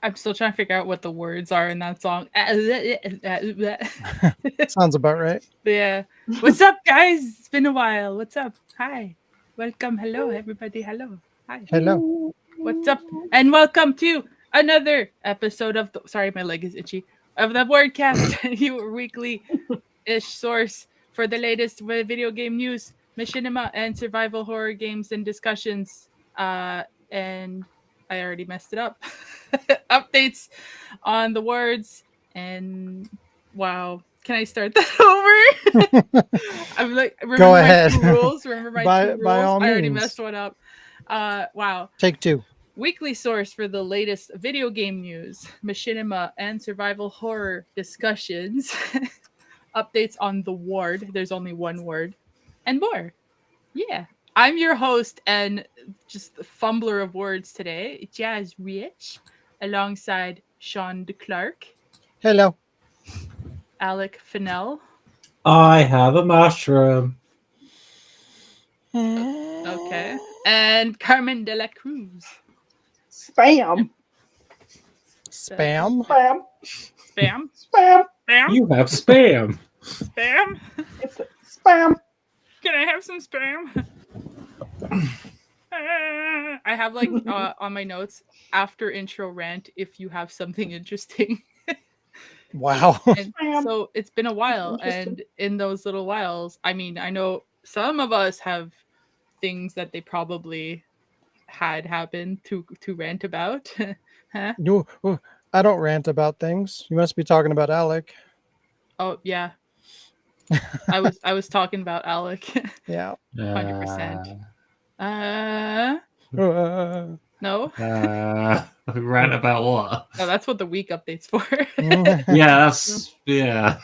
I'm still trying to figure out what the words are in that song. Sounds about right. Yeah. What's up, guys? It's been a while. What's up? Hi. Welcome. Hello, everybody. Hello. Hi. Hello. What's up? And welcome to another episode of the. Sorry, my leg is itchy. Of the Wardcast, your weekly-ish source for the latest video game news, machinima, and survival horror games and discussions. And I already messed it up. Updates on the words and wow. Can I start that over? I'm like, remember Go my ahead. two rules? Remember my By- two rules? by all I already means. messed one up. Wow. Take two. Weekly source for the latest video game news, machinima, and survival horror discussions. Updates on the ward. There's only one word. And more. Yeah. I'm your host and just the fumbler of words today, Jazz Rich, alongside Sean DeClark, Hello. Alec Fennell. I have a mushroom. Okay. And Carmen de la Cruz. Spam. Spam. Spam. Spam? Spam. Spam? You have spam. Spam? It's spam. Can I have some spam? I have like on my notes after intro rant if you have something interesting. Wow. And so it's been a while, and in those little whiles, I mean, I know some of us have things that they probably had happen to rant about. Huh? You, I don't rant about things. You must be talking about Alec. Oh yeah, I was talking about Alec. Yeah. 100%. No, Rant about what? no, that's what the week update's for. Yeah, that's yeah.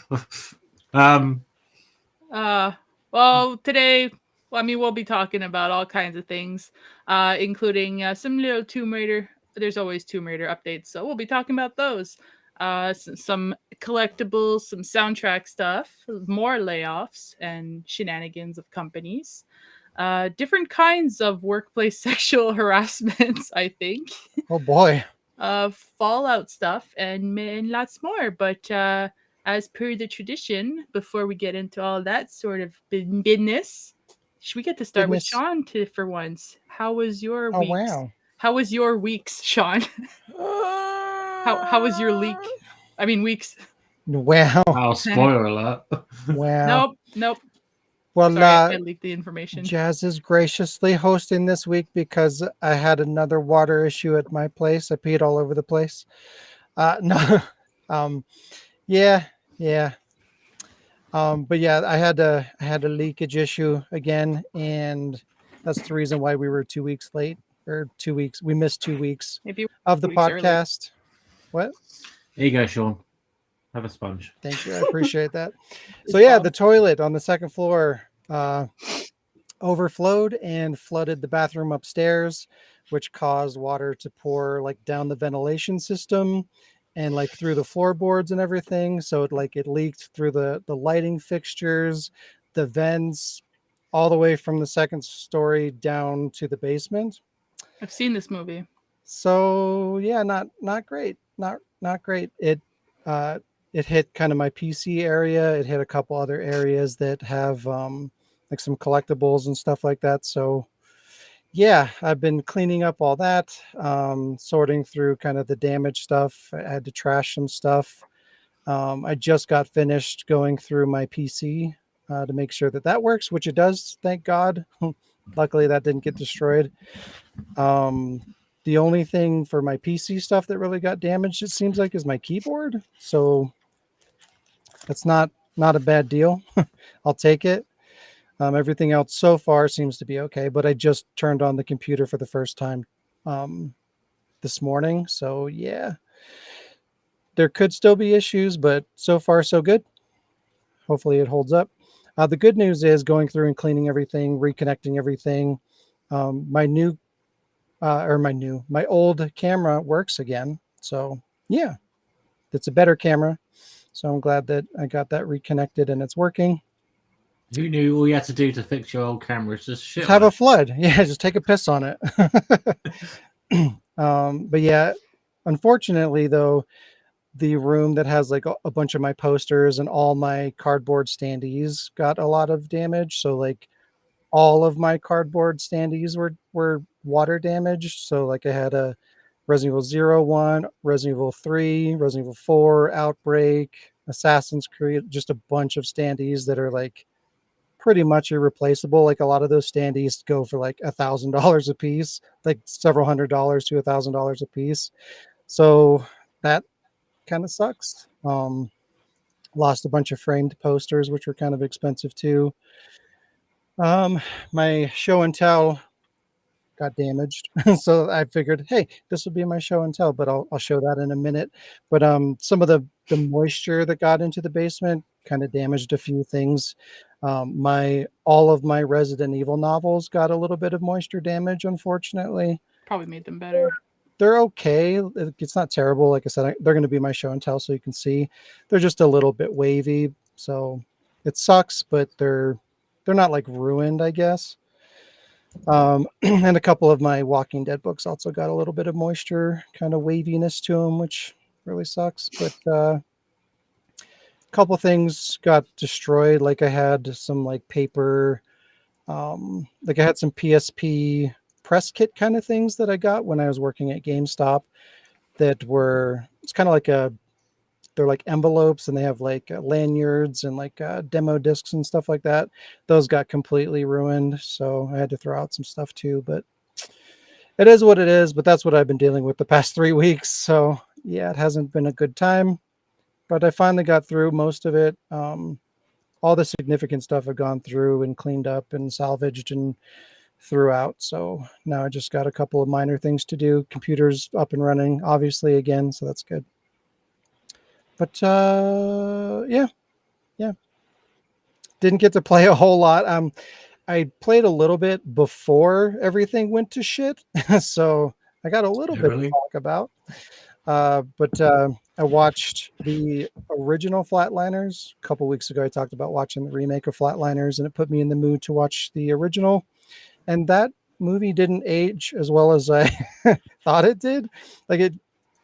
Well, today, I mean, we'll be talking about all kinds of things, including some little Tomb Raider. There's always Tomb Raider updates, so we'll be talking about those. Some collectibles, some soundtrack stuff, more layoffs and shenanigans of companies. Different kinds of workplace sexual harassments, I think. Oh boy. Fallout stuff and lots more. But as per the tradition, before we get into all that sort of business, should we get to start with Business. Sean for once? How was your Oh week? wow. How was your weeks, Sean? How was your leak? I mean, weeks. Wow. I'll spoiler alert. Wow. Nope. Well, Sorry, I leaked the information. Jazz is graciously hosting this week because I had another water issue at my place. I peed all over the place. No. Yeah. But yeah, I had a leakage issue again, and that's the reason why we were 2 weeks late, or 2 weeks. We missed 2 weeks Maybe of the 2 weeks early. podcast. What? Here you go, Sean. Have a sponge. Thank you. I appreciate that. So yeah, the toilet on the second floor overflowed and flooded the bathroom upstairs, which caused water to pour like down the ventilation system and like through the floorboards and everything. So it leaked through the lighting fixtures, the vents, all the way from the second story down to the basement. I've seen this movie. So yeah, not great. Not great. It hit kind of my PC area. It hit a couple other areas that have like some collectibles and stuff like that. So yeah, I've been cleaning up all that, sorting through kind of the damaged stuff. I had to trash some stuff. I just got finished going through my PC to make sure that works, which it does, thank God. Luckily, that didn't get destroyed. The only thing for my PC stuff that really got damaged, it seems like, is my keyboard. So that's not a bad deal. I'll take it. Everything else so far seems to be okay, but I just turned on the computer for the first time this morning. So yeah, there could still be issues, but so far so good. Hopefully it holds up. The good news is going through and cleaning everything, reconnecting everything. My old camera works again. So yeah, it's a better camera. So I'm glad that I got that reconnected and it's working. Who knew all you had to do to fix your old camera is just shit? Just have a flood. Yeah, just take a piss on it. But yeah, Unfortunately, though, the room that has like a bunch of my posters and all my cardboard standees got a lot of damage. So like all of my cardboard standees were water damaged. So like I had a Resident Evil 0, 1, Resident Evil 3, Resident Evil 4, Outbreak, Assassin's Creed, just a bunch of standees that are like pretty much irreplaceable. Like a lot of those standees go for like $1,000 a piece, like several $100s to $1,000 a piece. So that kind of sucks. Lost a bunch of framed posters, which were kind of expensive too. My show and tell got damaged, so I figured, hey, this will be my show and tell, but I'll show that in a minute. But some of the moisture that got into the basement kind of damaged a few things. All of my Resident Evil novels got a little bit of moisture damage, unfortunately. Probably made them better. They're okay. It's not terrible. Like I said, they're going to be my show and tell, so you can see. They're just a little bit wavy, so it sucks, but they're not like ruined, I guess. And a couple of my Walking Dead books also got a little bit of moisture, kind of waviness to them, which really sucks. But a couple things got destroyed. Like I had some like paper, like I had some PSP press kit kind of things that I got when I was working at GameStop that were, it's kind of like they're like envelopes and they have like lanyards and like demo discs and stuff like that. Those got completely ruined. So I had to throw out some stuff too, but it is what it is. But that's what I've been dealing with the past 3 weeks. So yeah, it hasn't been a good time, but I finally got through most of it. All the significant stuff I've gone through and cleaned up and salvaged and threw out. So now I just got a couple of minor things to do. Computer's up and running, obviously, again. So that's good. But yeah, didn't get to play a whole lot. I played a little bit before everything went to shit, so I got a little bit to talk about. But I watched the original Flatliners a couple weeks ago. I talked about watching the remake of Flatliners, and it put me in the mood to watch the original. And that movie didn't age as well as I thought it did.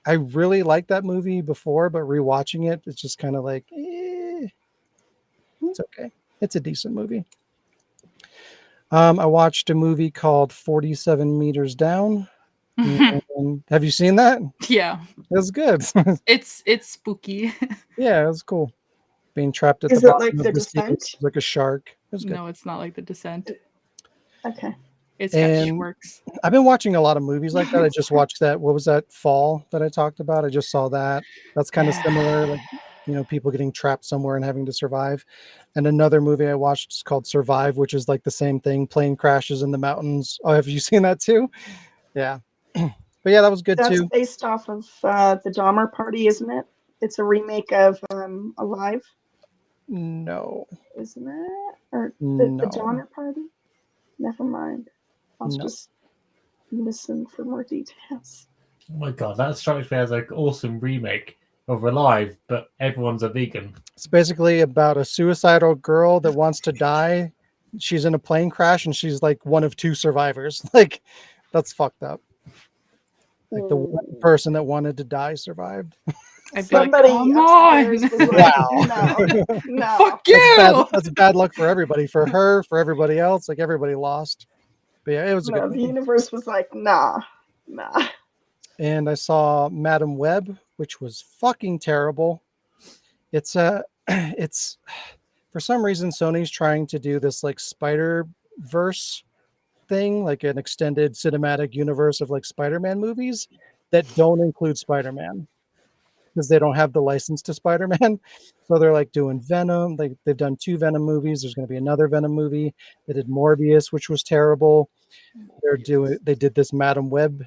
I really liked that movie before, but rewatching it, it's just kind of like, it's okay. It's a decent movie. I watched a movie called 47 Meters Down. Have you seen that? Yeah. It was good. It's spooky. Yeah, it was cool. Being trapped at Is the it bottom like of The the sea, Descent? like a shark. It was good. No, it's not like The Descent. Okay. It's got And works. I've been watching a lot of movies like that. I just watched that. What was that? Fall that I talked about. I just saw that. That's kind of similar. Like, people getting trapped somewhere and having to survive. And another movie I watched is called Survive, which is like the same thing. Plane crashes in the mountains. Oh, have you seen that too? Yeah. But yeah, that was good That's too. based off of the Dahmer Party, isn't it? It's a remake of Alive, No. isn't it? Or No. the Dahmer Party? Never mind. I'll No. just listen for more details. Oh my god, that strikes me as an awesome remake of Alive, but everyone's a vegan. It's basically about a suicidal girl that wants to die. She's in a plane crash and she's like one of 2 survivors. Like, that's fucked up. Like the one person that wanted to die survived. Somebody come on! upstairs was like, Wow. no. Fuck you! That's bad luck for everybody. For her, for everybody else. Like, everybody lost. But yeah, it was a No, good the movie. universe was like, nah. And I saw Madam Web, which was fucking terrible. It's for some reason Sony's trying to do this like Spider-Verse thing, like an extended cinematic universe of like Spider-Man movies that don't include Spider-Man because they don't have the license to Spider-Man. So they're like doing Venom. They've done 2 Venom movies. There's going to be another Venom movie. They did Morbius, which was terrible. They did this Madam Web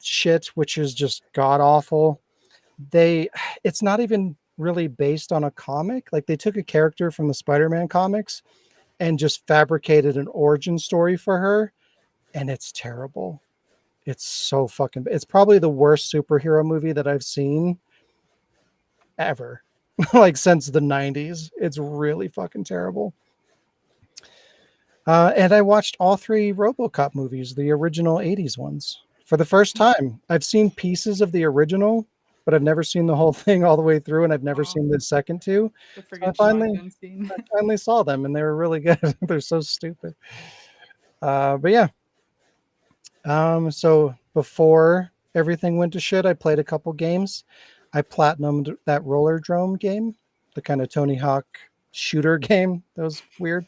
shit, which is just god awful. It's not even really based on a comic. Like, they took a character from the Spider-Man comics and just fabricated an origin story for her, and it's terrible. It's so fucking, it's probably the worst superhero movie that I've seen ever. Like, since the 90s. It's really fucking terrible. And I watched all 3 RoboCop movies, the original 80s ones. for the first time. I've seen pieces of the original, but I've never seen the whole thing all the way through, and I've never seen the second two. The So friggin' shotgun I scene. finally saw them, and they were really good. They're so stupid. But yeah. So before everything went to shit, I played a couple games. I platinumed that Roller Drome game, the kind of Tony Hawk shooter game. That was weird.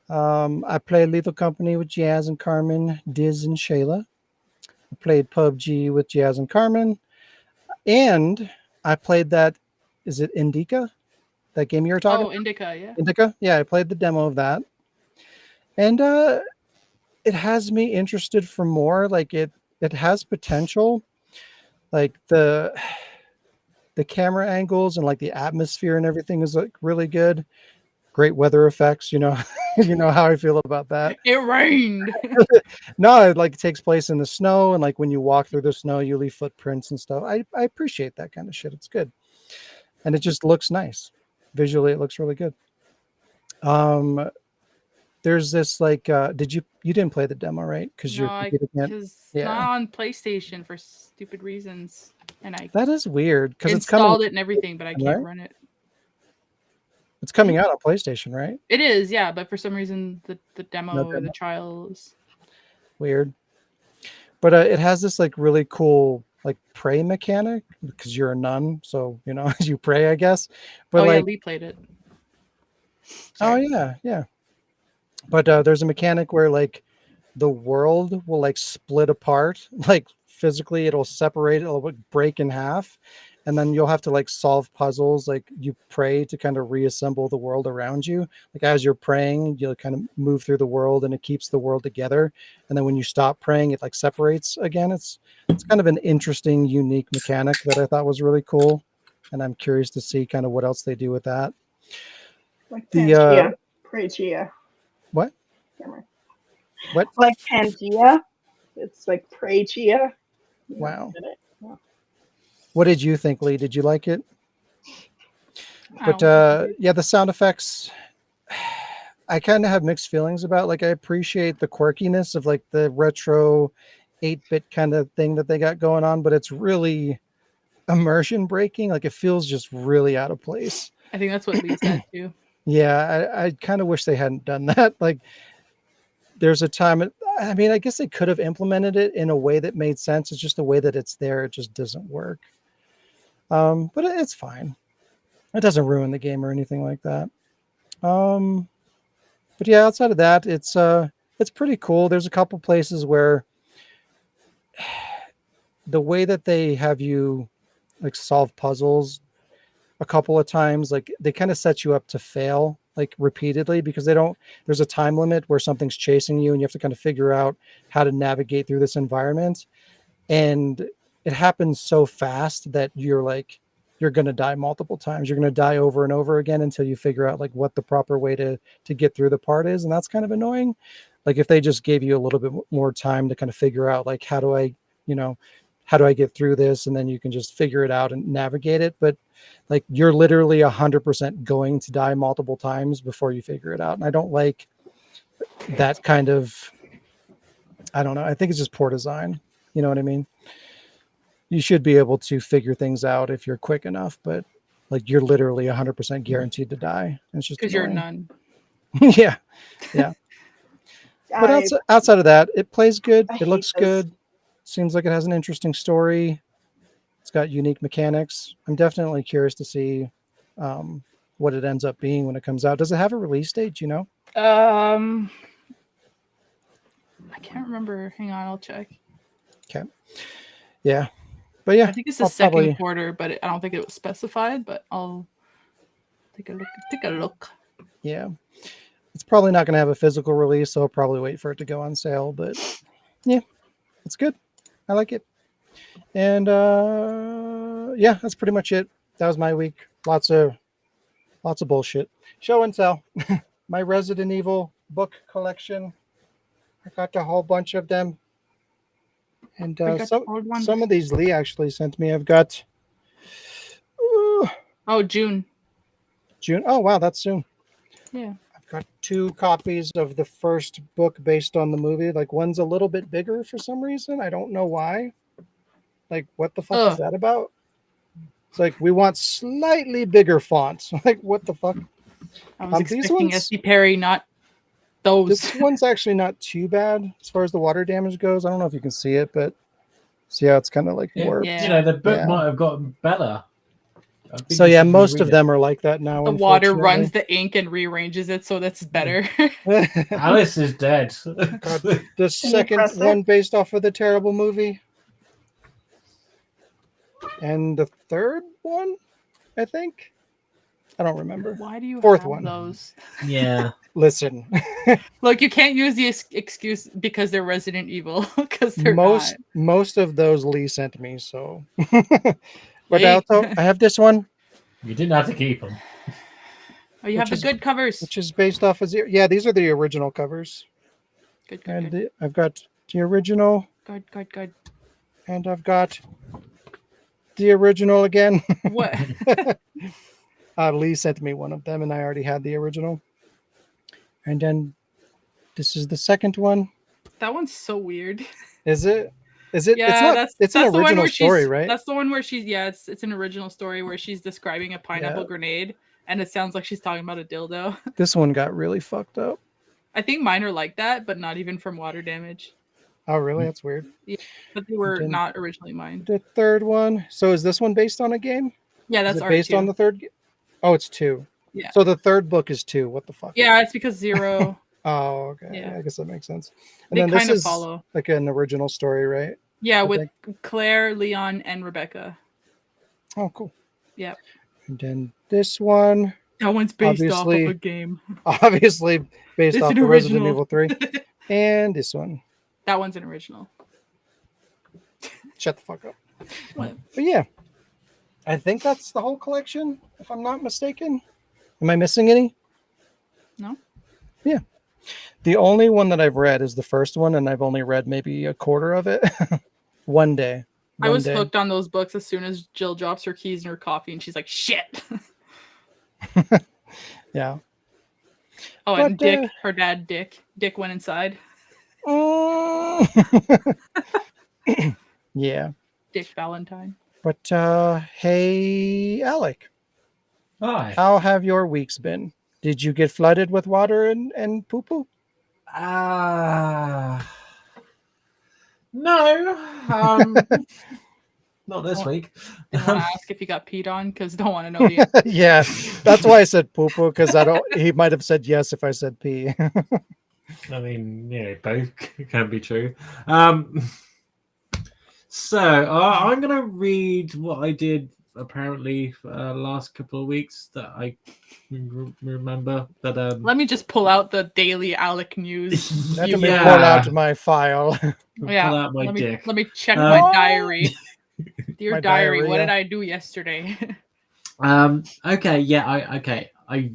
I played Lethal Company with Jazz and Carmen, Diz and Shayla. I played PUBG with Jazz and Carmen. And I played that, is it Indica? That game you were talking Oh, Indica, yeah. Indica? Yeah, I played the demo of that. And it has me interested for more. Like it has potential. Like the camera angles and like the atmosphere and everything is like really good. Great weather effects, you know. You know how I feel about that. It rained. No, it like takes place in the snow, and like when you walk through the snow, you leave footprints and stuff. I appreciate that kind of shit. It's good. And it just looks nice. Visually, it looks really good. There's this like you didn't play the demo, right? Because No, your computer can't. because it's Yeah. not on PlayStation for stupid reasons. And I That is weird because it's coming, installed it and everything, but I can't right? run it. It's coming out on PlayStation, right? It is, yeah, but for some reason the demo No or the demo. trial is Weird. But it has this like really cool like pray mechanic because you're a nun, so you know you pray, I guess. But oh yeah, like, Lee played it. oh Sorry. yeah. But there's a mechanic where like the world will like split apart, like physically it'll separate, it'll like break in half, and then you'll have to like solve puzzles. Like you pray to kind of reassemble the world around you. Like as you're praying, you'll kind of move through the world and it keeps the world together. And then when you stop praying, it like separates again. It's kind of an interesting, unique mechanic that I thought was really cool. And I'm curious to see kind of what else they do with that. Like The Pangea. Pangea. what? Camera. What? Like Pangea. It's like Pangea. Wow. Yeah. What did you think, Lee? Did you like it? I But don't think it- yeah, the sound effects I kind of have mixed feelings about. Like I appreciate the quirkiness of like the retro 8-bit kind of thing that they got going on, but it's really immersion breaking. Like it feels just really out of place. I think that's what Lee said too. Yeah, I kind of wish they hadn't done that. Like there's a time, I mean, I guess they could have implemented it in a way that made sense. It's just the way that it's there, it just doesn't work. But it's fine. It doesn't ruin the game or anything like that. But yeah, outside of that, it's pretty cool. There's a couple places where the way that they have you like solve puzzles a couple of times, like they kind of set you up to fail like repeatedly because there's a time limit where something's chasing you and you have to kind of figure out how to navigate through this environment. And it happens so fast that you're going to die multiple times. You're going to die over and over again until you figure out like what the proper way to get through the part is. And that's kind of annoying. Like if they just gave you a little bit more time to kind of figure out like, how do I get through this? And then you can just figure it out and navigate it. But like, you're literally 100% going to die multiple times before you figure it out. And I don't like that kind of, I don't know. I think it's just poor design. You know what I mean? You should be able to figure things out if you're quick enough, but like you're literally 100% guaranteed to die. It's just Because you're annoying. none. Yeah. But outside of that, it plays good. I It looks hate this. good. Seems like it has an interesting story. It's got unique mechanics. I'm definitely curious to see what it ends up being when it comes out. Does it have a release date? You know? I can't remember. Hang on, I'll check. Okay. Yeah. But yeah, I think it's the I'll second quarter, but I don't think it was specified. But I'll take a look. Take a look. Yeah. It's probably not going to have a physical release, so I'll probably wait for it to go on sale. But yeah, it's good. I like it. And yeah, that's pretty much it. That was my week. Lots of bullshit. Show and tell. My Resident Evil book collection. I got a whole bunch of them. And I got the old one. some of these Lee actually sent me. I've got Oh, June. June. Oh wow, that's soon. Yeah. got 2 copies of the first book based on the movie. Like one's a little bit bigger for some reason. I don't know why. Like what the fuck is Ugh. that about? It's like we want slightly bigger fonts. Like what the fuck? I was These expecting ones- S.D. Perry, not those. This one's actually not too bad as far as the water damage goes. I don't know if you can see it, but see how it's kind of like warped. Yeah. You know, the book Yeah. might have gotten better. I think So you yeah, should most of reread them are like that now. The water runs the ink and rearranges it so that's better. it. Alice is dead. God, the second press it? one based off of the terrible movie, and the third one, I think. I don't remember. Why do you Fourth have one. those? Yeah. Listen, Look, you can't use the excuse because they're Resident Evil because they're most of those Lee sent me. So, but Yay. also I have this one, You didn't have to keep them. not. Oh, you have the which is- good covers. which is based off of yeah. These are the original covers, Good. and I've got the original, Good. and I've got the original again. What? Lee sent me one of them, and I already had the original. And then this is the second one. That one's so weird. Is it? Is it? Yeah, it's not. that's It's that's an the one original where story, she's, right? That's the one where she's it's an original story where she's describing a pineapple Yeah. grenade and it sounds like she's talking about a dildo. This one got really fucked up. I think mine are like that, but not even from water damage. Oh, really? That's weird. But they were Didn't- not originally mine. The third one. So is this one based on a game? Yeah, Is that's it based on R2. the third? Oh, it's 2. Yeah. So the third book is 2. What the fuck? Yeah, it's because Zero. Oh, okay. Yeah. I guess that makes sense. And They then this kind of is follow. like an original story, right? Yeah, I with Claire, Leon, and Rebecca. Oh, cool. Yep. And then this one, That one's based off of Obviously- a game. obviously based It's off an of Resident original. Evil 3. And this one. That one's an original. Shut the fuck up. What? But yeah, I think that's the whole collection, if I'm not mistaken. Am I missing any? No. Yeah. The only one that I've read is the first one, and I've only read maybe a quarter of it. One day. I One was day. hooked on those books as soon as Jill drops her keys in her coffee and she's like, shit. Yeah. Oh, and But, Dick, her dad, Dick went inside. Yeah. Dick Valentine. But hey, Alec, Hi. how have your weeks been? Did you get flooded with water and poo poo? No. Not this week. Didn't want to ask if he got peed on because don't want to know the answer. Yeah, that's why I said poo poo, because I don't. He might have said yes if I said pee. I mean, both can be true. So I'm gonna read what I did apparently last couple of weeks that I remember. That Let me just pull out the daily Alec news. Let You- me Yeah. pull out my file. yeah, pull out my dick. let me check Oh. my diary. Dear My diary, what diarrhea. did I do yesterday? Okay, yeah, I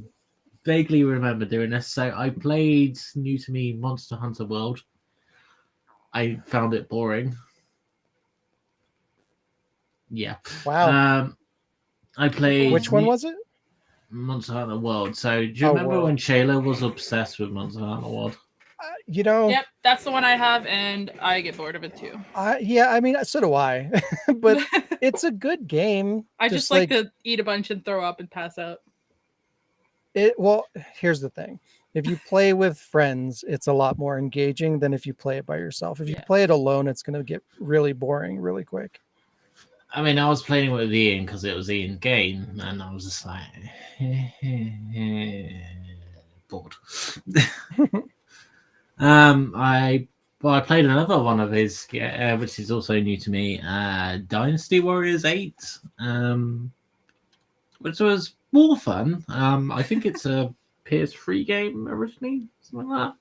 vaguely remember doing this. So I played new to me Monster Hunter World. I found it boring. Yeah. Wow. I played Which one was it? Monster Hunter World. So do you Oh, remember World. when Shayla was obsessed with Monster Hunter World? You know, Yep, that's the one I have, and I get bored of it too. yeah, I mean, so do I. But it's a good game. I just like to eat a bunch and throw up and pass out. Well, here's the thing. If you play with friends, it's a lot more engaging than if you play it by yourself. If you Yeah. play it alone, it's going to get really boring really quick. I mean, I was playing with Ian because it was Ian game, and I was just like bored. I played another one of his, which is also new to me, Dynasty Warriors 8, which was more fun. I think it's a PS3 game originally, something like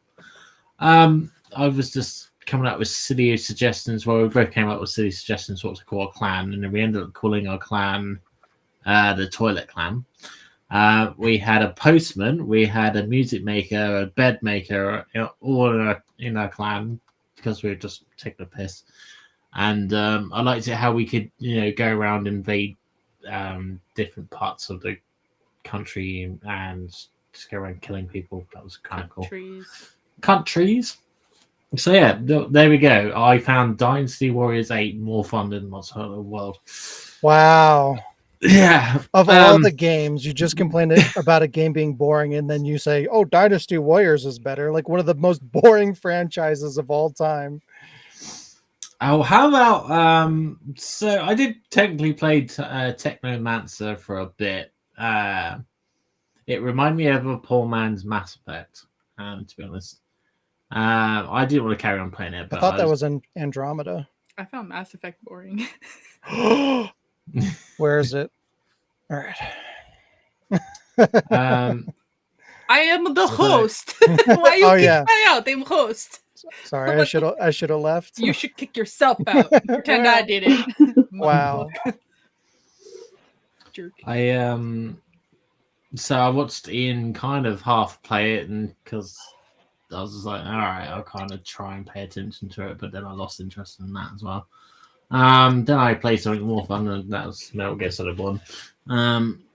that. I was just coming up with silly suggestions. Well, we both came up with silly suggestions what to call a clan, and then we ended up calling our clan the Toilet Clan. We had a postman, we had a music maker, a bed maker, all in our clan because we were just taking a piss. And I liked it how we could, go around and invade different parts of the country and just go around killing people. That was kind of cool. Trees. Countries. So yeah, there we go. I found Dynasty Warriors 8 more fun than Monster Hunter World. Wow. Yeah. Of all the games, you just complained about a game being boring, and then you say, "Oh, Dynasty Warriors is better." Like one of the most boring franchises of all time. Oh, how about so I did technically play Technomancer for a bit. It reminded me of a poor man's Mass Effect, to be honest. I didn't want to carry on playing it, but I thought that was in Andromeda. I found Mass Effect boring. Where is it? All right. I am the host. Why you kick me out? I'm host. Sorry, I should have left. You should kick yourself out. Pretend I did it. Wow. Jerk. So I watched Ian kind of half play it, and because I was just like, all right, I'll kind of try and pay attention to it, but then I lost interest in that as well. Then I played something more fun, and that was Metal Gear Solid 1.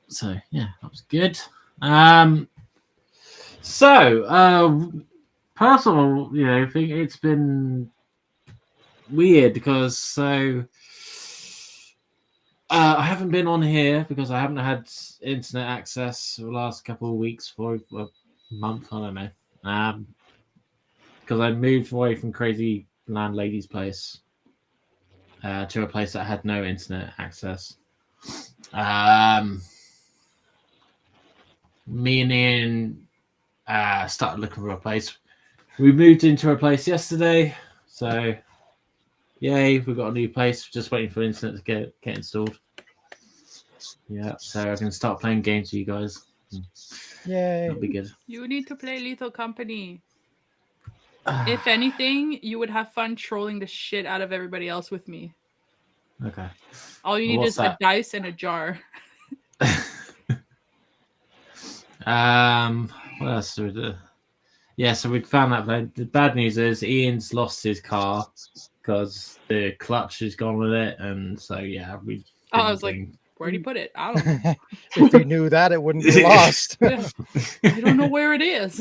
So yeah, that was good. Personal, I think it's been weird because I haven't been on here because I haven't had internet access for the last couple of weeks, for a month, I don't know. Because I moved away from crazy landlady's place to a place that had no internet access. Me and Ian started looking for a place. We moved into a place yesterday, so yay, we got a new place. Just waiting for internet to get installed. Yeah, so I can start playing games with you guys. Yay. That'll be good. You need to play Lethal Company. If anything, you would have fun trolling the shit out of everybody else with me. Okay. All you need is a dice and a jar. What else do we do? Yeah, so we found out that the bad news is Ian's lost his car because the clutch is gone with it, and so yeah, we. I was like, where'd he put it? I don't know. If he knew that, it wouldn't be lost. I don't know where it is.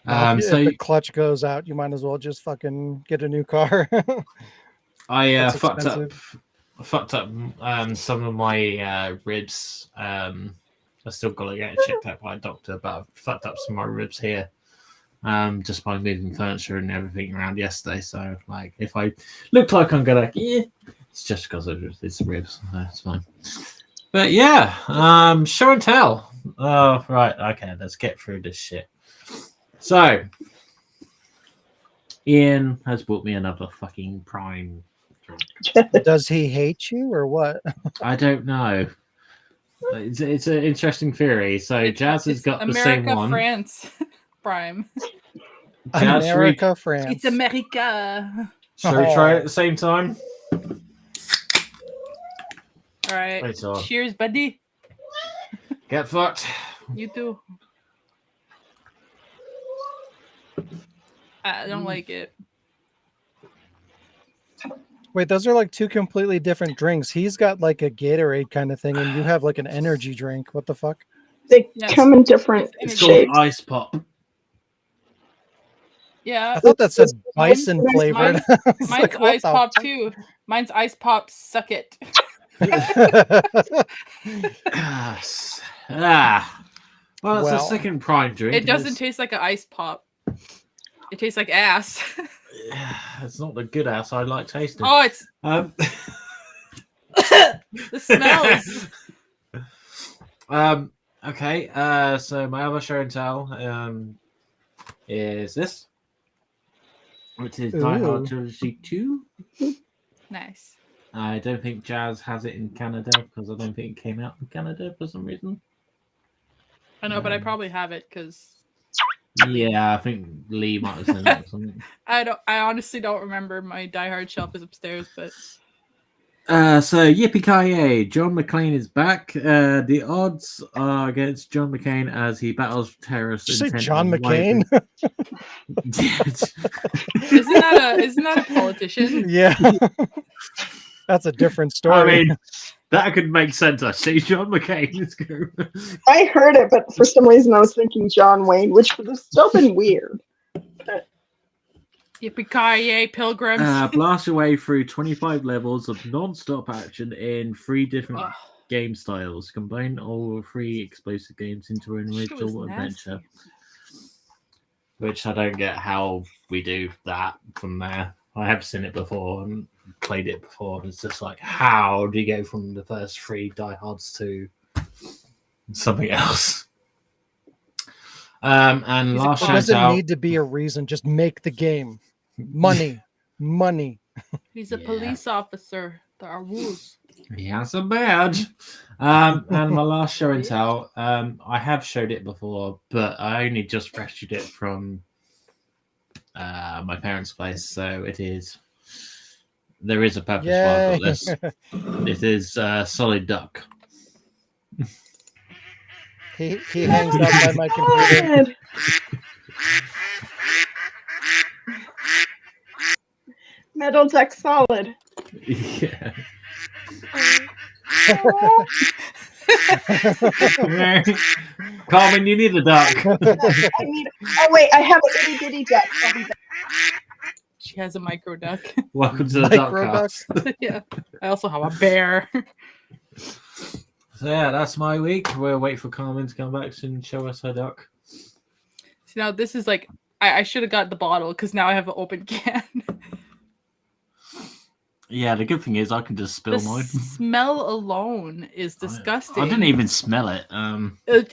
If the clutch goes out, you might as well just fucking get a new car. I fucked up some of my ribs. I still got to get it checked out by a doctor, but I've fucked up some of my ribs here. Just by moving furniture and everything around yesterday. So, like, if I look like I'm gonna, it's just because of it's ribs. So it's fine. But yeah, show and tell. Oh, right, okay, let's get through this shit. So, Ian has bought me another fucking Prime drink. Does he hate you or what? I don't know. It's an interesting theory. So Jazz has got America, the same one. France, Prime. America, France. It's America. Shall we try it at the same time? All right. Cheers, buddy. Get fucked. You too. I don't like it. Wait, those are like two completely different drinks. He's got like a Gatorade kind of thing, and you have like an energy drink. What the fuck? They come in different It's shapes. called Ice Pop. Yeah. I thought that said bison flavored. Mine's Ice Pop too. Mine's Ice Pop. Suck it. Well, it's a second Prime drink. It doesn't taste like an Ice Pop. It tastes like ass. It's not the good ass I like tasting. Oh, it's the smells. Okay. So my other show and tell is this, which is Die Hard Trilogy 2. Nice. I don't think Jazz has it in Canada because I don't think it came out in Canada for some reason. I know, but I probably have it because. Yeah, I think Lee might have sent it or something. I honestly don't remember. My Die Hard shelf is upstairs, but. So yippee-ki-yay! John McClane is back. The odds are against John McClane as he battles terrorists. Did you say John McCain? Isn't that a politician? Yeah. That's a different story. I mean, That could make sense. I see John McCain. Let's go. I heard it, but for some reason I was thinking John Wayne, which would have still been weird. Yippee-ki-yay, pilgrims. Blast your way through 25 levels of non-stop action in 3 different Ugh, game styles. Combine all 3 explosive games into an shit was original nasty. adventure. Which I don't get how we do that from there. I have seen it before and played it before. It's just like, how do you go from the first 3 diehards to something else? And He's a last clown. There shout doesn't out. need to be a reason. Just make the game. Money. He's a Yeah. police officer. There are rules. He has a badge. And my last show and tell, I have showed it before, but I only just rescued it from my parents' place, so it is. There is a purpose why I Yay. got this. It is Solid Duck. He hangs out by my computer. God. Metal Duck Solid. Yeah. Oh, Carmen, you need a duck. I need. Oh wait, I have an itty bitty duck. I'll be back. She has a micro duck. Welcome to the Duck Micro Cast. Yeah. I also have a bear. So yeah, that's my week. We'll wait for Carmen to come back and show us her duck. So now this is like I should have got the bottle because now I have an open can. Yeah, the good thing is I can just spill The mine. smell alone is disgusting. I didn't even smell it.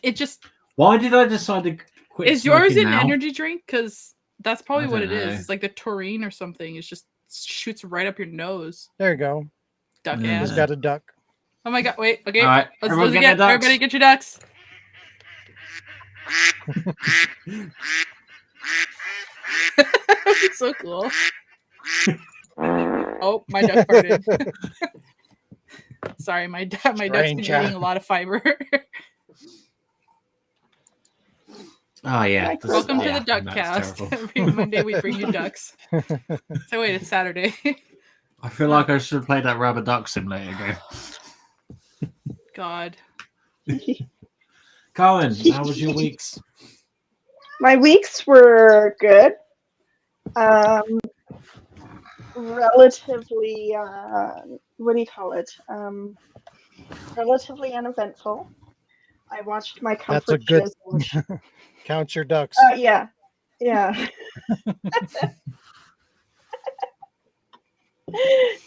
It just Why did I decide to quit? is yours smoking an now? energy drink? Because that's probably I what it don't is. know. It's like the taurine or something. It just shoots right up your nose. There you go. Duck Yeah. ass. He's got a duck. Oh my god! Wait. Okay. All right, Let's everyone do it get again. their ducks. Everybody, get your ducks. So cool. Oh, my duck farted. Sorry, my duck's been Stranger. eating a lot of fiber. Oh yeah. Like, Welcome yeah, to the Duck that's Cast. terrible. Every Monday we bring you ducks. So wait, it's Saturday. I feel like I should play that Rubber Duck Simulator game. God. Colin, how was your weeks? My weeks were good. Relatively, what do you call it? Relatively uneventful. I watched my That's a comfort good- shows. Watch. Count your ducks. Yeah. Yeah.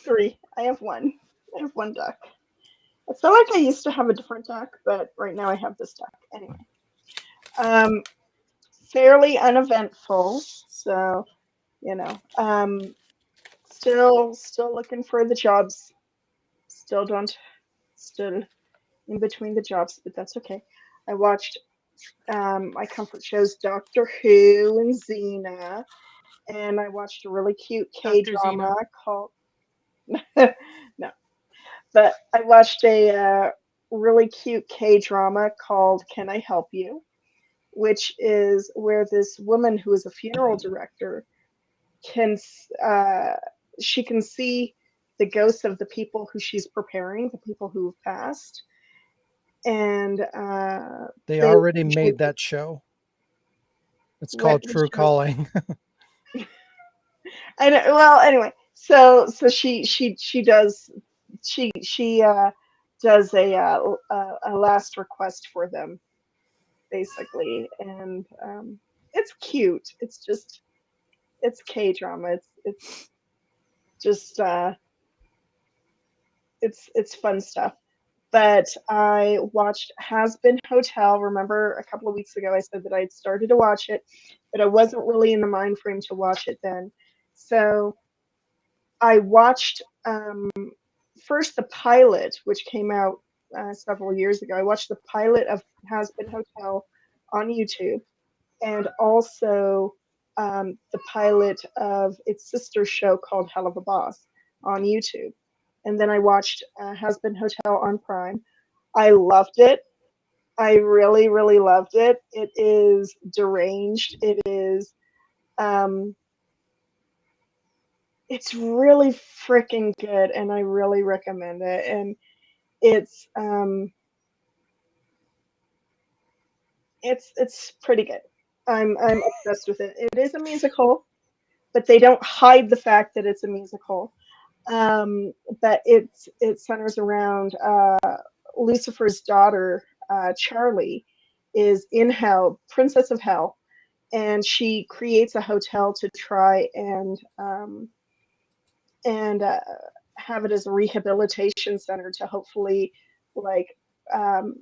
3. I have one. I have one duck. I feel like I used to have a different duck, but right now I have this duck. Anyway. Fairly uneventful. So, still looking for the jobs. Still in between the jobs, but that's okay. I watched my comfort shows Doctor Who and Xena, and I watched a really cute K drama called no, but I watched a really cute K drama called Can I Help You, which is where this woman who is a funeral director she can see the ghosts of the people who she's preparing, the people who have passed. And They already made that show. It's called What True show? Calling. I know. Well, anyway, so she does does a last request for them, basically, and it's cute. It's K drama. It's just it's fun stuff. But I watched Has Been Hotel. Remember a couple of weeks ago I said that I'd started to watch it, but I wasn't really in the mind frame to watch it then. So I watched first the pilot, which came out several years ago. I watched the pilot of Has Been Hotel on YouTube, and also the pilot of its sister show called Hell of a Boss on YouTube. And then I watched Has Been Hotel on Prime. I loved it. I really, really loved it. It is deranged. It is, it's really freaking good, and I really recommend it. And It's it's pretty good. I'm obsessed with it. It is a musical, but they don't hide the fact that it's a musical. But it centers around Lucifer's daughter, Charlie, is in hell, princess of hell, and she creates a hotel to try and have it as a rehabilitation center to hopefully like um,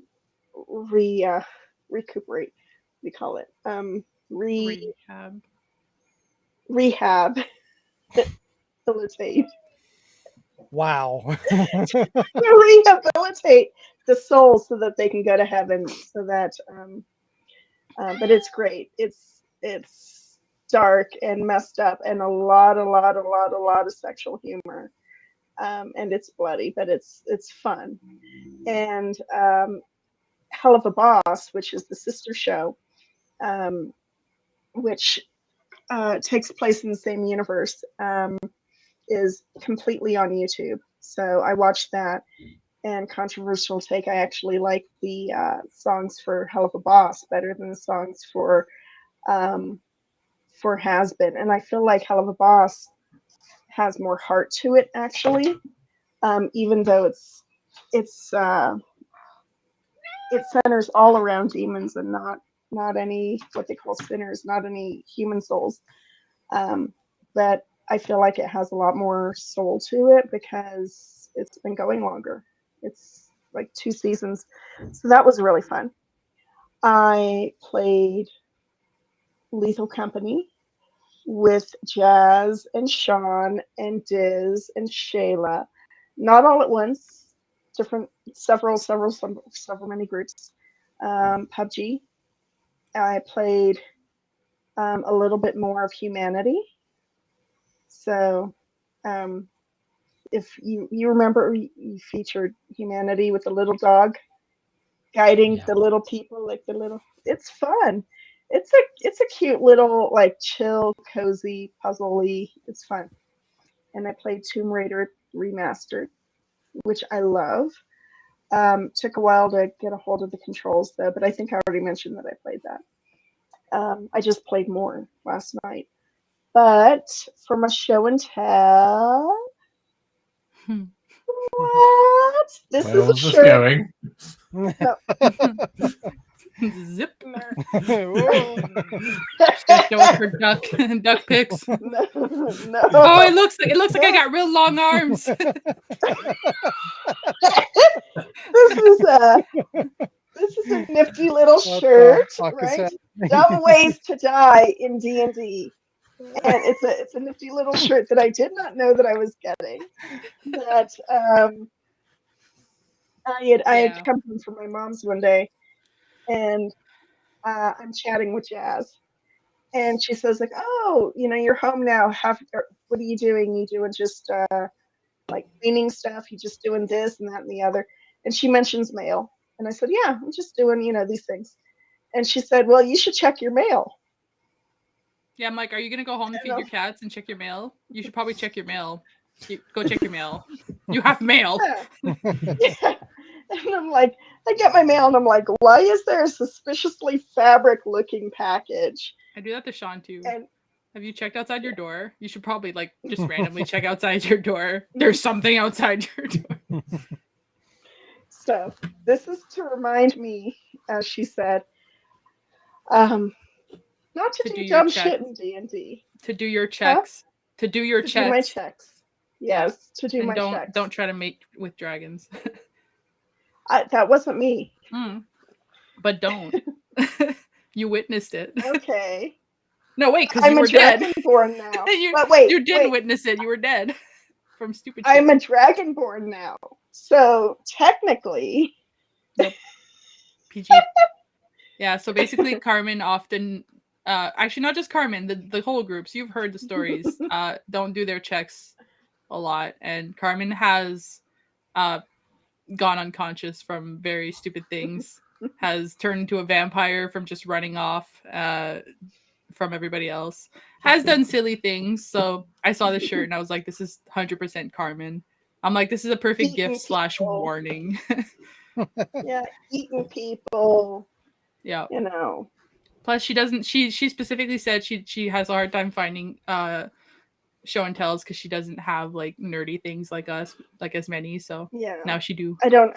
re recuperate. We call it Rehab. rehabilitate Wow. rehabilitate the soul so that they can go to heaven. So that, but it's great. It's dark and messed up and a lot of sexual humor. And it's bloody, but it's fun. And Hell of a Boss, which is the sister show, which takes place in the same universe, is completely on YouTube. So I watched that. And controversial take, I actually like the songs for Hell of a Boss better than the songs for Has Been. And I feel like Hell of a Boss has more heart to it actually, even though it's it centers all around demons and not any what they call sinners, not any human souls. But I feel like it has a lot more soul to it because it's been going longer. It's like 2 seasons. So that was really fun. I played Lethal Company with Jazz and Sean and Diz and Shayla. Not all at once, different, several many groups. PUBG. I played a little bit more of Humanity. So, if you remember, you featured Humanity with the little dog guiding Yeah. the little people, like the little. It's fun. It's a cute little like chill, cozy, puzzly. It's fun. And I played Tomb Raider Remastered, which I love. Took a while to get a hold of the controls though, but I think I already mentioned that I played that. I just played more last night. But for my show and tell, Hmm. what? This Where is a was this shirt. going? No, Zip. Whoa. Just gotta show up for duck pics. no, Oh, no. it looks like I got real long arms. This is a nifty little What the shirt, fuck is right? happening? Dumb ways to die in D&D. And it's a nifty little shirt that I did not know that I was getting. That I Yeah. had come home from my mom's one day, and I'm chatting with Jazz, and she says like, "Oh, you're home now. What are you doing? You doing just like cleaning stuff? You just doing this and that and the other?" And she mentions mail, and I said, "Yeah, I'm just doing these things." And she said, "Well, you should check your mail." Yeah, I'm like, are you gonna go home to And feed your cats and check your mail? You should probably check your mail. Go check your mail. You have mail. yeah. Yeah. And I'm like, I get my mail, and I'm like, why is there a suspiciously fabric-looking package? I do that to Sean too. And Have you checked outside your door? You should probably like just randomly check outside your door. There's something outside your door. so this is to remind me, as she said, not to do your dumb checks. shit in D&D. To do your checks. To do your To checks. do my checks. Yes, to do And my checks. don't try to mate with dragons. That wasn't me. But don't. You witnessed it. Okay. No, wait, because I'm you were a dead. dragonborn now. you, But wait, you didn't wait. witness it. You were dead from stupid shit. I'm a dragonborn now. So technically, PG. Yeah, so basically Carmen often actually not just Carmen, the whole groups, you've heard the stories, don't do their checks a lot. And Carmen has gone unconscious from very stupid things, has turned into a vampire from just running off from everybody else, has done silly things. So I saw the shirt and I was like, this is 100% Carmen. I'm like, this is a perfect Eating gift / people. warning. Yeah, eating people. Yeah. You know. Plus, she doesn't. She specifically said she has a hard time finding show and tells because she doesn't have like nerdy things like us, like as many. So Yeah. now she do. I don't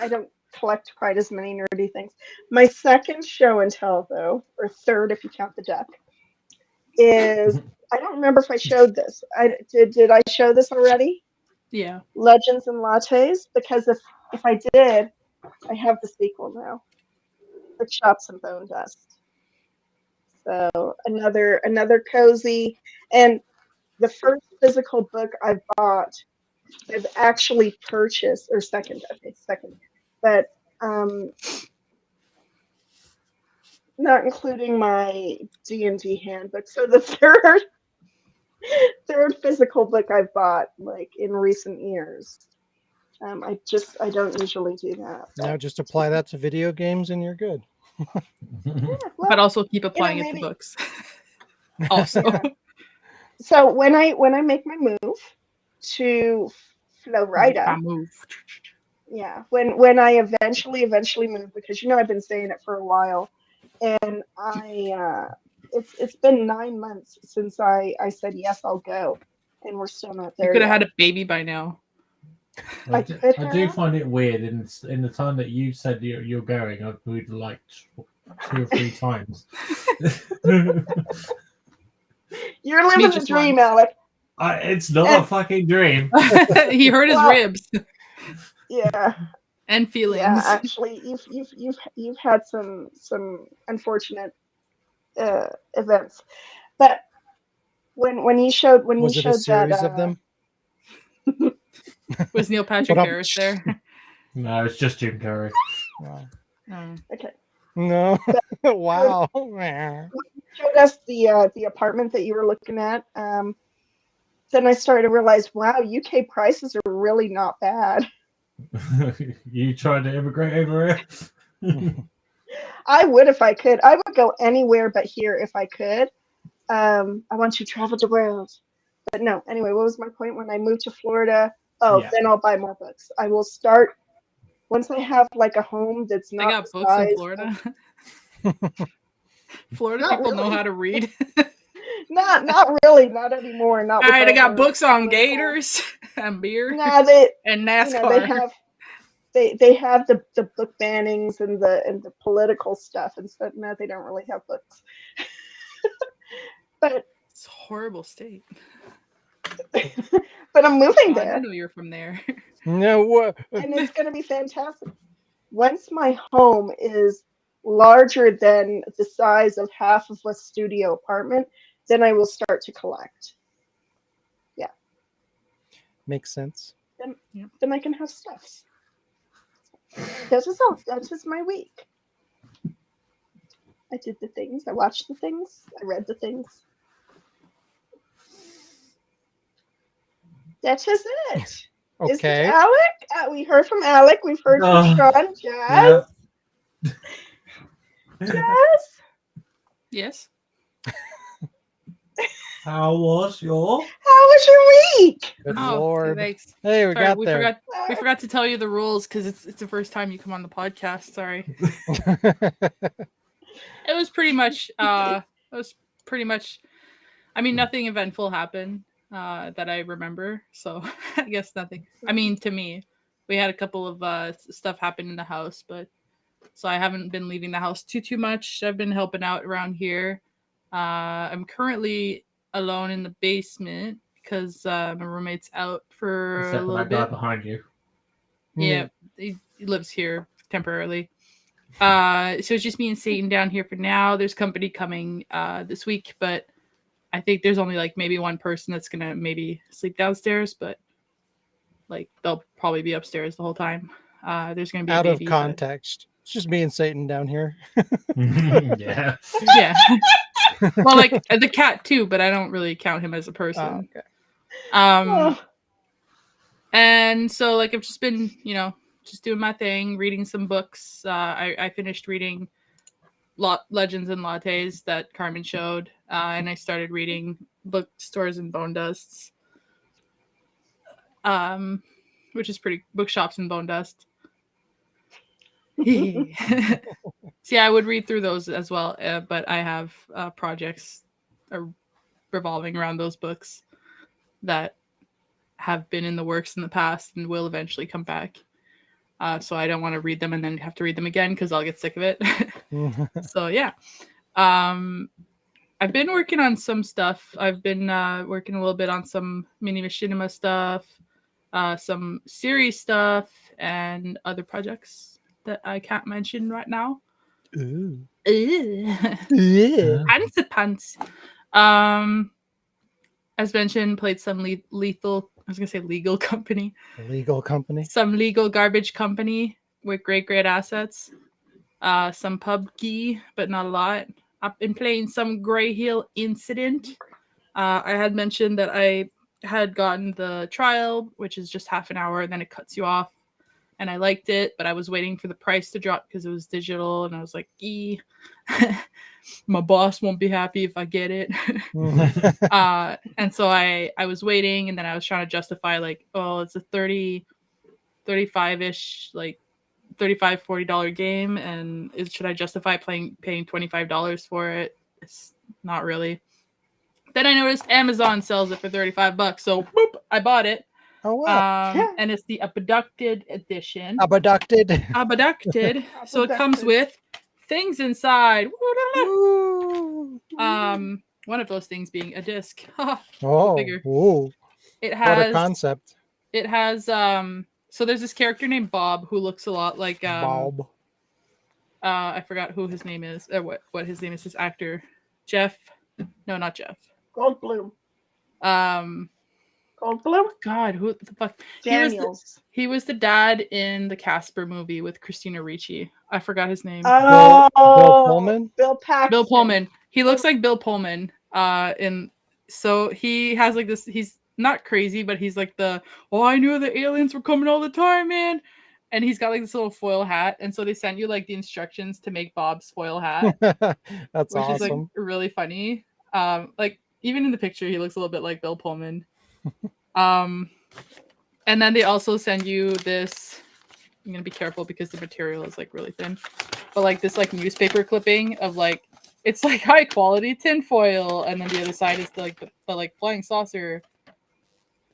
collect quite as many nerdy things. My second show and tell, though, or third if you count the duck, is I don't remember if I showed this. Did I show this already? Yeah. Legends and Lattes, because if I did, I have the sequel now. The Chops and Bone Dust. So another cozy, and the first physical book I bought, I've actually purchased, or second, but um, not including my D&D handbook. So the third physical book I've bought like in recent years. I don't usually do that. Now just apply that to video games and you're good. Yeah, well, But also keep applying it to maybe- books. Also. Yeah. So when I make my move to Florida, Move. yeah, when I eventually move, because I've been saying it for a while, and it's been 9 months since I said yes, I'll go, and we're still not You there could have yet. had a baby by now. I I do, could I do have. find it weird in the time that you said you're going. I've moved like 2 or 3 times. You're living the just dream, once. Alec. It's not a fucking dream. He hurt his Well- ribs Yeah, and feelings. yeah. Actually, you've had some unfortunate events, but when you showed Was it a that series of them? Was Neil Patrick But, Harris there? No, it's just Jim Carrey. Wow. okay, No. Wow. showed us the apartment that you were looking at, then I started to realize, wow, UK prices are really not bad. You tried to immigrate over here? I would if I could. I would go anywhere but here if I could. I want to travel the world. But no, anyway, what was my point when I moved to Florida? Oh, Yeah. then I'll buy more books. I will start once I have like a home that's They not got the books in size Florida. Florida Not people know really. how to read. not really, not anymore. Not All right, I with got our books on home. gators and beer Nah, they and they NASCAR. have they have the book bannings and the political stuff and stuff. No, they don't really have books. But It's a horrible state. I'm moving I there, didn't know you're from there. No. What? and it's going to be fantastic. Once my home is larger than the size of half of a studio apartment, then I will start to collect. Makes sense. Then I can have stuffs. That's just my week. I did the things. I watched the things. I read the things. That is it. Is it Okay. Alec? We heard from Alec. We've heard from Sean. Jazz. Yeah. Jazz. Yes. How was your? How was your week? Good Oh, Lord. thanks. Hey, we Sorry, got we there. forgot to tell you the rules because it's the first time you come on the podcast. Sorry. It was pretty much I mean, nothing eventful happened that I remember, so I guess nothing. I mean, to me, we had a couple of stuff happen in the house, but so I haven't been leaving the house too much. I've been helping out around here. I'm currently alone in the basement because my roommate's out for Except a for little that guy bit. behind you. Yeah, he lives here temporarily. So it's just me and Satan down here for now. There's company coming this week, but I think there's only like maybe one person that's gonna maybe sleep downstairs, but like they'll probably be upstairs the whole time. There's gonna be Out a of baby, context. It's just me and Satan down here. Yeah. but- yeah. Well, like the cat too, but I don't really count him as a person. Okay. Oh, And so like I've just been, just doing my thing, reading some books. I finished reading Legends and Lattes that Carmen showed, and I started reading Bookstores and Bone Dusts. What which is pretty. Bookshops and Bone Dust. See, I would read through those as well, but I have projects revolving around those books that have been in the works in the past and will eventually come back. So I don't want to read them and then have to read them again because I'll get sick of it. So yeah, I've been working on some stuff. I've been working a little bit on some mini machinima stuff, some series stuff, and other projects that I can't mention right now. Ooh. Yeah. Pants and pants. As mentioned, played some lethal. I was gonna say legal company. Legal company. Some legal garbage company with great assets. Some PUBG, but not a lot. I've been playing some Grey Hill Incident. I had mentioned that I had gotten the trial, which is just half an hour, and then it cuts you off. And I liked it, but I was waiting for the price to drop because it was digital, and I was like, my boss won't be happy if I get it. And so I was waiting, and then I was trying to justify like, oh, it's a 35-ish, like $35, $40 game, and should I justify paying $25 for it? It's not really. Then I noticed Amazon sells it for $35, so boop, I bought it. Oh wow! And it's the Abducted edition. Abducted. So it comes with things inside. One of those things being a disc. Oh, ooh. It has what a concept. It has so there's this character named Bob who looks a lot like Bob. I forgot who his name is, or what his name is. His actor, Jeff. No, not Jeff. Goldblum. Goldblum. God, who the fuck? Daniels. He was the dad in the Casper movie with Christina Ricci. I forgot his name. Bill Pullman. Bill Paxton. Bill Pullman. He looks like Bill Pullman. So he has like this. He's not crazy, but he's like I knew the aliens were coming all the time, man. And he's got like this little foil hat, and so they sent you like the instructions to make Bob's foil hat. That's which awesome. is like really funny. Like even in the picture, he looks a little bit like Bill Pullman. And then they also send you this. I'm gonna be careful because the material is like really thin, but like this like newspaper clipping of like it's like high quality tinfoil, and then the other side is the like flying saucer,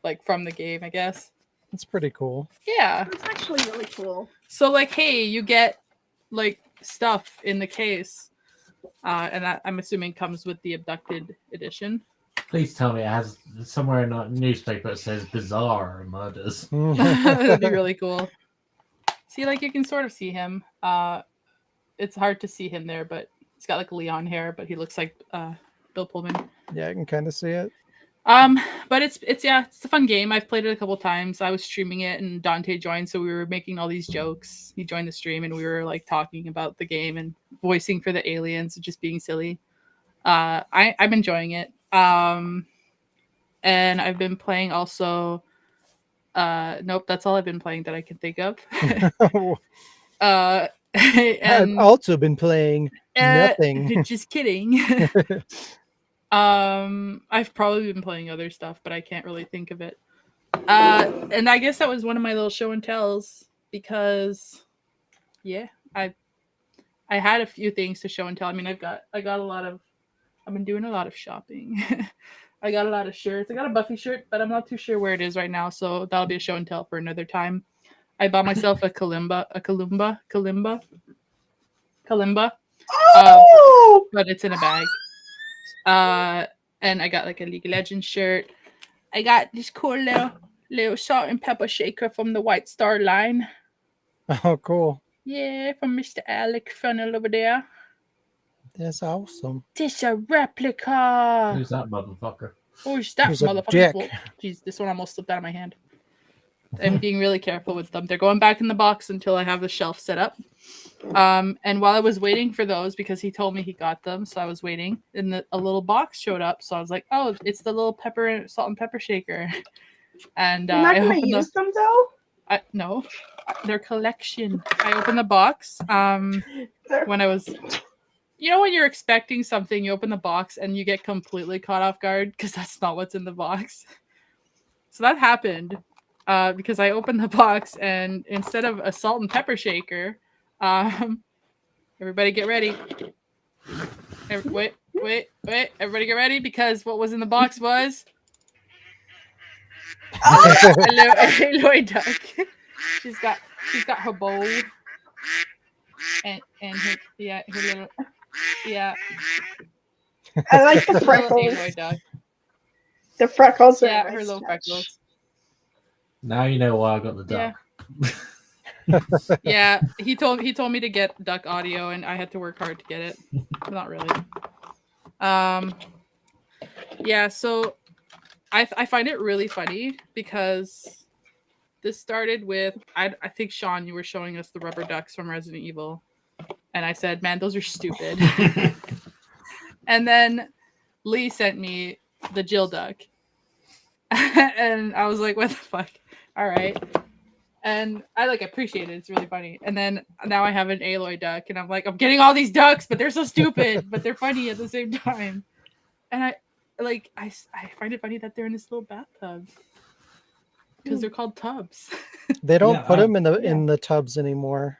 like from the game, I guess. It's pretty cool. Yeah, it's actually really cool. So like, hey, you get like stuff in the case, and that I'm assuming comes with the Abducted edition. Please tell me it has somewhere in a newspaper it says bizarre murders. That'd be really cool. See, like you can sort of see him. It's hard to see him there, but he's got like Leon hair, but he looks like Bill Pullman. Yeah, I can kind of see it. But it's a fun game. I've played it a couple times. I was streaming it, and Dante joined, so we were making all these jokes. He joined the stream, and we were like talking about the game and voicing for the aliens, and just being silly. I'm enjoying it. And I've been playing also. Nope, that's all I've been playing that I can think of. And I've also been playing nothing. Just kidding. I've probably been playing other stuff, but I can't really think of it. And I guess that was one of my little show and tells because, yeah, I had a few things to show and tell. I mean, I've been doing a lot of shopping. I got a lot of shirts. I got a Buffy shirt, but I'm not too sure where it is right now, so that'll be a show and tell for another time. I bought myself a kalimba. Oh! But it's in a bag. And I got like a League of Legends shirt. I got this cool little salt and pepper shaker from the White Star line. Oh, cool. Yeah, from Mr. Alec Funnel over there. That's awesome. This a replica. Who's that motherfucker? Who's that motherfucker? Well, geez, this one almost slipped out of my hand. I'm being really careful with them. They're going back in the box until I have the shelf set up. And while I was waiting for those, because he told me he got them, so I was waiting, and a little box showed up. So I was like, "Oh, it's the little salt and pepper shaker." And you're not gonna use them though. No, their collection. I opened the box. When I was, when you're expecting something, you open the box and you get completely caught off guard because that's not what's in the box. So that happened. because I opened the box and instead of a salt and pepper shaker, everybody get ready. Wait, everybody get ready because what was in the box was Aloy duck. She's got her bowl and her little I like the little freckles. Aloy duck. The freckles are a Yeah, nice her little touch. freckles. Now you know why I got the duck. Yeah, he told me to get duck audio, and I had to work hard to get it. Not really. Yeah. So I find it really funny because this started with I think Sean, you were showing us the rubber ducks from Resident Evil, and I said, "Man, those are stupid." And then Lee sent me the Jill duck, and I was like, "What the fuck?" All right. And I appreciate it. It's really funny. And then now I have an Aloy duck, and I'm like, I'm getting all these ducks, but they're so stupid, but they're funny at the same time. And I find it funny that they're in this little bathtub because they're called tubs. They don't put them yeah. in the tubs anymore.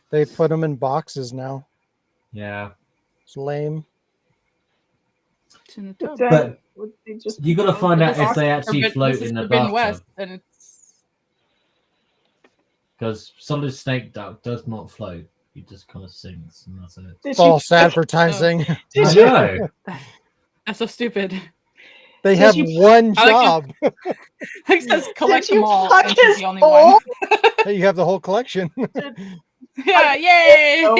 They put them in boxes now. Yeah. It's lame. It's in the tub. But They just you got to find out if they actually This float is in the Forbidden bathtub. West, and it's Because Solid Snake Duck does not float. He just kind of sinks, and that's it. False advertising. I know. that's so stupid. They have one I like job. Like says collect Did you them all, pluck and she's his the only hole? one. Hey, you have the whole collection. Yeah, yay! Oh.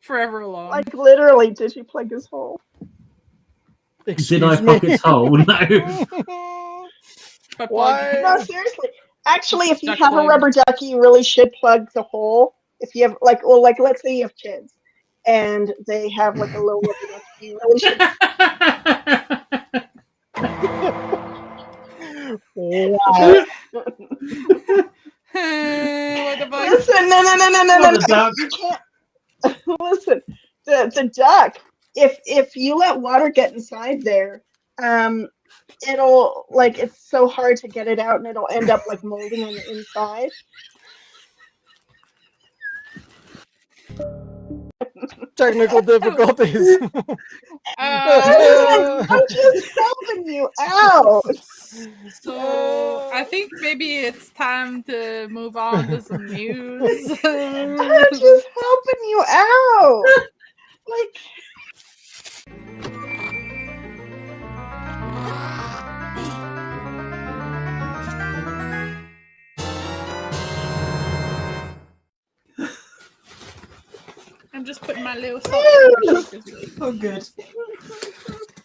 Forever alone. Like literally, did you plug his hole? Did I fuck its hole? No. But Why? No, seriously. Actually, if you Duck have plug. a rubber ducky, you really should plug the hole. If you have let's say you have kids, and they have a little rubber ducky, you really should. Wow. What the fuck? Listen, no. What a duck. You can't. Listen, the duck. If you let water get inside there, it'll it's so hard to get it out, and it'll end up molding on the inside. Technical difficulties. Listen, I'm just helping you out. So I think maybe it's time to move on to some news. I'm just helping you out. I'm just putting my little salt. Oh, good.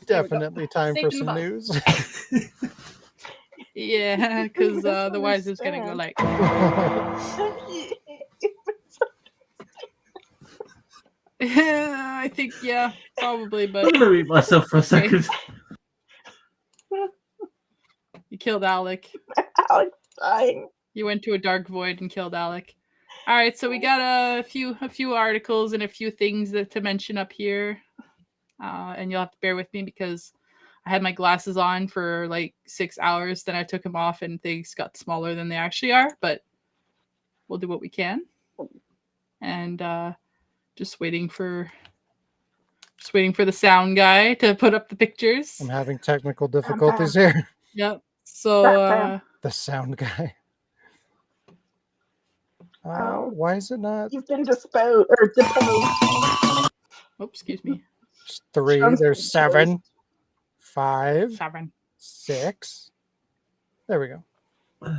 Definitely time for Safe in the some box. news. Yeah, because otherwise it's gonna go like. I think probably, but I'm gonna mute myself for a second. you killed Alec. Alex dying. You went to a dark void and killed Alec. All right, so we got a few articles and a few things to mention up here, and you'll have to bear with me because I had my glasses on for 6 hours. Then I took them off, and things got smaller than they actually are. But we'll do what we can, and just waiting for the sound guy to put up the pictures. I'm having technical difficulties here. Yep. So The sound guy. Why is it not? You've been deposed. oh, excuse me. There's 3. Sounds There's 7. 5. 7. 6. There we go. All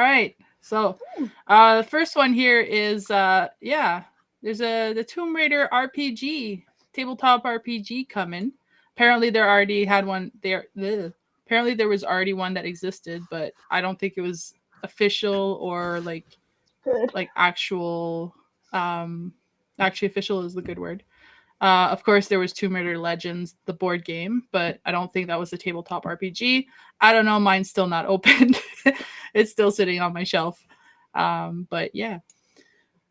right. So the first one here is there's the Tomb Raider RPG, tabletop RPG coming. Apparently there already had one there. Apparently there was already one that existed, but I don't think it was official or actual actually official is the good word. Of course there was Tomb Raider Legends, the board game, but I don't think that was the tabletop RPG. I don't know, mine's still not opened. It's still sitting on my shelf. But yeah.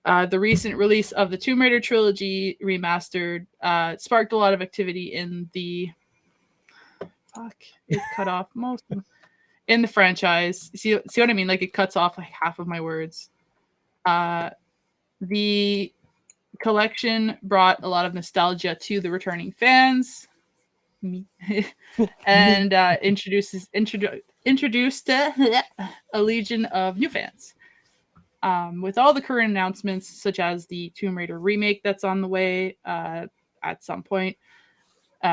The recent release of the Tomb Raider trilogy remastered sparked a lot of activity in the it cut off most of them. in the franchise. See what I mean? Like it cuts off like half of my words. The collection brought a lot of nostalgia to the returning fans. Me. And introduced a legion of new fans. With all the current announcements, such as the Tomb Raider remake that's on the way at some point,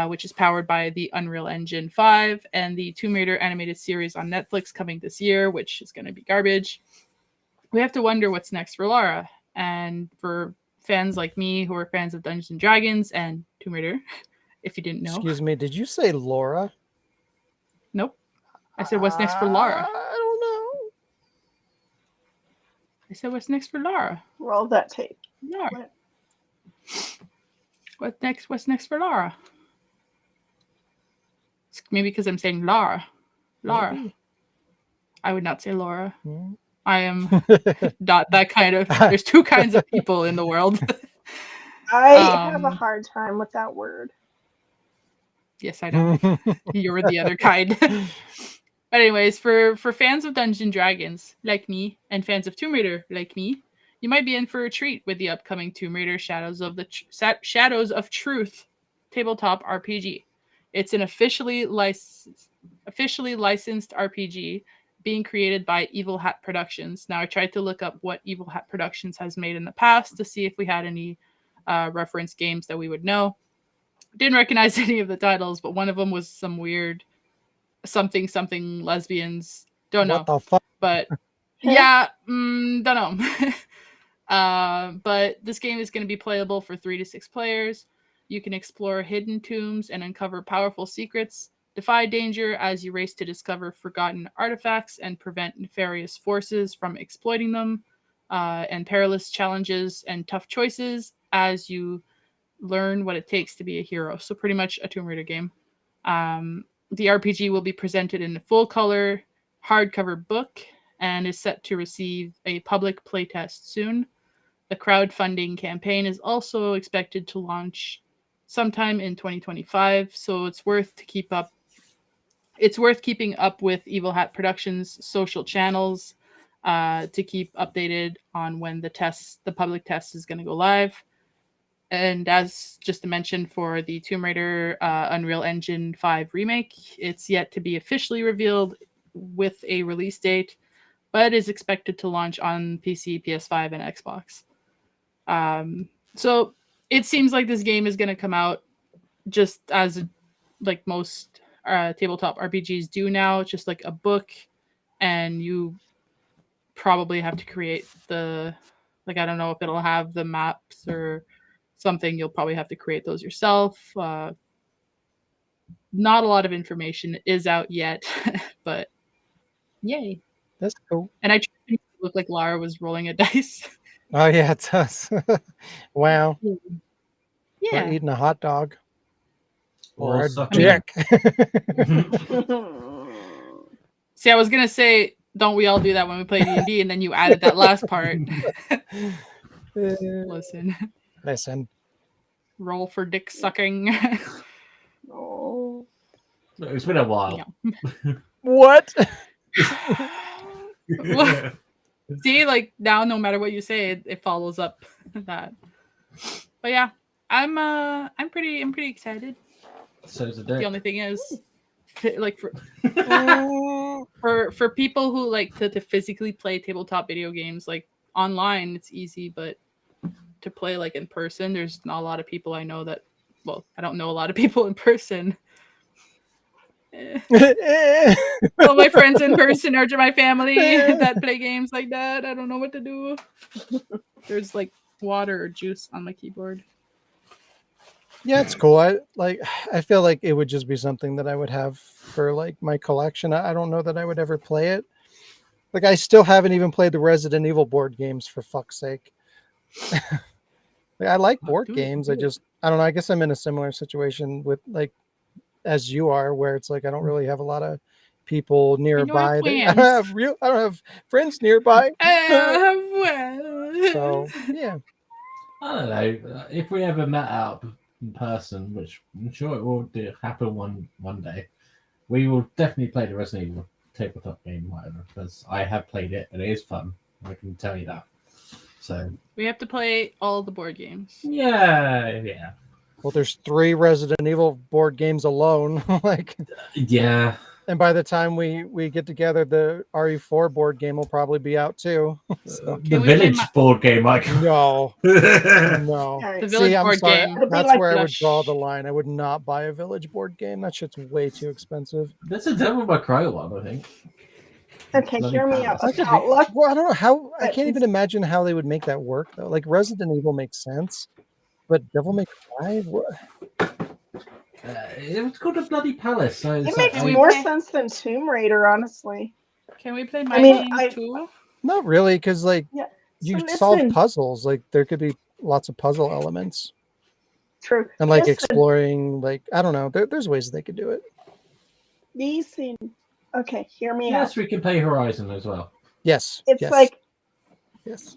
which is powered by the Unreal Engine 5, and the Tomb Raider animated series on Netflix coming this year, which is going to be garbage, we have to wonder what's next for Lara. And for fans like me who are fans of Dungeons and Dragons and Tomb Raider, if you didn't know. Excuse me, did you say Laura? Nope. I said, what's next for Lara? I don't know. I said, what's next for Lara? Roll that tape. Lara. What's next for Lara? It's maybe because I'm saying Lara. Lara. Maybe. I would not say Laura. Hmm. I am not that kind of. There's two kinds of people in the world. I have a hard time with that word. Yes, I know. You're the other kind. But anyways, for fans of Dungeons and Dragons like me, and fans of Tomb Raider like me, you might be in for a treat with the upcoming Tomb Raider Shadows of Truth tabletop RPG. It's an officially licensed RPG being created by Evil Hat Productions. Now, I tried to look up what Evil Hat Productions has made in the past to see if we had any reference games that we would know. Didn't recognize any of the titles, but one of them was some weird something lesbians. Don't know. What the fuck? But yeah, don't know. But this game is going to be playable for 3 to 6 players. You can explore hidden tombs and uncover powerful secrets, defy danger as you race to discover forgotten artifacts and prevent nefarious forces from exploiting them, and perilous challenges and tough choices as you learn what it takes to be a hero. So pretty much a Tomb Raider game. The RPG will be presented in a full-color hardcover book and is set to receive a public playtest soon. The crowdfunding campaign is also expected to launch sometime in 2025, so it's worth keeping up with Evil Hat Productions' social channels to keep updated on when the public test is going to go live. And as just to mention, for the Tomb Raider Unreal Engine 5 remake, it's yet to be officially revealed with a release date, but is expected to launch on PC, PS5, and Xbox. So it seems like this game is going to come out just as like most tabletop RPGs do now. It's just like a book, and you probably have to create I don't know if it'll have the maps or something. You'll probably have to create those yourself. Not a lot of information is out yet, but yay. That's cool. And I tried to make it look like Lara was rolling a dice. Oh yeah, it does. Wow. Yeah. Or eating a hot dog. Or a sucking. dick. See, I was gonna say, don't we all do that when we play D&D? And then you added that last part. Listen. Roll for dick sucking. Oh. It's been a while. Yeah. What? See, like now, no matter what you say, it follows up that. But yeah, I'm pretty excited. So is The only thing is, like for people who like to physically play tabletop video games, like online, it's easy, but to play like in person, there's not a lot of people I know that. Well, I don't know a lot of people in person. All my friends in person are my family that play games like that. I don't know what to do. There's like water or juice on my keyboard. Yeah, it's cool. I feel like it would just be something that I would have for like my collection. I don't know that I would ever play it. Like I still haven't even played the Resident Evil board games, for fuck's sake. Like, I like board games. I don't know. I guess I'm in a similar situation with like as you are, where it's like I don't really have a lot of people nearby. I don't have friends nearby. So yeah. I don't know. If we ever met up in person, which I'm sure it will happen one day, we will definitely play the Resident Evil tabletop game, whatever, because I have played it and it is fun. I can tell you that. So We have to play all the board games. yeah. Well, there's 3 Resident Evil board games alone. Like, Yeah. and by the time we get together, the RE4 board game will probably be out too. So, The we play Village board game, Mike. no, no. Alright, The Village See, I'm board sorry. game. It'll be That's like where I would Blush. draw the line. I would not buy a Village board game. That shit's way too expensive. There's a Devil May Cry one, I think. Okay, Bloody hear me out. palace. A potluck. Well, I don't know how. I But can't even imagine how they would make that work though. Like Resident Evil makes sense, but Devil May Cry. What? It was called a bloody palace. So It it's makes like, we more play- sense than Tomb Raider, honestly. Can we play my I mean, game too? Not really, because like Yeah. you So solve listen. puzzles. Like there could be lots of puzzle elements, True. and like Listen, exploring. Like I don't know. There's ways they could do it. these things. Okay, hear me yes, out. we can play Horizon as well. Yes. It's yes, like yes.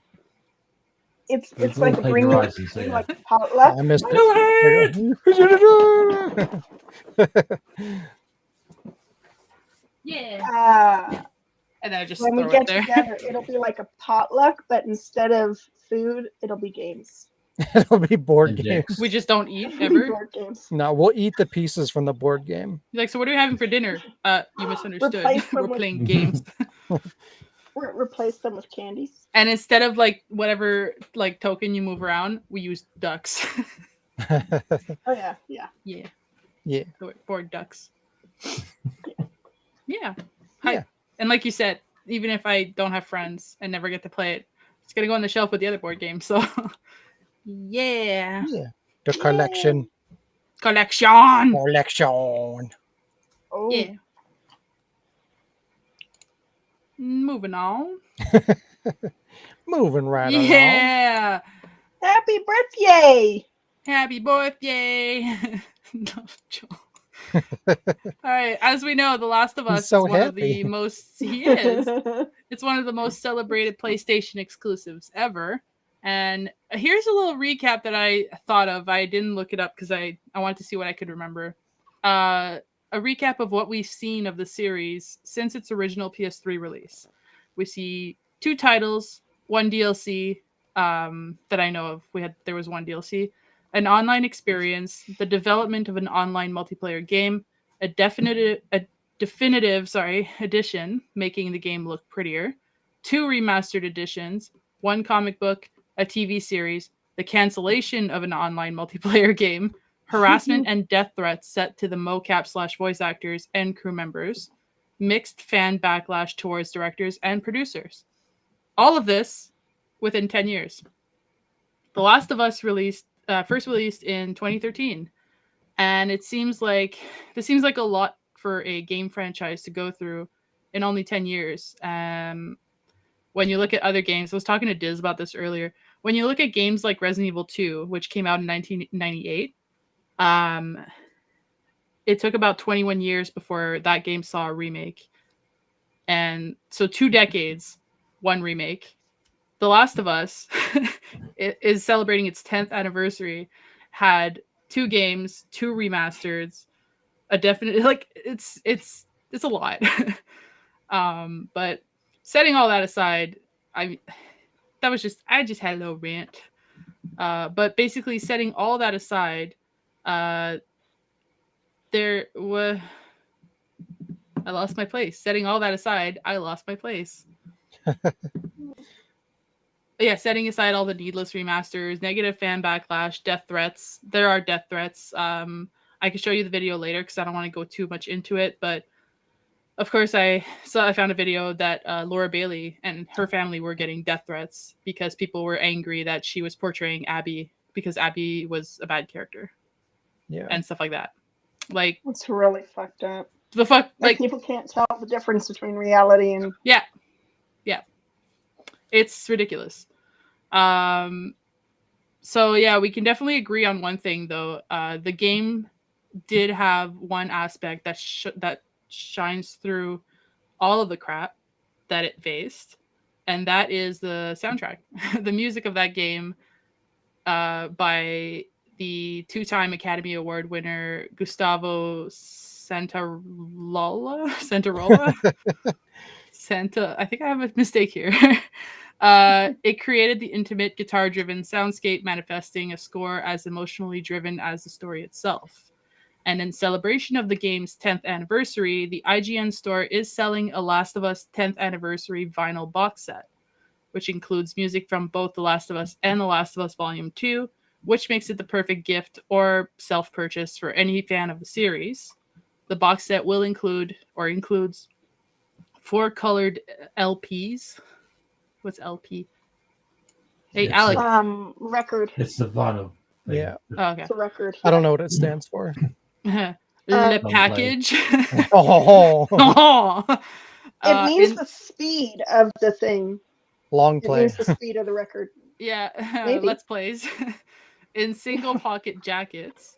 it's We've like all a played bring Horizon, so yeah. like a potluck. I missed Go it. Yeah. And then I just When we throw get it there. together, it'll be like a potluck, but instead of food, it'll be games. It'll be board And games. dicks. We just don't eat It'll be ever. board games. No, we'll eat the pieces from the board game. Like, so what are we having for dinner? You misunderstood. Replace them We're with- playing games. Replace them with candies. And instead of like whatever like token you move around, we use ducks. Oh yeah, yeah. Yeah. Yeah. Board ducks. Yeah. Hi. Yeah. And like you said, even if I don't have friends and never get to play it, it's gonna go on the shelf with the other board games. So yeah. Yeah. The collection. Collection. Collection. Oh, Yeah. Moving on. Moving right along. Yeah. happy birthday! Happy birthday. No, Joel. All right. As we know, The Last of He's Us so is one of happy. the most he is. It's one of the most celebrated PlayStation exclusives ever. And here's a little recap that I thought of. I didn't look it up because I wanted to see what I could remember. A recap of what we've seen of the series since its original PS3 release. We see 2 titles, 1 DLC that I know of. There was 1 DLC, an online experience, the development of an online multiplayer game, a definitive edition making the game look prettier, 2 remastered editions, 1 comic book, a TV series, the cancellation of an online multiplayer game, harassment and death threats set to the mocap/voice actors and crew members, mixed fan backlash towards directors and producers. All of this within 10 years. The Last of Us first released in 2013, and this seems like a lot for a game franchise to go through in only 10 years. When you look at other games, I was talking to Diz about this earlier. When you look at games like Resident Evil 2, which came out in 1998, it took about 21 years before that game saw a remake. And so 2 decades, 1 remake. The Last of Us it is celebrating its 10th anniversary, had 2 games, 2 remasters, a definite it's a lot. But setting all that aside, I just had a little rant. But basically setting all that aside, I lost my place. Setting all that aside, I lost my place. Yeah, setting aside all the needless remasters, negative fan backlash, death threats. There are death threats. I can show you the video later because I don't want to go too much into it. But of course, I found a video that Laura Bailey and her family were getting death threats because people were angry that she was portraying Abby because Abby was a bad character. Yeah. And stuff like that. Like, It's really fucked up. the fuck, Like like, people can't tell the difference between reality and yeah, it's ridiculous. So yeah, we can definitely agree on one thing though. The game did have one aspect that shines through all of the crap that it faced, and that is the soundtrack. The music of that game, by the 2-time Academy Award winner Gustavo Santarola. I think I have a mistake here. It created the intimate guitar-driven soundscape, manifesting a score as emotionally driven as the story itself. And in celebration of the game's 10th anniversary, the IGN store is selling a Last of Us 10th anniversary vinyl box set, which includes music from both The Last of Us and The Last of Us Volume 2, which makes it the perfect gift or self-purchase for any fan of the series. The box set will includes 4 colored LPs. What's LP? Hey, It's Alec. Record. It's the vinyl. thing. Yeah. Oh, okay. It's a record. I don't know what it stands for. Le Long package. Oh, Oh. It means the speed of the thing. long It play. means the speed of the record. Yeah, Maybe. let's plays. In single pocket jackets,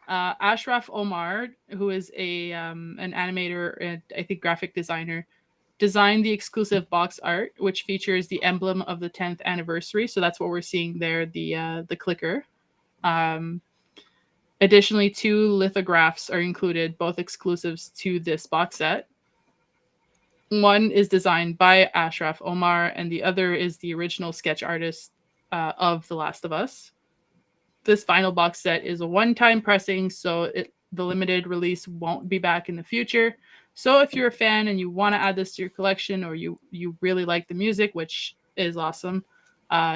Ashraf Omar, who is an animator and I think graphic designer, designed the exclusive box art, which features the emblem of the 10th anniversary. So that's what we're seeing there, the clicker. Additionally, 2 lithographs are included, both exclusives to this box set. One is designed by Ashraf Omar, and the other is the original sketch artist of The Last of Us. This vinyl box set is a one-time pressing, so the limited release won't be back in the future. So if you're a fan and you want to add this to your collection, or you really like the music, which is awesome,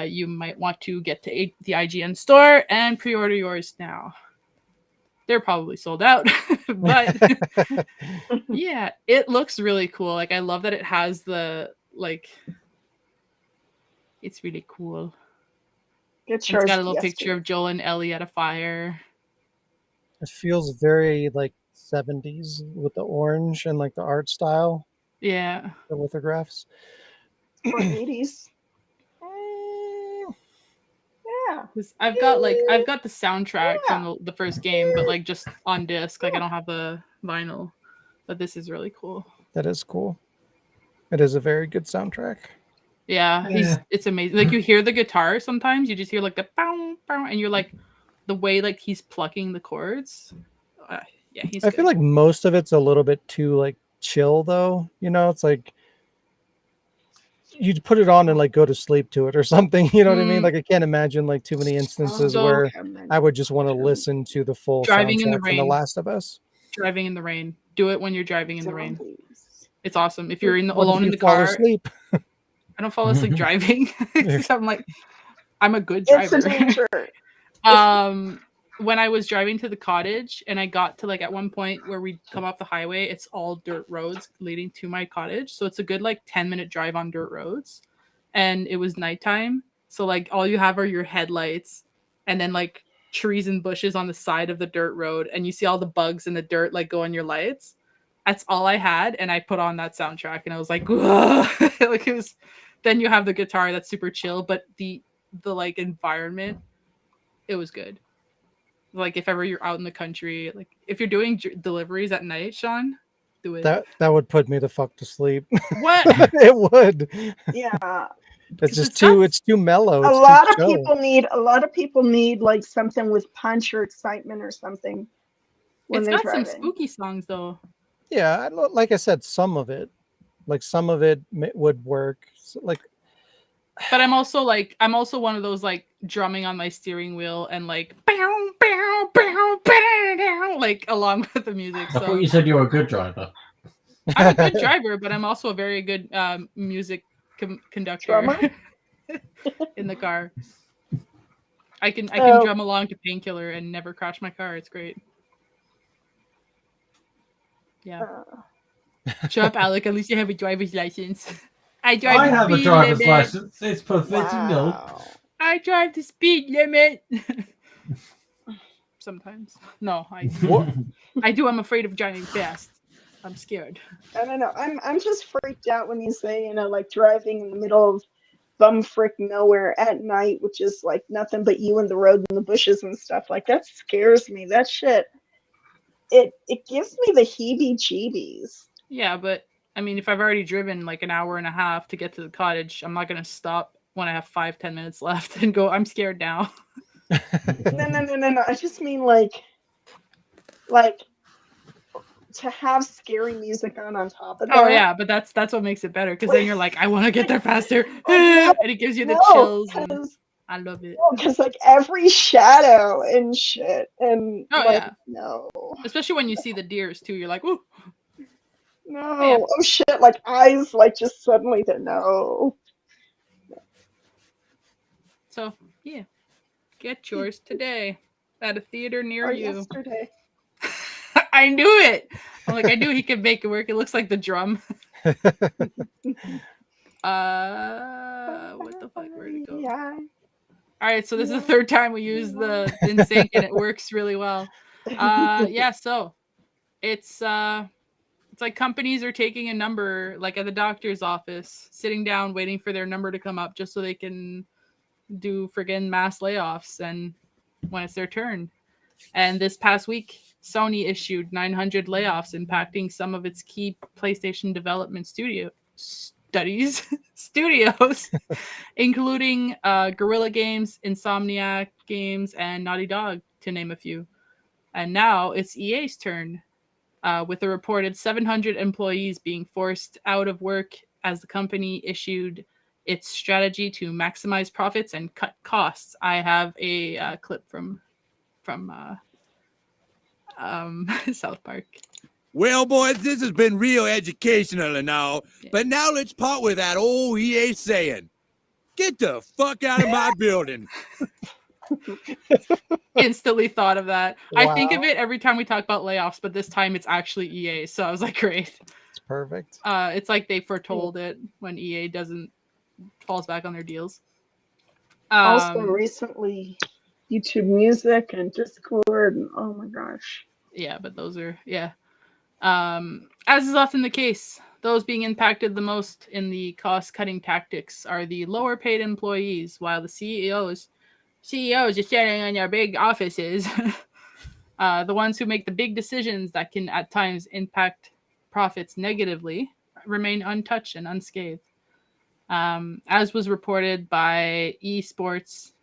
you might want to get to the IGN store and pre-order yours now. They're probably sold out, but yeah, it looks really cool. Like, I love that it has the, like, it's really cool. It's It's got a little picture of Joel and Ellie at a fire. It feels very like 70s with the orange and like the art style, Yeah. the lithographs. or 80s. Yeah. 'Cause I've got the soundtrack from the first game, but like just on disc. Like, I don't have the vinyl, but this is really cool. That is cool. It is a very good soundtrack. Yeah, it's amazing. Like, you hear the guitar sometimes, you just hear like the bow, bow, and you're like, the way like he's plucking the chords. Yeah, he's. I feel like most of it's a little bit too like chill though. You know, it's like you'd put it on and like go to sleep to it or something. You know what I mean? Like, I can't imagine like too many instances So- where I would just want to listen to the full Driving in the soundtrack from The rain. Last of Us. Driving in the rain. Do it when you're driving in the rain. Zombies. It's awesome. If you're What if alone in you the fall car, asleep? I don't fall asleep driving. 'Cause I'm a good It's driver. a danger. When I was driving to the cottage and I got to like at one point where we come off the highway, it's all dirt roads leading to my cottage. So it's a good like 10-minute drive on dirt roads. And it was nighttime. So like all you have are your headlights and then like trees and bushes on the side of the dirt road. And you see all the bugs in the dirt like go on your lights. That's all I had. And I put on that soundtrack and I was like, like, it was, then you have the guitar that's super chill, but the like environment, it was good. Like, if ever you're out in the country, like if you're doing deliveries at night, Sean, do it. That would put me the fuck to sleep. What? It would. Yeah. It's 'Cause just it's too. not- It's too mellow. A It's lot too of chill. people need like something with punch or excitement or something when It's they're got some driving. spooky songs though. Yeah, like I said, some of it would work. Like, But I'm also one of those like drumming on my steering wheel and like bow, bow, bow, bow, like along with the music. I thought So you said you were a good driver. I'm a good driver, but I'm also a very good music conductor Drummer? in the car. I can So- drum along to Painkiller and never crash my car. It's great. Yeah. Shut up, Alec. At least you have a driver's license. I drive I the have a speed driver's limit. license. It's professional. Wow. I drive the speed limit. Sometimes. No, I do. I'm afraid of driving fast. I'm scared. I don't know. I'm just freaked out when you say, like driving in the middle of bumfrick nowhere at night, which is like nothing but you and the road and the bushes and stuff. Like, that scares me. That shit. It gives me the heebie-jeebies. Yeah, but I mean, if I've already driven like an hour and a half to get to the cottage, I'm not going to stop when I have 5-10 minutes left and go, I'm scared now. No. I just mean like to have scary music on top of that. Oh yeah, but that's what makes it better because then you're like, I want to get there faster, no, and it gives you the no, chills. And I love it. because like every shadow and shit, and Oh like yeah, no, especially when you see the deers too. You're like, ooh. no, Yeah. oh shit, like eyes, like just suddenly the no. So yeah, get yours today at a theater near Or you. yesterday. I knew it. I'm like, I knew he could make it work. It looks like the drum. What the fuck? Where'd it go? Yeah. All right, so this is the third time we use the in sync, and it works really well. Yeah, so it's like companies are taking a number, like at the doctor's office, sitting down, waiting for their number to come up, just so they can do friggin' mass layoffs, and when it's their turn. And this past week, Sony issued 900 layoffs, impacting some of its key PlayStation development studios, including Guerrilla Games, Insomniac Games, and Naughty Dog, to name a few. And now it's EA's turn, with a reported 700 employees being forced out of work as the company issued its strategy to maximize profits and cut costs. I have a clip from South Park. Well, boys, this has been real educational and all, but now let's part with that old EA saying, get the fuck out of my building. Instantly thought of that. I think of Wow. it every time we talk about layoffs, but this time it's actually EA. So I was like, great. It's perfect. It's like they foretold it when EA falls back on their deals. Also, recently, YouTube Music and Discord, and oh my gosh. Yeah, but those are as is often the case, those being impacted the most in the cost-cutting tactics are the lower-paid employees, while the CEOs are standing in their big offices. The ones who make the big decisions that can at times impact profits negatively remain untouched and unscathed. As was reported by esports.net,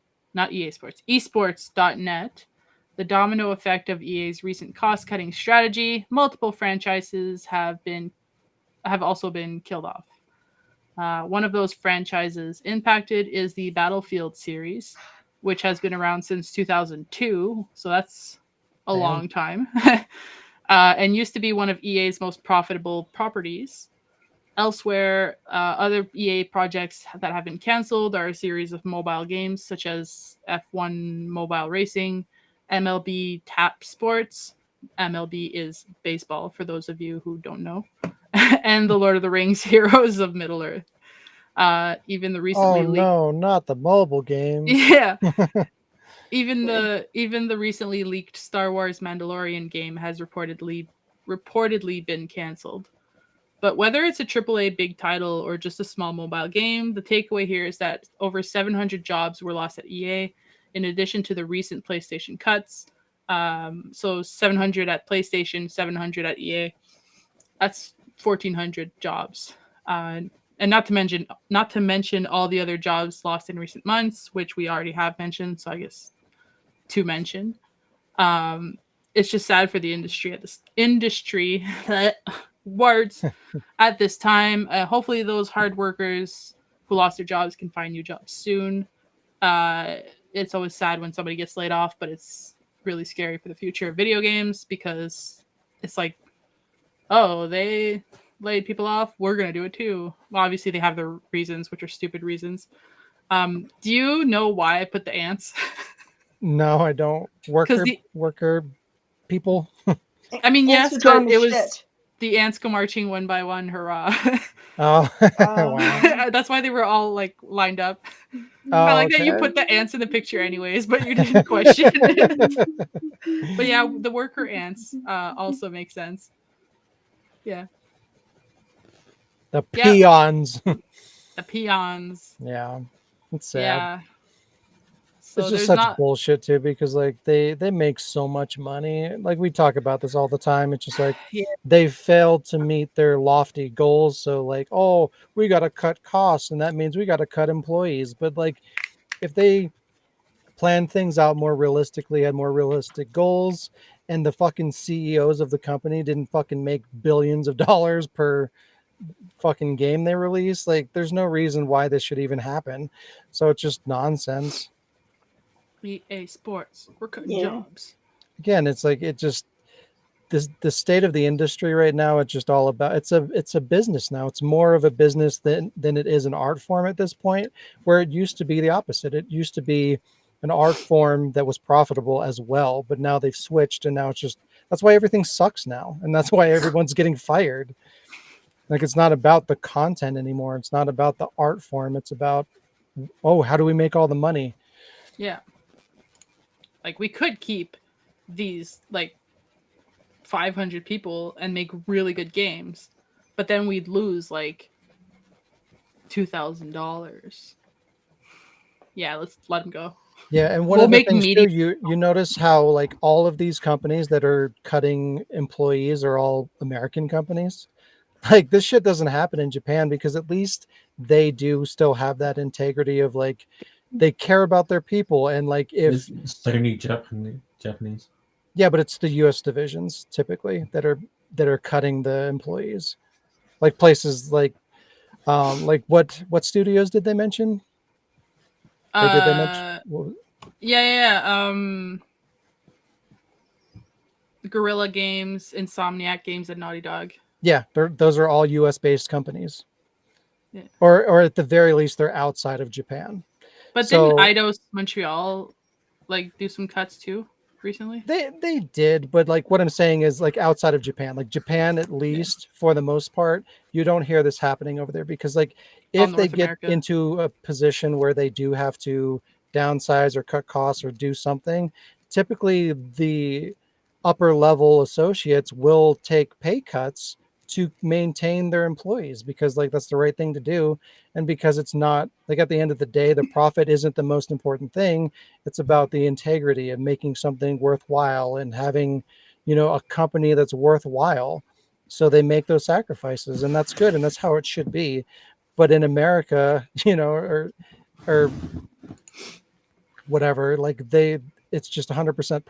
the domino effect of EA's recent cost-cutting strategy, multiple franchises have also been killed off. One of those franchises impacted is the Battlefield series, which has been around since 2002, so that's a long time, and used to be one of EA's most profitable properties. Elsewhere, other EA projects that have been canceled are a series of mobile games such as F1 Mobile Racing, MLB Tap Sports. MLB is baseball, for those of you who don't know, and the Lord of the Rings Heroes of Middle-earth. Even the recently no, not the mobile games. Yeah. Even the recently leaked Star Wars Mandalorian game has reportedly been canceled. But whether it's a AAA big title or just a small mobile game, the takeaway here is that over 700 jobs were lost at EA, in addition to the recent PlayStation cuts. So 700 at PlayStation, 700 at EA. That's 1,400 jobs. And not to mention all the other jobs lost in recent months, which we already have mentioned. So I guess to mention, it's just sad for the industry words at this time. Hopefully those hard workers who lost their jobs can find new jobs soon. It's always sad when somebody gets laid off, but it's really scary for the future of video games because it's like, oh, they laid people off, we're gonna do it too. Well, obviously they have their reasons, which are stupid reasons. Do you know why I put the ants? No, I don't. Worker people. I mean, Ants yes, are drawing but the it was shit. the ants go marching one by one, hurrah. Oh, wow. That's why they were all like lined up. Oh, I like that you okay. put the ants in the picture anyways, but you didn't question it. But yeah, the worker ants also make sense. Yeah. The peons. The peons. Yeah. It's sad. Yeah. So it's just such bullshit too, because like they make so much money. Like we talk about this all the time. It's just like they failed to meet their lofty goals. So like, oh, we got to cut costs, and that means we got to cut employees. But like, if they planned things out more realistically, had more realistic goals, and the fucking CEOs of the company didn't fucking make billions of dollars per fucking game they release. Like, there's no reason why this should even happen. So it's just nonsense. EA Sports, we're cutting Yeah. jobs. Again, it's like it just the state of the industry right now. It's just all about it's a business now. It's more of a business than it is an art form at this point, where it used to be the opposite. It used to be an art form that was profitable as well, but now they've switched, and now it's just that's why everything sucks now, and that's why everyone's getting fired. Like, it's not about the content anymore. It's not about the art form. It's about, oh, how do we make all the money? Yeah. Like, we could keep these, like, 500 people and make really good games, but then we'd lose, like, $2,000. Yeah, let's let them go. Yeah, and one We'll of the make things media- too, you notice how like all of these companies that are cutting employees are all American companies. Like, this shit doesn't happen in Japan because at least they do still have that integrity of like they care about their people, and like if It's Sony Japanese. yeah, but it's the US divisions typically that are cutting the employees. Like places like what studios did they mention? Or did they mention Yeah. Guerrilla Games, Insomniac Games, and Naughty Dog. yeah, those are all US based companies. Yeah. Or at the very least they're outside of Japan. But So- didn't Eidos Montreal like do some cuts too recently? They did, but like what I'm saying is like outside of Japan, like Japan at least for the most part, you don't hear this happening over there because like if they North get America. into a position where they do have to downsize or cut costs or do something, typically the upper level associates will take pay cuts to maintain their employees because like that's the right thing to do, and because it's not like at the end of the day the profit isn't the most important thing. It's about the integrity of making something worthwhile and having, a company that's worthwhile. So they make those sacrifices, and that's good, and that's how it should be. But in America, or whatever, like it's just 100%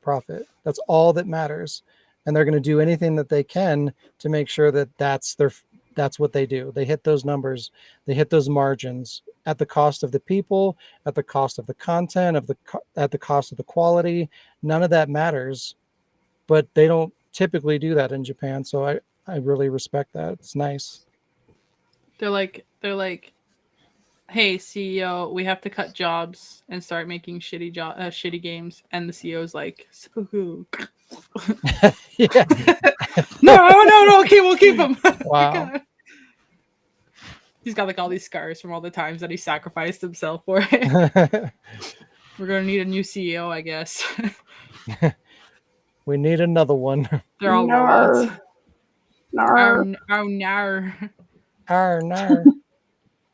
profit. That's all that matters, and they're going to do anything that they can to make sure that that's what they do. They hit those numbers, they hit those margins at the cost of the people, at the cost of the content, at the cost of the quality. None of that matters, but they don't typically do that in Japan. So I really respect that. It's nice. They're like, hey CEO, we have to cut jobs and start making shitty games, and the CEO's like, "Spooku." Yeah. no, okay, we'll keep him. Wow. He's got like all these scars from all the times that he sacrificed himself for it. We're gonna need a new CEO, I guess. We need another one. They're all Nar. robots. Nar. Oh, nar. Nar.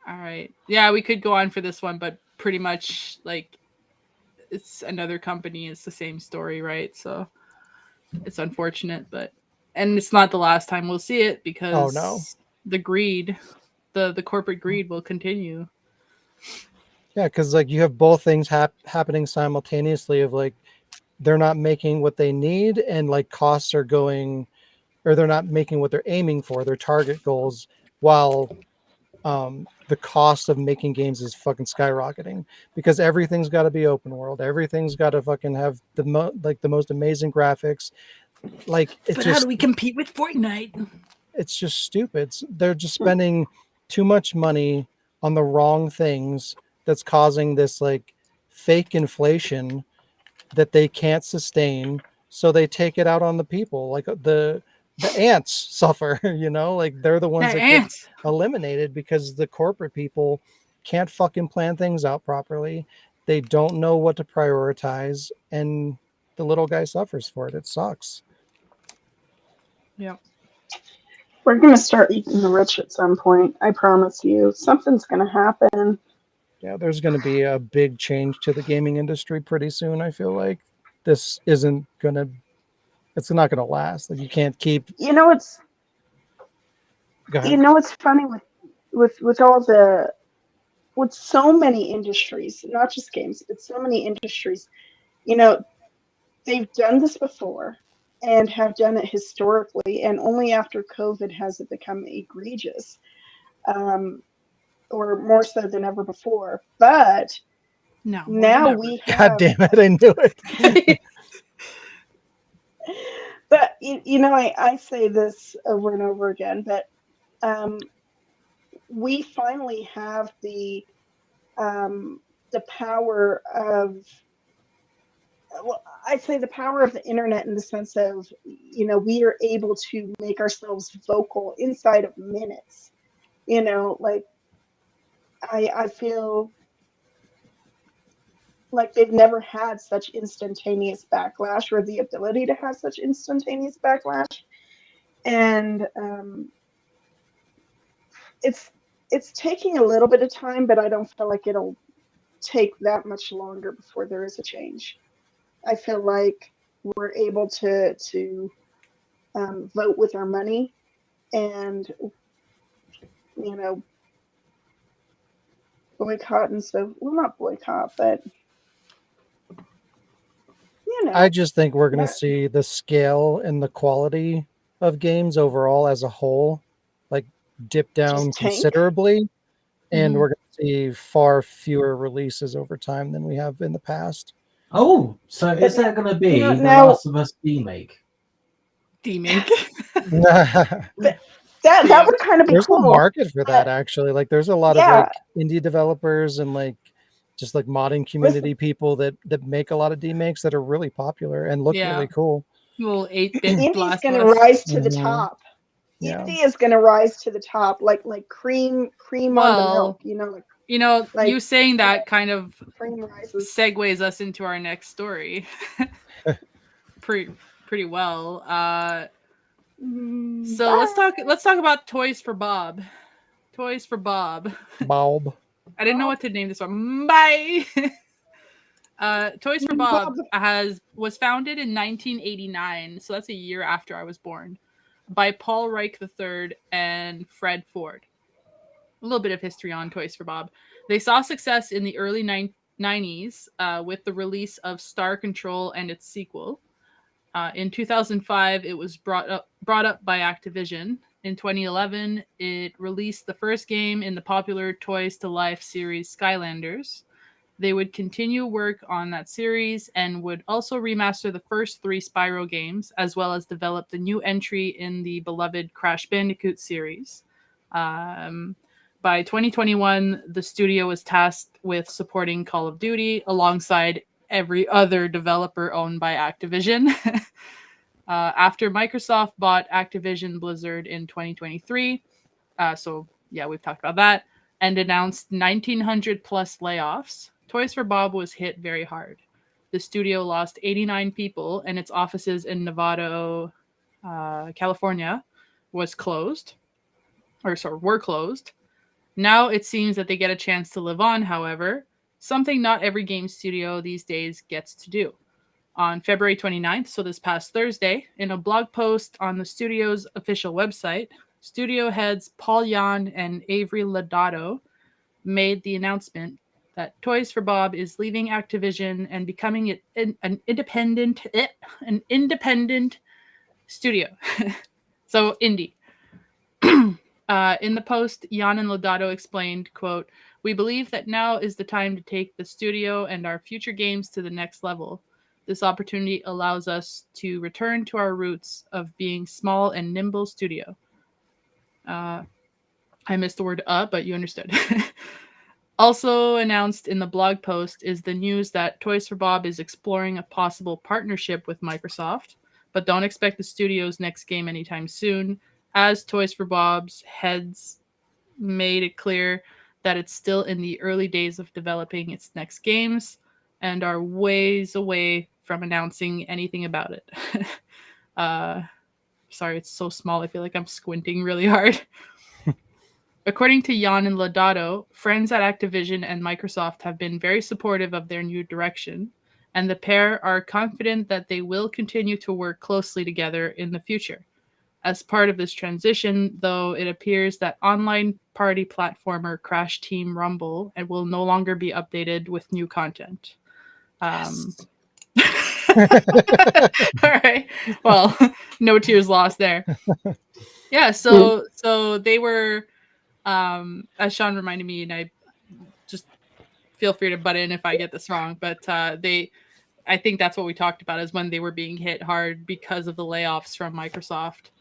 All right. Yeah, we could go on for this one, but pretty much like it's another company. It's the same story, right? So it's unfortunate, and it's not the last time we'll see it because the greed, the corporate greed will continue. Yeah, because like you have both things happening simultaneously of like they're not making what they need, and like costs are going, or they're not making what they're aiming for, their target goals, while the cost of making games is fucking skyrocketing because everything's got to be open world. Everything's got to fucking have the most amazing graphics. Like it's how do we compete with Fortnite? It's just stupid. They're just spending too much money on the wrong things that's causing this like fake inflation that they can't sustain. So they take it out on the people. Like the ants suffer, like they're the ones that get eliminated because the corporate people can't fucking plan things out properly. They don't know what to prioritize, and the little guy suffers for it. It sucks. Yeah. We're going to start eating the rich at some point. I promise you. Something's going to happen. Yeah, there's going to be a big change to the gaming industry pretty soon. I feel like this isn't going to, it's not going to last. Like you can't keep. It's funny with all the, with so many industries, not just games, but so many industries, they've done this before and have done it historically, and only after COVID has it become egregious, or more so than ever before. But No, more than now ever. we God have, damn it! I knew it. but I say this over and over again, but we finally have the power of, well, I'd say the power of the internet in the sense of, we are able to make ourselves vocal inside of minutes. Like I feel like they've never had such instantaneous backlash, or the ability to have such instantaneous backlash. And it's taking a little bit of time, but I don't feel like it'll take that much longer before there is a change. I feel like we're able to vote with our money, and boycott and stuff. Well, not boycott, but I just think we're going to Yeah. see the scale and the quality of games overall as a whole, like, dip down Just tank? considerably, and Mhm. we're going to see far fewer releases over time than we have in the past. Oh, so is But there going to be now- the now- Last of Us remake? D-make. that would kind of be There's cool. a market for that, but- actually. Like, there's a lot of Yeah. like indie developers and like just like modding community people that make a lot of demakes that are really popular and look Yeah. really cool. Little 8-bit Indie's blast going to blast. rise to the Mhm. top. Yeah. Indie is going to rise to the top, like cream on the Well, milk. Like you saying that kind of cream rises. segues us into our next story. pretty well. So let's talk about Toys for Bob. Toys for Bob. Bob. I didn't know what to name this one. Bye. Toys for Bob was founded in 1989, so that's a year after I was born, by Paul Reich III and Fred Ford. A little bit of history on Toys for Bob. They saw success in the early 90s with the release of Star Control and its sequel. In 2005, it was brought up by Activision. In 2011, it released the first game in the popular Toys to Life series Skylanders. They would continue work on that series and would also remaster the first 3 Spyro games, as well as develop the new entry in the beloved Crash Bandicoot series. By 2021, the studio was tasked with supporting Call of Duty alongside every other developer owned by Activision. After Microsoft bought Activision Blizzard in 2023, so yeah, we've talked about that, and announced 1,900 plus layoffs, Toys for Bob was hit very hard. The studio lost 89 people, and its offices in Nevada, California, were closed. Now it seems that they get a chance to live on, however, something not every game studio these days gets to do. On February 29th, so this past Thursday, in a blog post on the studio's official website, studio heads Paul Yan and Avery Lodato made the announcement that Toys for Bob is leaving Activision and becoming an independent studio. So indie. In the post, Jan and Lodato explained, quote, "We believe that now is the time to take the studio and our future games to the next level. This opportunity allows us to return to our roots of being small and nimble studio." I missed the word but you understood. Also announced in the blog post is the news that Toys for Bob is exploring a possible partnership with Microsoft, but don't expect the studio's next game anytime soon, as Toys for Bob's heads made it clear that it's still in the early days of developing its next games and are ways away from announcing anything about it. Sorry, it's so small. I feel like I'm squinting really hard. According to Jan and Lodato, friends at Activision and Microsoft have been very supportive of their new direction, and the pair are confident that they will continue to work closely together in the future. As part of this transition, though, it appears that online party platformer Crash Team Rumble will no longer be updated with new content. Yes. All right. Well, no tears lost there. Yeah. So they were, as Sean reminded me, and I just feel free to butt in if I get this wrong, but I think that's what we talked about is when they were being hit hard because of the layoffs from Microsoft.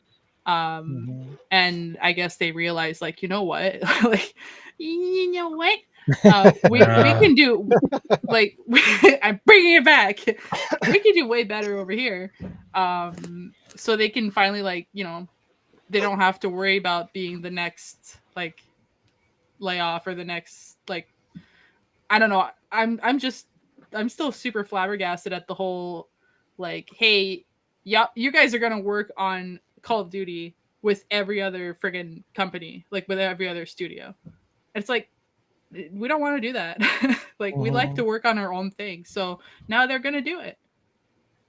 And I guess they realized, like, you know what, like, you know what, we can do, like, I'm bringing it back. We can do way better over here. So they can finally, like, you know, they don't have to worry about being the next, like, layoff or the next, like, I don't know. I'm still super flabbergasted at the whole, like, hey, yeah, you guys are gonna work on Call of Duty with every other friggin' company, like with every other studio. It's like, we don't want to do that. Like, we like to work on our own thing. So now they're gonna do it.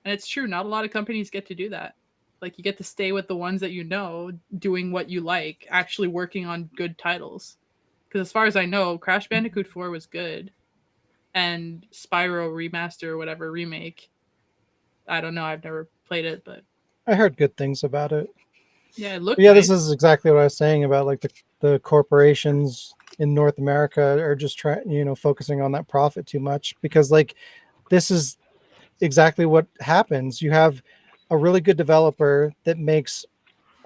And it's true, not a lot of companies get to do that. Like, you get to stay with the ones that you know, doing what you like, actually working on good titles. Because as far as I know, Crash Bandicoot 4 was good. And Spyro Remaster or whatever remake, I don't know, I've never played it, but I heard good things about it. yeah, it looked Yeah, nice. this is exactly what I was saying about like the corporations in North America are just trying, focusing on that profit too much, because like this is exactly what happens. You have a really good developer that makes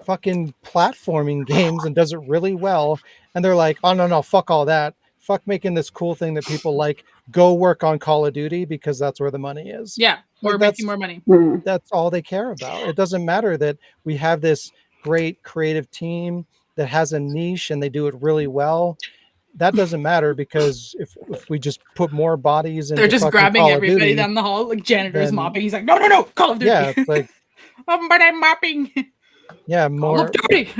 fucking platforming games and does it really well, and they're like, oh no, fuck all that, fuck making this cool thing that people like, go work on Call of Duty because that's where the money is. Yeah, we're Like, making more money. that's all they care about. It doesn't matter that we have this great creative team that has a niche and they do it really well. That doesn't matter, because if we just put more bodies They're into just fucking grabbing Call of everybody Duty, down the hall, like janitor's then mopping. He's like, no, Call of Duty. yeah, it's like, But I'm mopping. yeah, Call of Duty.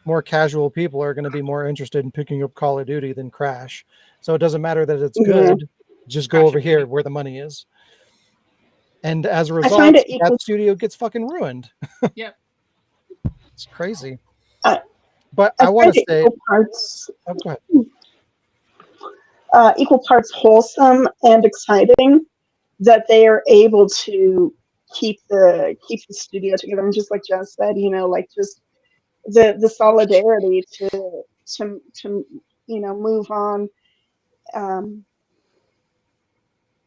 more casual people are going to be more interested in picking up Call of Duty than Crash. So it doesn't matter that it's good. Just go Crash over it, here baby. where the money is. And as a find result, it equal. that studio gets fucking ruined. Yep. It's crazy. I But I find want to it say, equal parts, oh, go ahead. equal parts wholesome and exciting that they are able to keep the studio together. And just like Jess said, like just the solidarity to move on,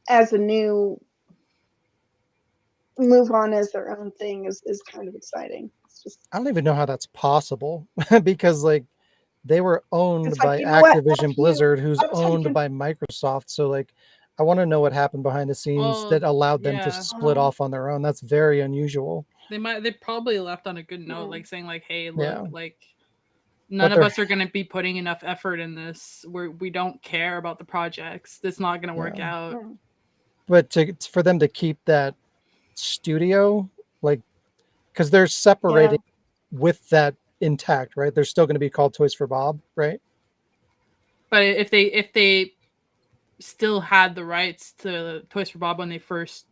as a new move on as their own thing is kind of exciting. It's just, I don't even know how that's possible because like they were owned it's like, by you know what, Activision F you, Blizzard, who's I'm owned taking. by Microsoft. So like, I want to know what happened behind the scenes Well, that allowed them to yeah. split off on their own. That's very unusual. They probably left on a good note, Yeah. like saying, like, hey, look, Yeah. like, none of us are going to be putting enough effort in this. We don't care about the projects. It's not going to work out. But for them to keep that studio, like, because they're separating with that intact, right? They're still going to be called Toys for Bob, right? But if they still had the rights to Toys for Bob when they first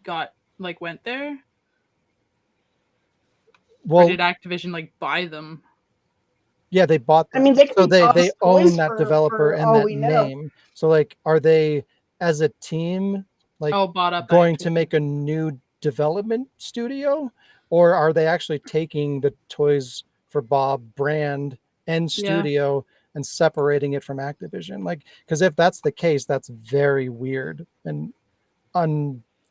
went there, Well, or did Activision like buy them? Yeah, they bought them. I mean, they could So be Bob's they own Toys that developer for and all that we know. name. So like, are they as a team like Bought up going to Activision. make a new development studio, or are they actually taking the Toys for Bob brand and studio and separating it from Activision? Like, because if that's the case, that's very weird and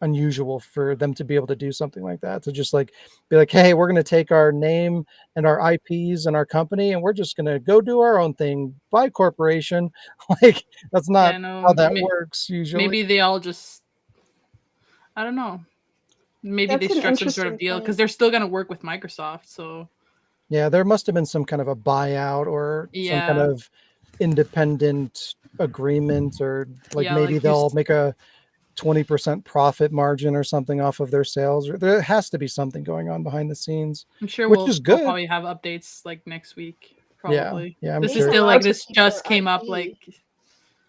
unusual for them to be able to do something like that, to just like be like, hey, we're going to take our name and our IPs and our company and we're just going to go do our own thing by corporation. Like, that's not how that works usually. Maybe they all just, I don't know, maybe That's they an struck some sort of interesting deal point. because they're still going to work with Microsoft. So Yeah, there must have been some kind of a buyout or some kind of independent agreement, or like maybe they'll make a 20% profit margin or something off of their sales, or there has to be something going on behind the scenes. I'm sure which we'll probably have updates like next week. Probably. Yeah, I'm this sure. is still like this just came up. Like,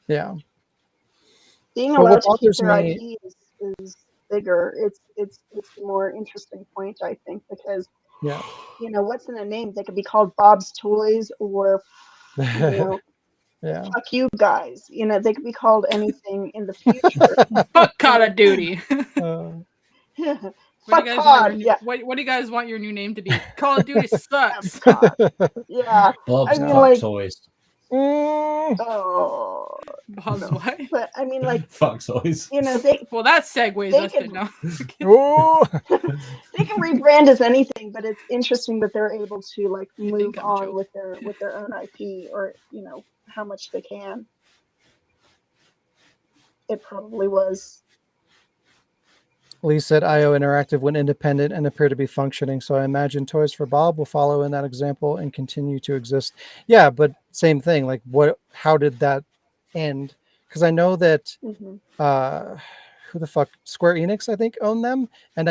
yeah, being allowed to keep their IP is bigger. It's a more interesting point, I think, because what's in a name? They could be called Bob's Toys, or Yeah. fuck you guys. You know, they could be called anything in the future. Fuck Call of Duty. Fuck do you guys want COD. your new, Yeah, what do you guys want your new name to be? Call of Duty sucks. COD. Yeah. Bob's I mean, fuck like- toys. Oh. Bob's No. what? But I mean, like, Fuck toys. you know, they Well, that segues They us could- to no. Oh, they can rebrand as anything, but it's interesting that they're able to like move think I'm on joking. with their own IP, or you know how much they can. It probably was. Lee said IO Interactive went independent and appear to be functioning. So I imagine Toys for Bob will follow in that example and continue to exist. Yeah, but same thing. Like, how did that end? Because I know that Mhm. who the fuck, Square Enix, I think, owned them, and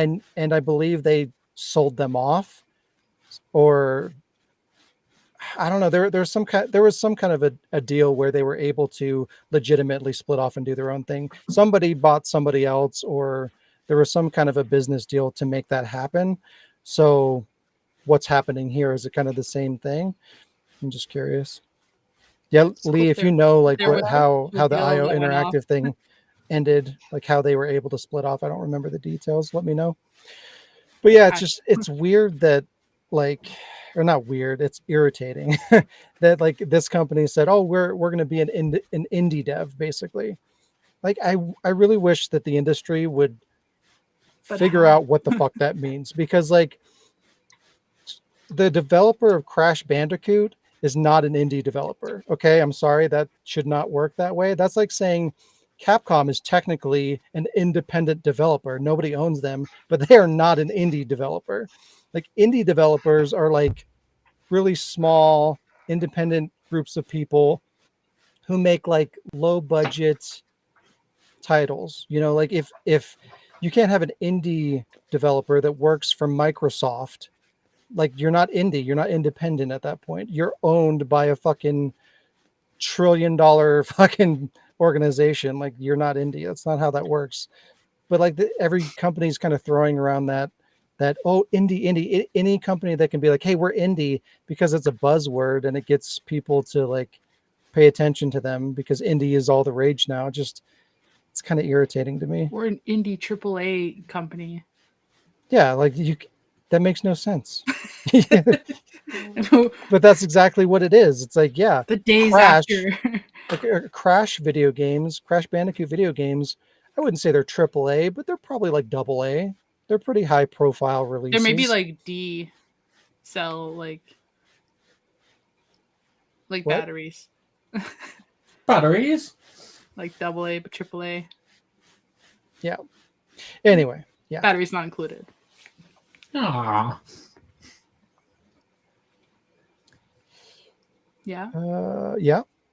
I believe they sold them off, or I don't know. There was some kind of a deal where they were able to legitimately split off and do their own thing. Somebody bought somebody else, or there was some kind of a business deal to make that happen. So what's happening here? Is it kind of the same thing? I'm just curious. Yeah, Lee, if you know like there was how a the deal IO that went off. Interactive thing ended, like how they were able to split off. I don't remember the details. Let me know. But yeah, it's weird that like, or not weird, it's irritating that like this company said, oh, we're going to be an indie dev, basically. Like I really wish that the industry would But figure how? out what the fuck that means, because like the developer of Crash Bandicoot is not an indie developer. Okay, I'm sorry, that should not work that way. That's like saying Capcom is technically an independent developer. Nobody owns them, but they are not an indie developer. Like indie developers are like really small, independent groups of people who make like low budget titles. You know, like if you can't have an indie developer that works for Microsoft, like you're not indie, you're not independent at that point. You're owned by a fucking $1 trillion fucking organization. Like you're not indie. That's not how that works. But like every company's kind of throwing around that oh, indie, any company that can be like, hey, we're indie, because it's a buzzword and it gets people to like pay attention to them, because indie is all the rage now. Just it's kind of irritating to me. We're an indie AAA company. Yeah, like that makes no sense. But that's exactly what it is. It's like, yeah, The days Crash, after. like Crash video games, Crash Bandicoot video games, I wouldn't say they're AAA, but they're probably like AA. They're pretty high profile releases. There may be like D cell like What? batteries. Batteries? Like AA but AAA. Yeah. Anyway, yeah. Batteries not included. Ah. Yeah.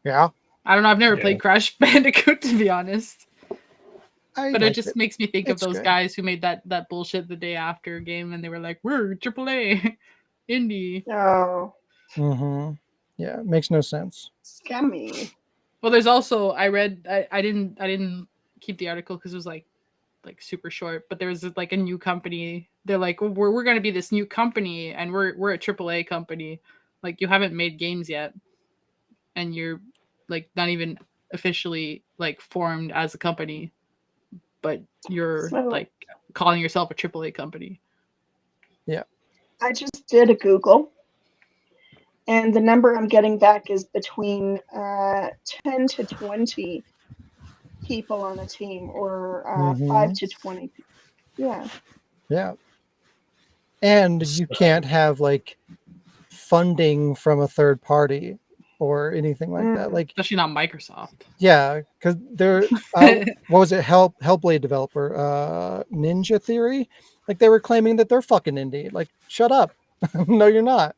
Yeah. I don't know. I've never Yeah. played Crash Bandicoot, to be honest. I But it liked just makes me think of It's those good. guys who made that bullshit the day after game, and they were like, "We're AAA, indie." Oh, Mm-hmm. Yeah, it makes no sense. scummy. Well, there's also I read I didn't keep the article because it was like super short, but there was like a new company. They're like, we're gonna be this new company, and we're a AAA company. Like you haven't made games yet, and you're like not even officially like formed as a company, but you're So- like calling yourself a AAA company. I just did a Google, and the number I'm getting back is between 10 to 20 people on a team, or 5 to 20. Yeah. Yeah. And you can't have like funding from a third party or anything like that. Like, Especially not Microsoft. yeah, because they're what was it? Hellblade developer, Ninja Theory. Like they were claiming that they're fucking indie. Like, shut up. No, you're not.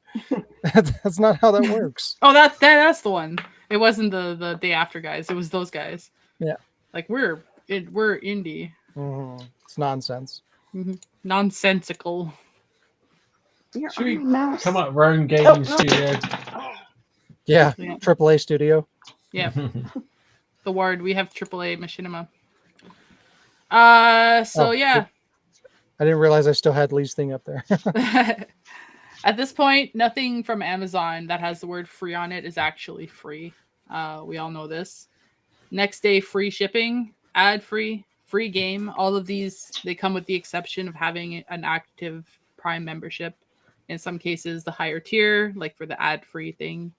That's not how that works. Oh, that's the one. It wasn't the day after guys. It was those guys. Yeah. Like we're indie. Mhm. It's nonsense. Nonsensical. You're Should we on my mouse. come up with our own gaming Oh, no. studio? Yeah, Yeah. AAA studio. Yeah. The word we have AAA machinima. So Oh, yeah. I didn't realize I still had Lee's thing up there. At this point, nothing from Amazon that has the word free on it is actually free. We all know this. Next day, free shipping, ad-free, free game. All of these, they come with the exception of having an active Prime membership. In some cases, the higher tier, like for the ad-free thing.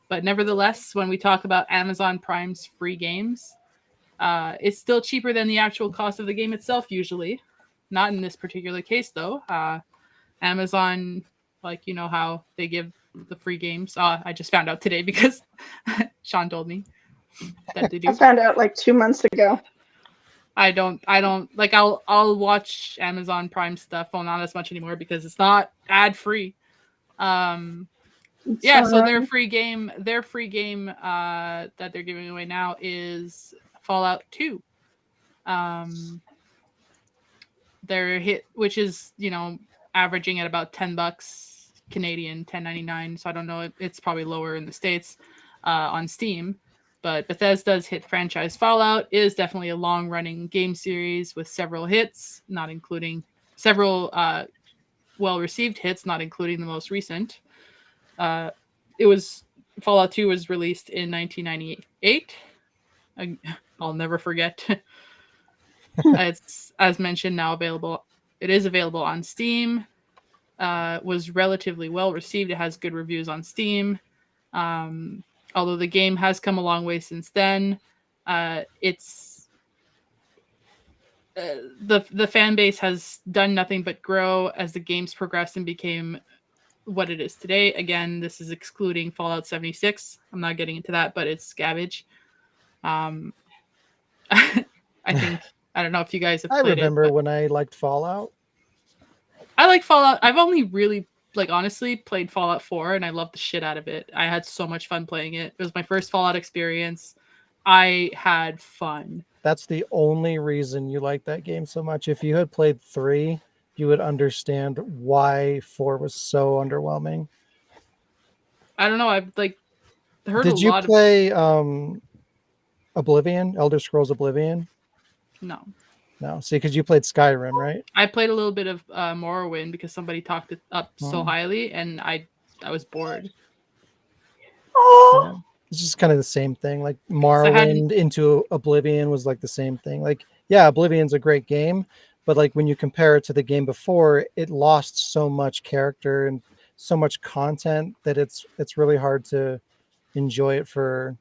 But nevertheless, when we talk about Amazon Prime's free games, it's still cheaper than the actual cost of the game itself, usually. Not in this particular case, though. Amazon, like, you know how they give the free games. I just found out today because Sean told me that they do. I found out like 2 months ago. I don't like I'll watch Amazon Prime stuff. Well, not as much anymore because it's not ad free. Yeah, so their free game that they're giving away now is Fallout 2. Their hit, which is, you know, averaging at about $10 Canadian, $10.99. So I don't know, it's probably lower in the States on Steam. But Bethesda's hit franchise Fallout is definitely a long-running game series with several hits, not including several well-received hits, not including the most recent. Fallout 2 was released in 1998. I'll never forget. It's, as mentioned, now available. It is available on Steam. Was relatively well received. It has good reviews on Steam. Although the game has come a long way since then, it's the fan base has done nothing but grow as the games progressed and became what it is today. Again, this is excluding Fallout 76. I'm not getting into that, but it's garbage. I think I don't know if you guys have played it. I remember when I liked Fallout. I like Fallout. I've only really, honestly played Fallout 4 and I loved the shit out of it. I had so much fun playing it. It was my first Fallout experience. I had fun. That's the only reason you like that game so much. If you had played 3, you would understand why 4 was so underwhelming. I don't know. I've heard Did you play Oblivion, Elder Scrolls Oblivion? No. See, because you played Skyrim, right? I played a little bit of Morrowind because somebody talked it up so highly, and I was bored. Yeah. It's just kind of the same thing. Like Morrowind into Oblivion was like the same thing. Like, yeah, Oblivion's a great game, but like when you compare it to the game before, it lost so much character and so much content that it's really hard to enjoy it to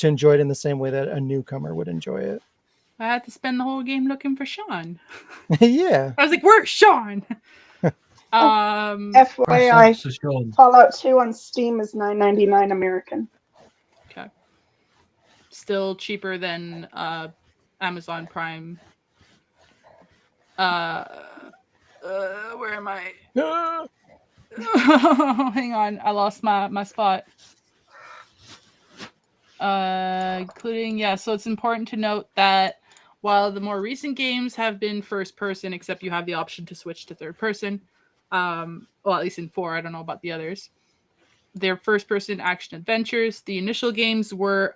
enjoy it in the same way that a newcomer would enjoy it. I had to spend the whole game looking for Sean. Yeah. I was like, where's Sean? FYI, Fallout 2 on Steam is $9.99 American. Okay. Still cheaper than Amazon Prime. Where am I? Hang on, I lost my spot. Including, so it's important to note that while the more recent games have been first person, except you have the option to switch to third person, well, at least in 4, I don't know about the others, they're first person action adventures. The initial games were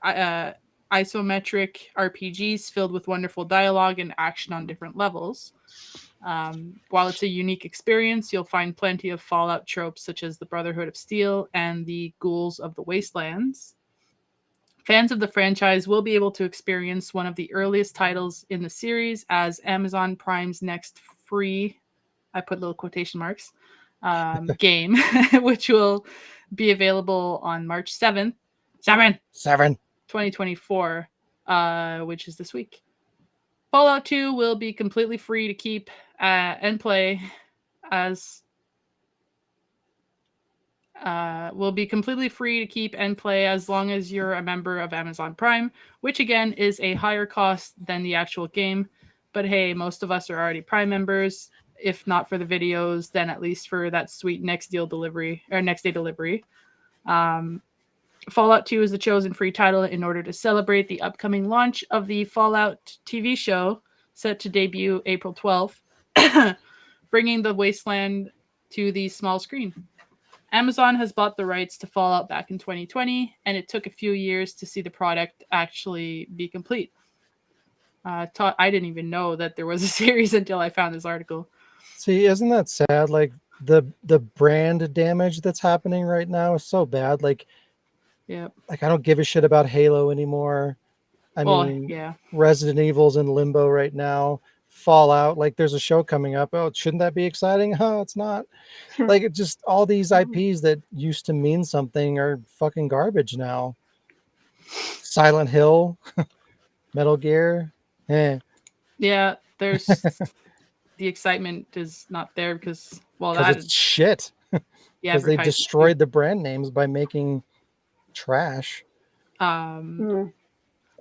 isometric RPGs filled with wonderful dialogue and action on different levels. While it's a unique experience, you'll find plenty of Fallout tropes such as the Brotherhood of Steel and the Ghouls of the Wastelands. Fans of the franchise will be able to experience one of the earliest titles in the series as Amazon Prime's next free, I put little quotation marks, game, which will be available on March 7th, 2024, which is this week. Fallout 2 will be completely free to keep and play as long as you're a member of Amazon Prime, which again is a higher cost than the actual game. But hey, most of us are already Prime members. If not for the videos, then at least for that sweet next day delivery. Fallout 2 is the chosen free title in order to celebrate the upcoming launch of the Fallout TV show set to debut April 12th, bringing the wasteland to the small screen. Amazon has bought the rights to Fallout back in 2020, and it took a few years to see the product actually be complete. I didn't even know that there was a series until I found this article. See, isn't that sad? Like the brand damage that's happening right now is so bad. Like Yep. Like, I don't give a shit about Halo anymore. I mean, yeah. Resident Evil's in limbo right now. Fallout, like, there's a show coming up. Oh, shouldn't that be exciting? Huh, it's not. Like, it just, all these IPs that used to mean something are fucking garbage now. Silent Hill, Metal Gear. Yeah, there's the excitement is not there because Because it's shit. the Because they advertising. destroyed the brand names by making trash. Mm.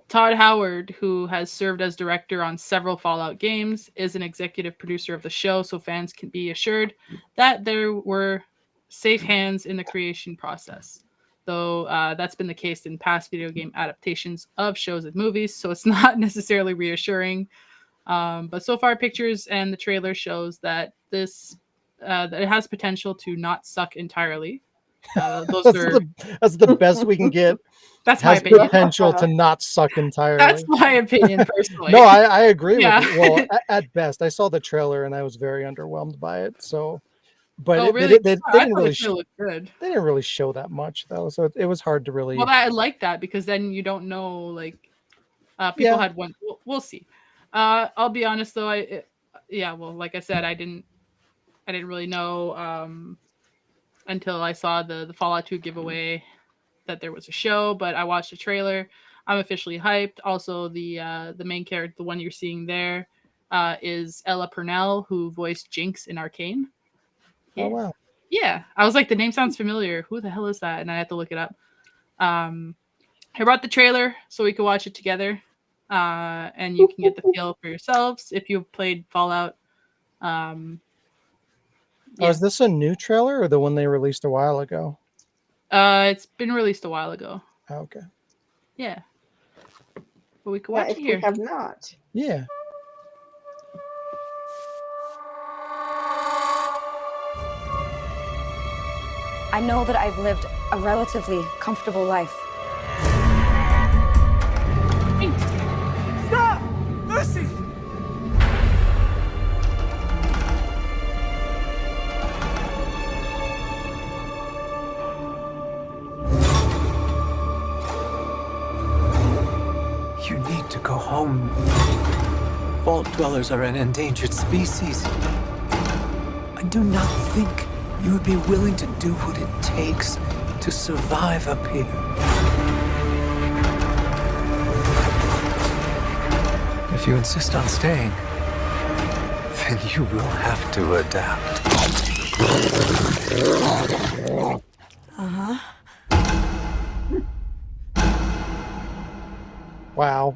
Todd Howard, who has served as director on several Fallout games, is an executive producer of the show, so fans can be assured that there were safe hands in the creation process. Though that's been the case in past video game adaptations of shows and movies, so it's not necessarily reassuring. But so far, pictures and the trailer shows that that it has potential to not suck entirely. Those That's the best we can get. That's my Has opinion. potential to not suck entirely. That's my opinion personally. No, I agree Yeah. with you. Well, at best, I saw the trailer and I was very underwhelmed by it. So, but Oh, they really? didn't I thought really the trailer looked good. they didn't really show that much though. So it was hard to really. Well, I like that because then you don't know. Like, people Yeah. had one. We'll see. I'll be honest though. Well, like I said, I didn't really know until I saw the Fallout 2 giveaway that there was a show. But I watched the trailer. I'm officially hyped. Also, the main character, the one you're seeing there, is Ella Purnell, who voiced Jinx in Arcane. Oh wow. Yeah, I was like, the name sounds familiar. Who the hell is that? And I had to look it up. I brought the trailer so we could watch it together, and you can get the feel for yourselves if you've played Fallout. Oh, is this a new trailer or the one they released a while ago? It's been released a while ago. Oh, okay. Yeah, but we can watch If it here. we have not. Yeah. I know that I've lived a relatively comfortable life. Stop! Mercy! You need to go home. Vault dwellers are an endangered species. I do not think you would be willing to do what it takes to survive up here. If you insist on staying, then you will have to adapt. Uh-huh. Wow.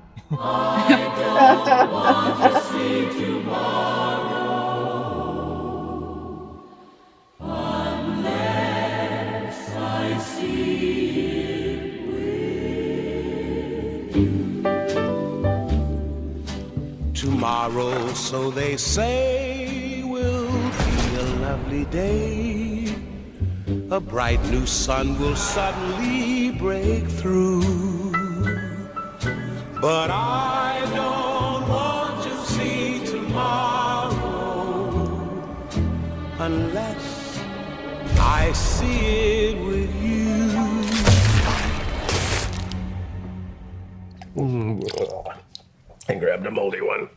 Tomorrow, so they say, will be a lovely day. A bright new sun will suddenly break through. But I don't want to see tomorrow unless I see it with you. I grabbed a moldy one.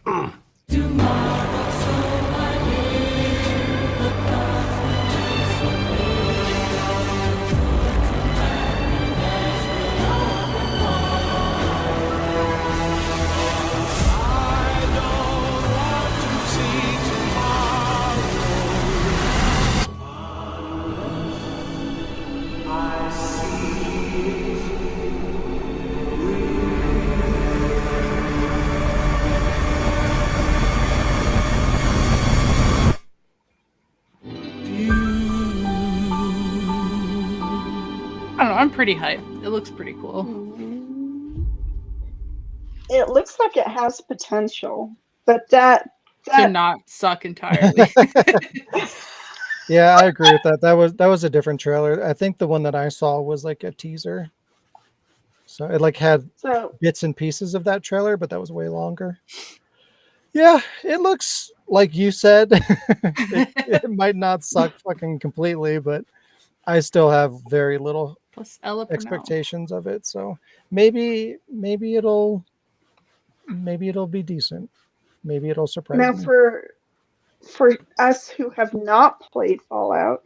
I don't know. I'm pretty hyped. It looks pretty cool. It looks like it has potential, but that To not suck entirely. Yeah, I agree with that. That was a different trailer. I think the one that I saw was like a teaser. So it like had so bits and pieces of that trailer, but that was way longer. Yeah, it looks like you said. it might not suck fucking completely, but I still have very little Plus Ella Purnell. expectations of it. So maybe it'll be decent. Maybe it'll surprise Now, me. for us who have not played Fallout,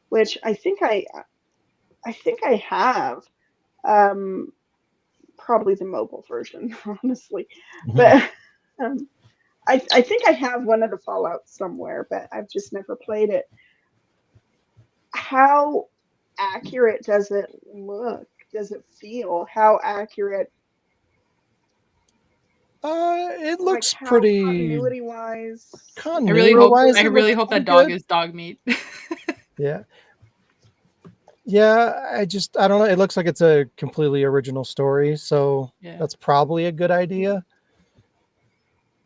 which I think I have, probably the mobile version, honestly, but I think I have one of the Fallouts somewhere, but I've just never played it. How accurate does it look? Does it feel? How accurate? It looks How pretty continuity wise? I really hope that dog good. is dog meat. Yeah. Yeah, I don't know. It looks like it's a completely original story, so that's probably a good idea.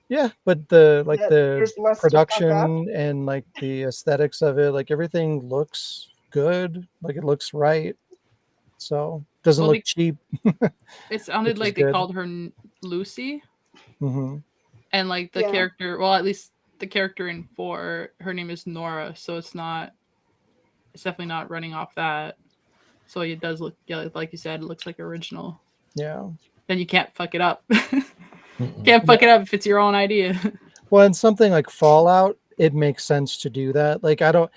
Yeah, but the There's less to fuck up. production and like the aesthetics of it, like everything looks good. Like it looks right. So doesn't look cheap. It sounded like they called her Lucy. Mm-hmm. And like the character, well, at least the character in 4, her name is Nora, so it's definitely not running off that. So it does look, like you said, it looks like original. Yeah. Then you can't fuck it up. Can't fuck it up if it's your own idea. Well, in something like Fallout, it makes sense to do that. Like I don't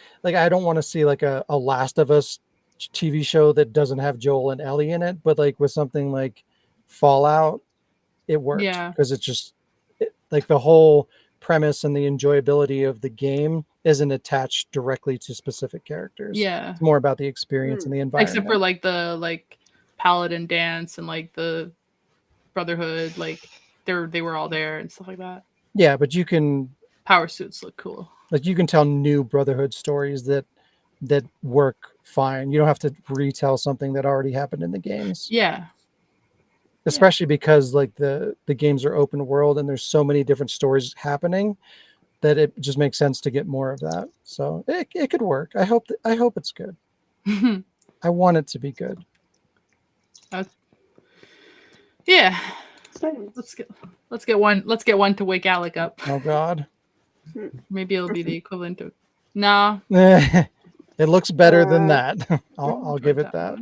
want to see like a Last of Us TV show that doesn't have Joel and Ellie in it, but like with something like Fallout, it works because it's just like the whole premise and the enjoyability of the game isn't attached directly to specific characters. Yeah, it's more about the experience and the environment. Except for like the paladin dance and like the Brotherhood, like they were all there and stuff like that. Yeah, but you can power suits look cool. Like you can tell new Brotherhood stories that work fine. You don't have to retell something that already happened in the games. Yeah. Especially because like the games are open world and there's so many different stories happening that it just makes sense to get more of that. So it could work. I hope it's good. I want it to be good. Yeah. Let's get one to wake Alec up. Oh God. Maybe it'll be the equivalent of no. It looks better than that. I'll give it that.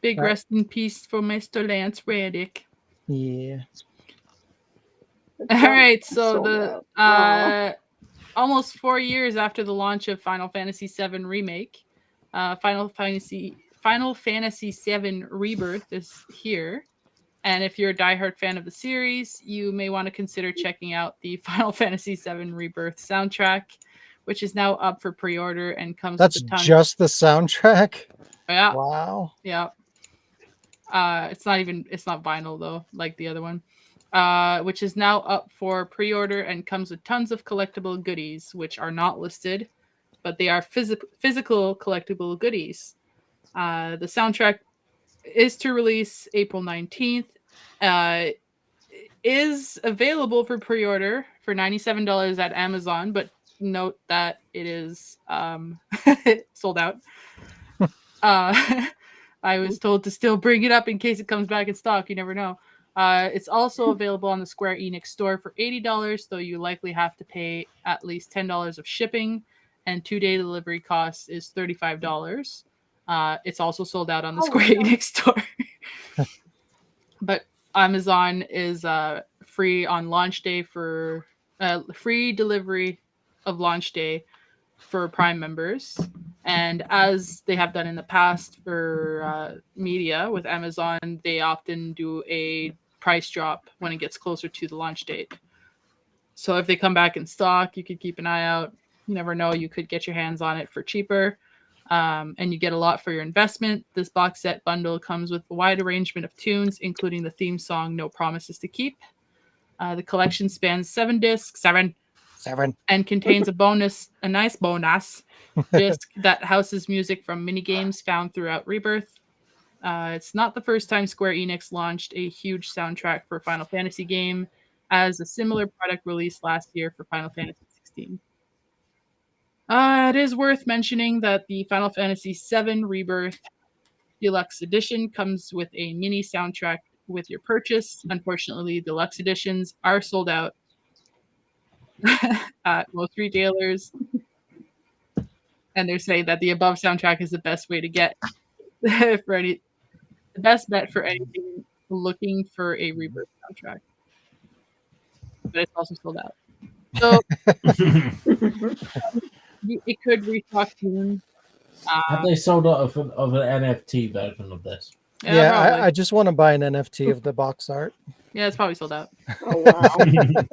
Big rest in peace for Mr. Lance Reddick. Yeah. All right, so the almost 4 years after the launch of Final Fantasy VII Remake, Final Fantasy VII Rebirth is here. And if you're a diehard fan of the series, you may want to consider checking out the Final Fantasy VII Rebirth soundtrack, which is now up for pre-order and comes That's with a ton. Just the soundtrack? Yeah. Wow. Yeah. It's not vinyl though, like the other one. Which is now up for pre-order and comes with tons of collectible goodies, which are not listed, but they are physical collectible goodies. The soundtrack is to release April 19th. Is available for pre-order for $97 at Amazon, but note that it is sold out. I was told to still bring it up in case it comes back in stock. You never know. It's also available on the Square Enix store for $80, though you likely have to pay at least $10 of shipping, and 2-day delivery cost is $35. It's also sold out on the Square Enix store. But Amazon is free on launch day for free delivery of launch day for Prime members. And as they have done in the past for media with Amazon, they often do a price drop when it gets closer to the launch date. So if they come back in stock, you could keep an eye out. You never know, you could get your hands on it for cheaper. And you get a lot for your investment. This box set bundle comes with a wide arrangement of tunes, including the theme song No Promises to Keep. The collection spans 7 discs, seven, and contains a nice bonus disc that houses music from minigames found throughout Rebirth. It's not the first time Square Enix launched a huge soundtrack for a Final Fantasy game, as a similar product released last year for Final Fantasy XVI. It is worth mentioning that the Final Fantasy VII Rebirth Deluxe Edition comes with a mini soundtrack with your purchase. Unfortunately, deluxe editions are sold out at most retailers. And they're saying that the above soundtrack is the best way to get the best bet for anything looking for a Rebirth soundtrack. But it's also sold out. So it could restock soon. Have they sold out of an NFT version of this? Yeah, probably. I just want to buy an NFT of the box art. Yeah, it's probably sold out. Oh wow.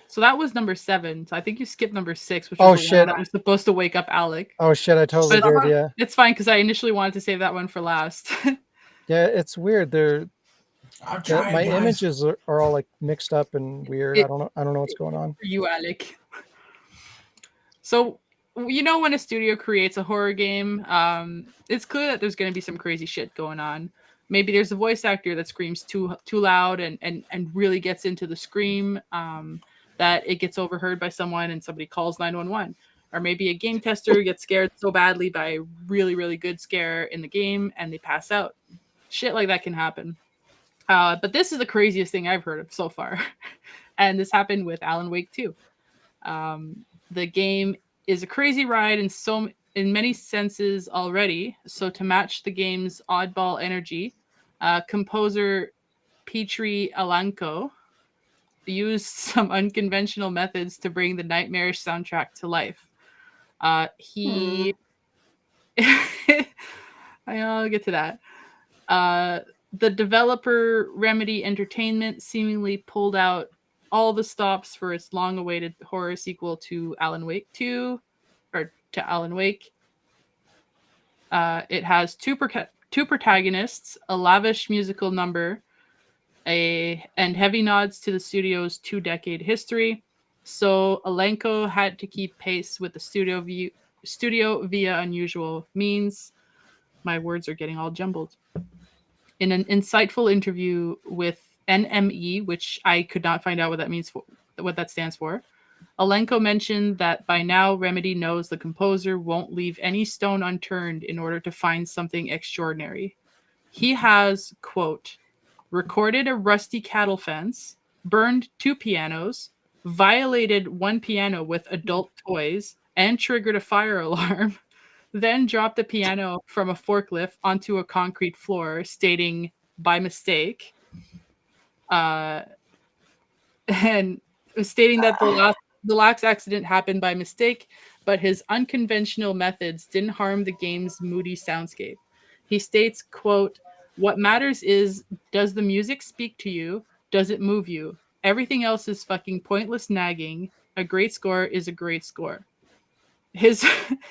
So that was number 7. So I think you skipped number 6, which Oh, was the shit. one that was supposed to wake up Alec. Oh shit, I totally But did, yeah. it's fine because I initially wanted to save that one for last. Yeah, it's weird. I'm trying, my guys. images are all like mixed up and weird. I don't know what's going on. For you, Alec. So you know when a studio creates a horror game, it's clear that there's going to be some crazy shit going on. Maybe there's a voice actor that screams too loud and really gets into the scream, that it gets overheard by someone and somebody calls 911. Or maybe a game tester gets scared so badly by a really, really good scare in the game and they pass out. Shit like that can happen. But this is the craziest thing I've heard of so far. And this happened with Alan Wake 2. The game is a crazy ride in many senses already. So to match the game's oddball energy, composer Petri Alanko used some unconventional methods to bring the nightmarish soundtrack to life. I'll get to that. The developer Remedy Entertainment seemingly pulled out all the stops for its long-awaited horror sequel to Alan Wake 2, or to Alan Wake. It has two protagonists, a lavish musical number, and heavy nods to the studio's 2-decade history. So Alenko had to keep pace with the studio via unusual means. My words are getting all jumbled. In an insightful interview with NME, which I could not find out what that stands for, Alenko mentioned that by now Remedy knows the composer won't leave any stone unturned in order to find something extraordinary. He has, quote, recorded a rusty cattle fence, burned 2 pianos, violated 1 piano with adult toys, and triggered a fire alarm, then dropped the piano from a forklift onto a concrete floor, stating, by mistake, and stating that the last accident happened by mistake, but his unconventional methods didn't harm the game's moody soundscape. He states, quote, what matters is, does the music speak to you? Does it move you? Everything else is fucking pointless nagging. A great score is a great score. His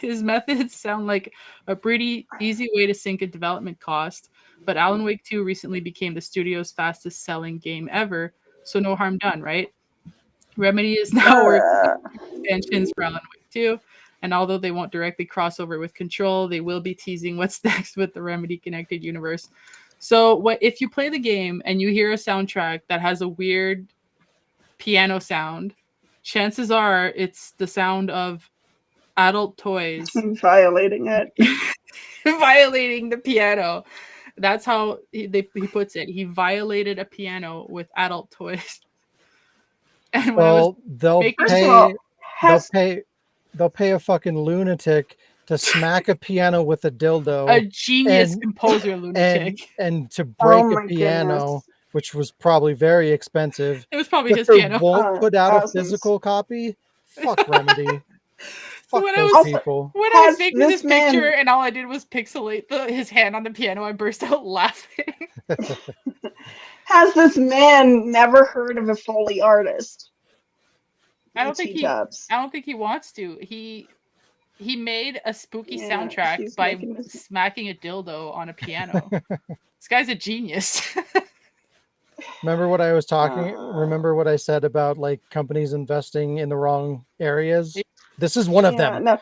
methods sound like a pretty easy way to sink a development cost, but Alan Wake 2 recently became the studio's fastest selling game ever, so no harm done, right? Remedy is now working on expansions for Alan Wake 2, and although they won't directly cross over with Control, they will be teasing what's next with the Remedy connected universe. So if you play the game and you hear a soundtrack that has a weird piano sound, chances are it's the sound of adult toys violating it. Violating the piano. That's how he puts it. He violated a piano with adult toys. And they'll pay a fucking lunatic to smack a piano with a dildo. A genius composer lunatic. And to break a piano, goodness. Which was probably very expensive. It was probably his piano. Won't put out a physical copy. Fuck Remedy. Fuck when those people. When I was making this picture and all I did was pixelate his hand on the piano, I burst out laughing. Has this man never heard of a Foley artist? I don't think he wants to. He made a spooky soundtrack by smacking a dildo on a piano. This guy's a genius. Remember what I was remember what I said about like companies investing in the wrong areas? This is one of them. No.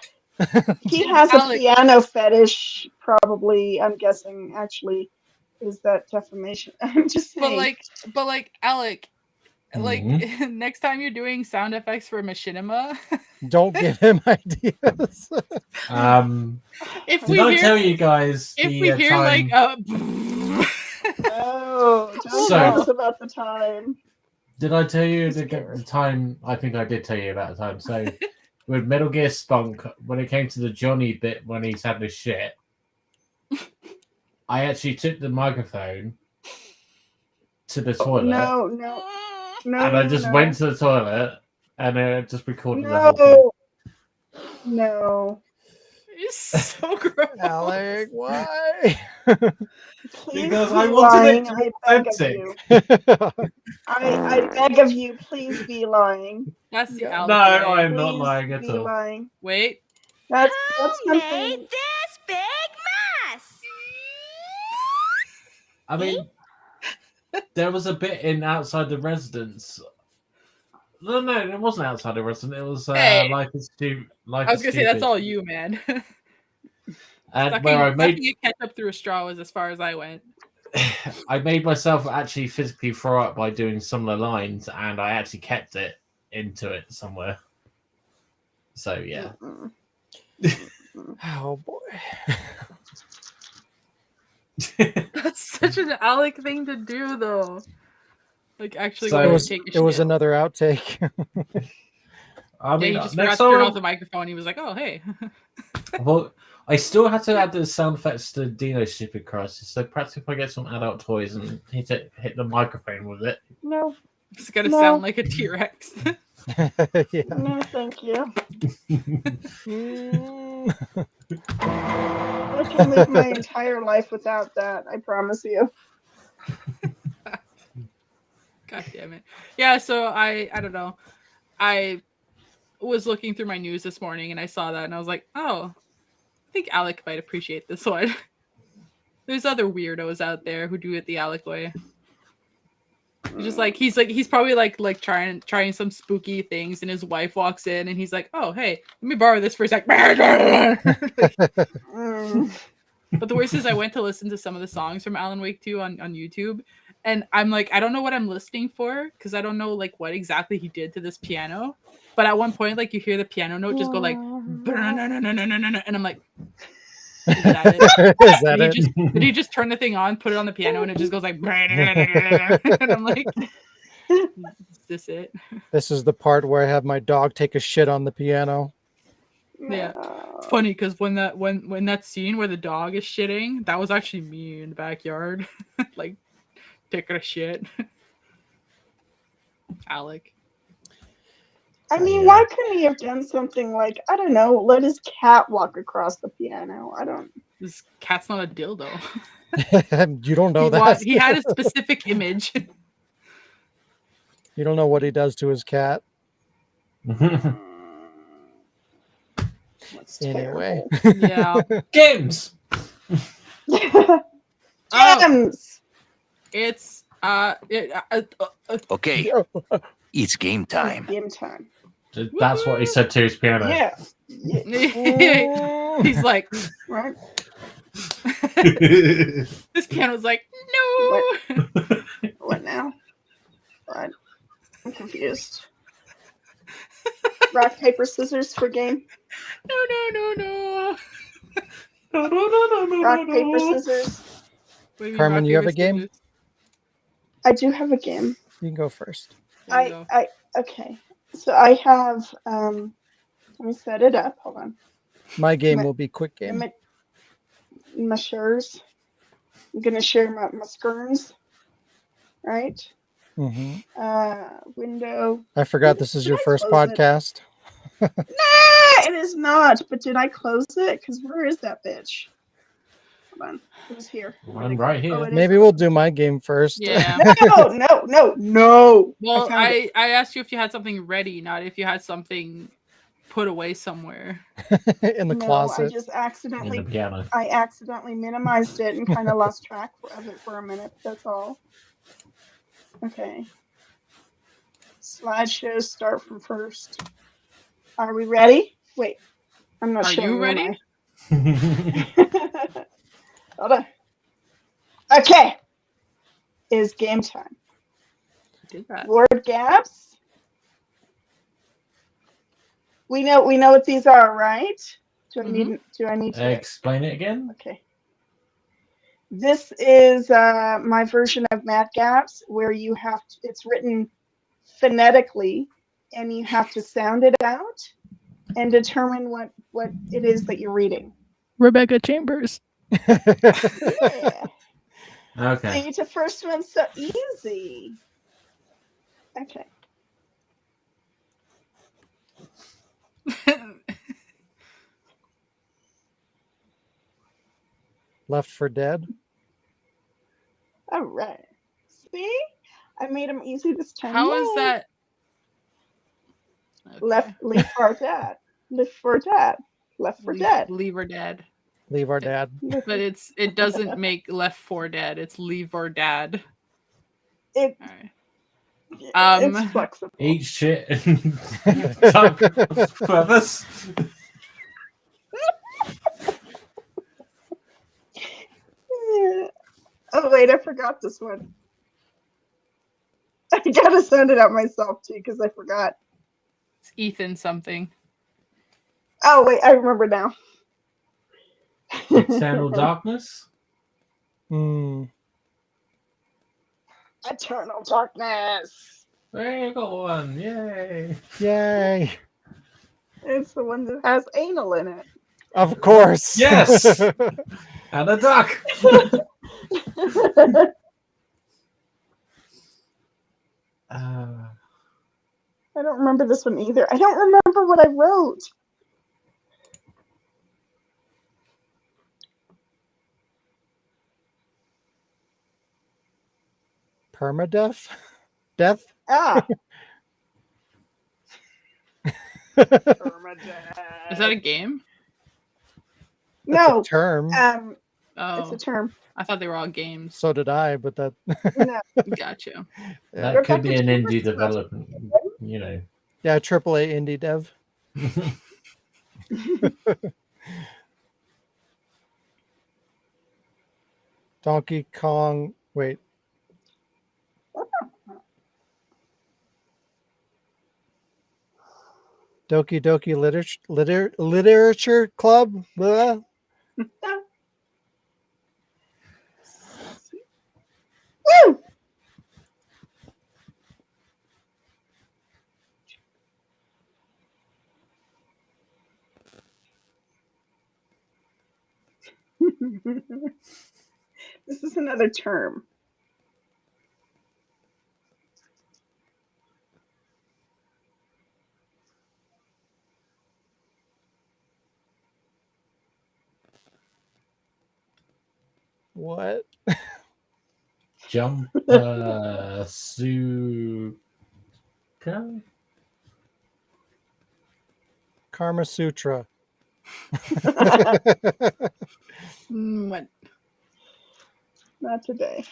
He has a piano fetish, probably. I'm guessing, actually, is that defamation? I'm just saying. But like Alec, next time you're doing sound effects for machinima, don't give him ideas. If we tell you guys, if we hear time... like don't tell us about the time. Did I tell you the time? I think I did tell you about the time. So with Metal Gear Spunk, when it came to the Johnny bit when he's having his shit, I actually took the microphone to the toilet. No, And I just went to the toilet and just recorded the whole thing. No. It's so gross. Alec, why? Please Because be I wanted lying. it to be I beg of authentic. you. I beg of you, please be lying. That's the No, Alec No, way. I'm not Please lying at be all. lying. Wait. That's Who something. made this big mess? I mean, there was a bit in Outside the Residence. No, it wasn't Outside the Residence. It was Hey. Life is Stupid. I was gonna say that's all you, man. And where I made sucking a ketchup through a straw was as far as I went. I made myself actually physically throw up by doing similar lines, and I actually kept it into it somewhere. So yeah. Oh boy. That's such an Alec thing to do, though. Like actually, So- go It and was take a it shit. was another outtake. I Yeah, mean, he just forgot next to turn time, off the microphone. He was like, "Oh, hey." well, I still had to add the sound effects to Dino Stupid Crisis. So perhaps if I get some adult toys and hit the microphone with it. No, It's gonna No. sound like a T-Rex. Yeah. no, thank you. Mm. I can live my entire life without that. I promise you. God damn it. Yeah, so I don't know. I was looking through my news this morning and I saw that and I was like, oh, I think Alec might appreciate this one. There's other weirdos out there who do it the Alec way. He's probably like trying some spooky things and his wife walks in and he's like, oh hey, let me borrow this for a sec. Mm. But the worst is I went to listen to some of the songs from Alan Wake 2 on YouTube, and I'm like, I don't know what I'm listening for because I don't know like what exactly he did to this piano. But at one point, like you hear the piano note just go like, and I'm like, is that it? Is that it? Did he just turn the thing on, put it on the piano, and it just goes like, and I'm like, is this it? This is the part where I have my dog take a shit on the piano. Yeah. It's funny because when that scene where the dog is shitting, that was actually me in the backyard, like taking a shit. Alec. I mean, Yeah. why couldn't he have done something like, I don't know, let his cat walk across the piano? I don't. This cat's not a dildo. You don't know that. He had a specific image. You don't know what he does to his cat. That's Anyway. Yeah. Games. Oh, Gems! it's Okay, it's game time. Game time. That's what he said to his piano. Yeah. he's like, Right? this piano's like, no. What now? What? I'm confused. Rock, paper, scissors for game? No. Rock, paper, scissors. What do you mean, Carmen, rock, you have paper, a game? scissors? I do have a game. You can go first. There you go. Okay. So I have let me set it up. Hold on. My game will be quick game. My shares. I'm gonna share my skirms. Right? hmm Window. I forgot this is Did your I first close it? podcast. Nah, it is not. But did I close it? Because where is that bitch? Hold on. It was here. I'm right here. Oh, it is. Maybe we'll do my game first. Yeah. No. Well, found it. I asked you if you had something ready, not if you had something put away somewhere. In the No, closet. I just In the accidentally piano. minimized it and kind of lost track of it for a minute. That's all. Okay. Slideshows start from first. Are we ready? Wait, I'm not Are sure. you ready? Hold on. Okay. It's game time. Did that? Word gaps. We know what these are, right? Do I need to Explain it again. Okay. This is my version of Mad Gaps where you have to, it's written phonetically and you have to sound it out and determine what it is that you're reading. Rebecca Chambers. Yeah. Okay. See, the first one's so easy. Okay. Left for Dead. All right. See, I made them easy this time. How is Yay. that? Okay. Leave for Dead. Live for Dead. Left for Dead. Leave or Dead. Leave Our Dad. But it doesn't make Left 4 Dead. It's Leave or Dad. It, All right. it's flexible. Eat shit and talk purpose. Oh wait, I forgot this one. I gotta sound it out myself too because I forgot. It's Ethan something. Oh wait, I remember now. Eternal Darkness. Hmm. Eternal Darkness. There you got one. Yay. Yay. It's the one that has anal in it. Of course. Yes. And a duck. I don't remember this one either. I don't remember what I wrote. Permadeath? Death? Ah. Is that a game? No. It's a term. Oh, It's a term. I thought they were all games. So did I, but that. No. Gotcha. That could be an indie development, you know. Yeah, AAA indie dev. Donkey Kong. Wait. Doki Doki Literature Club. Blah. Woo! This is another term. What? Jump Suka? Karma Sutra. What? Not today.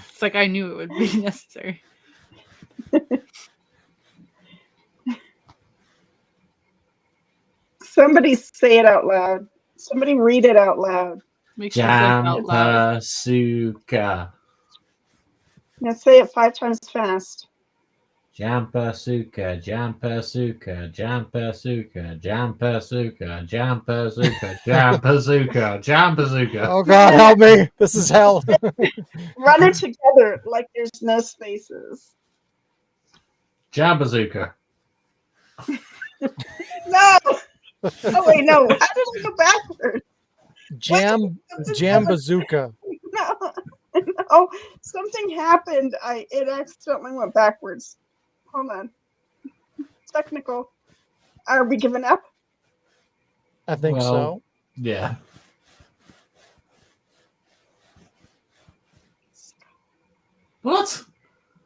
It's like I knew it would be necessary. Somebody say it out loud. Somebody read it out loud. Make sure it's like out loud. Jampasuka. Now say it 5 times fast. Jampasuka, Jampasuka, Jampasuka, Jampasuka, Jampasuka, Jampasuka, Jampasuka. Oh God, help me! This is hell. Run it together like there's no spaces. Jampasuka. No! Oh wait, no. How did I go backwards? Jam Bazooka. No, no. Something happened. It accidentally went backwards. Hold on. Technical. Are we giving up? I think so. Yeah. What?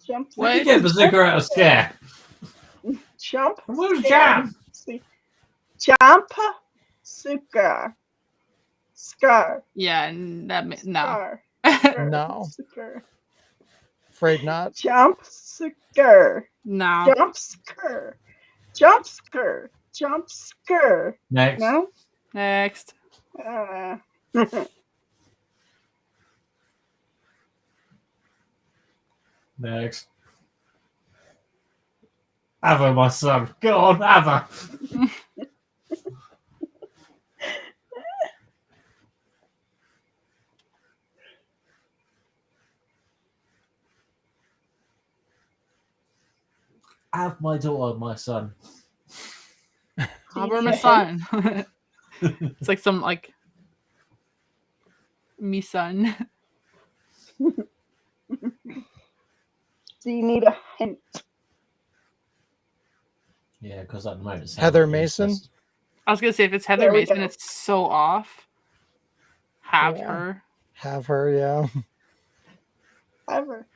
Jump. Where did you get bazooka out of scare? Jump. Who's jam? Jump. Suka. Scar. Yeah, and that no. Scar. No. Scar. Afraid not. Jump. Scare. No. Jump scare. Jump scare. Jump scare. Next. No? Next. Next. Ava, my son. Go on, Ava. Have my daughter, my son. Albert, my son. It's like some like me son. Do you need a hint? Yeah, because at the moment it's Heather Mason. I was gonna say if it's Heather There we Mason, go. it's so off. Have Yeah. her. Have her, yeah. Ever.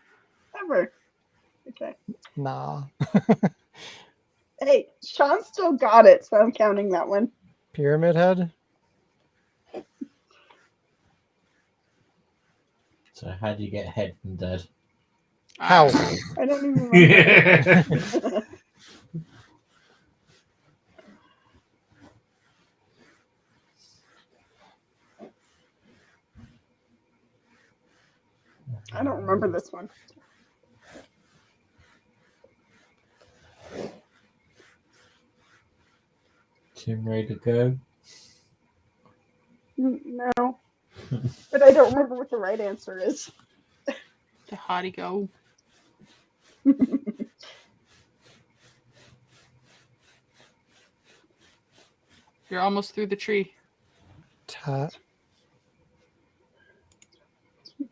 Okay. Nah. Hey, Sean still got it, so I'm counting that one. Pyramid Head. So how do you get head from dead? How? I don't even remember. I don't remember this one. Tim ready to go? No. But I don't remember what the right answer is. The hottie go. You're almost through the tree.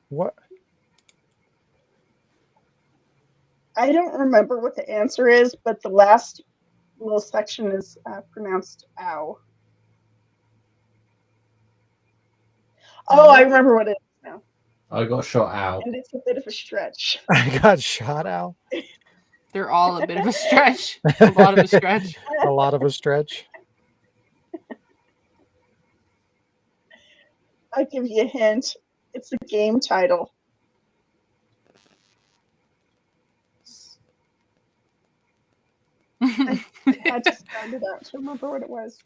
What? I don't remember what the answer is, but the last little section is pronounced ow. Oh, I remember what it is now. I got shot out. And it's a bit of a stretch. I got shot out. They're all a bit of a stretch. A lot of a stretch. A lot of a stretch. I'll give you a hint. It's a game title. I had to sound it out to remember what it was.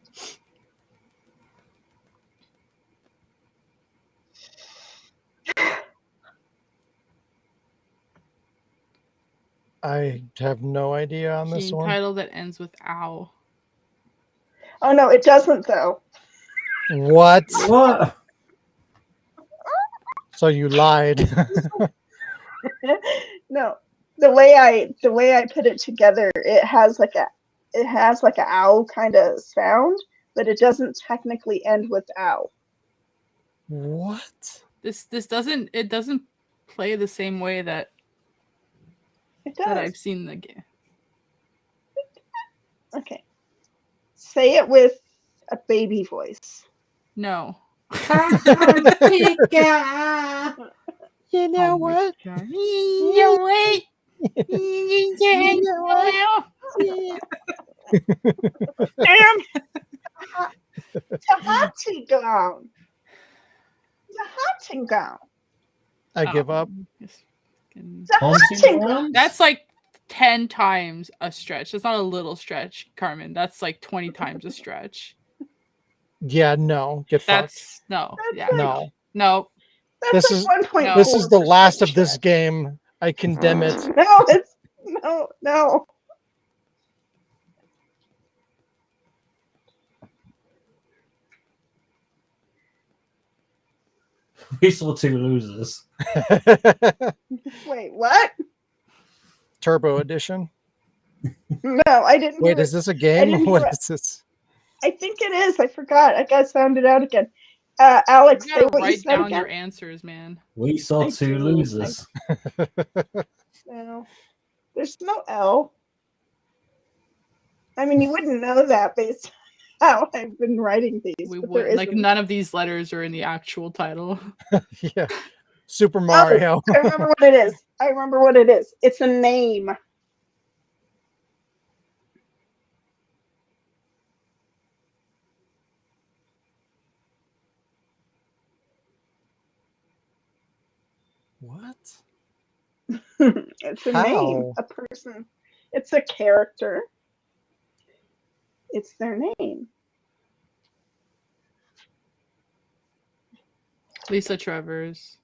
I have no idea on this Game one. title that ends with ow. Oh no, it doesn't though. What? What? So you lied. No, the way I put it together, it has like a ow kind of sound, but it doesn't technically end with ow. What? This doesn't play the same way that It that does. I've seen the game. Okay. Say it with a baby voice. No. You know what? You wait. Tahati gown. Tahati gown. I give up. Tahati gown. That's like 10 times a stretch. That's not a little stretch, Carmen. That's like 20 times a stretch. Yeah, no. Get fucked. That's no. Yeah. No. No. That's This like is 1.4. this is the last of this game. I condemn it. No, it's no. We saw two losers. Wait, what? Turbo Edition. No, I didn't. Wait, hear is it. this a I game? didn't What hear it. is this? I think it is. I forgot. I gotta sound it out again. Alex, You say gotta what you write said down again. your answers, man. We saw I two do. losers. No, there's no L. I mean, you wouldn't know that based on how I've been writing these. We but there would like isn't. none of these letters are in the actual title. Yeah. Super Mario. Oh, I remember what it is. It's a name. What? It's a name. A person. It's a character. It's their name. Lisa Travers.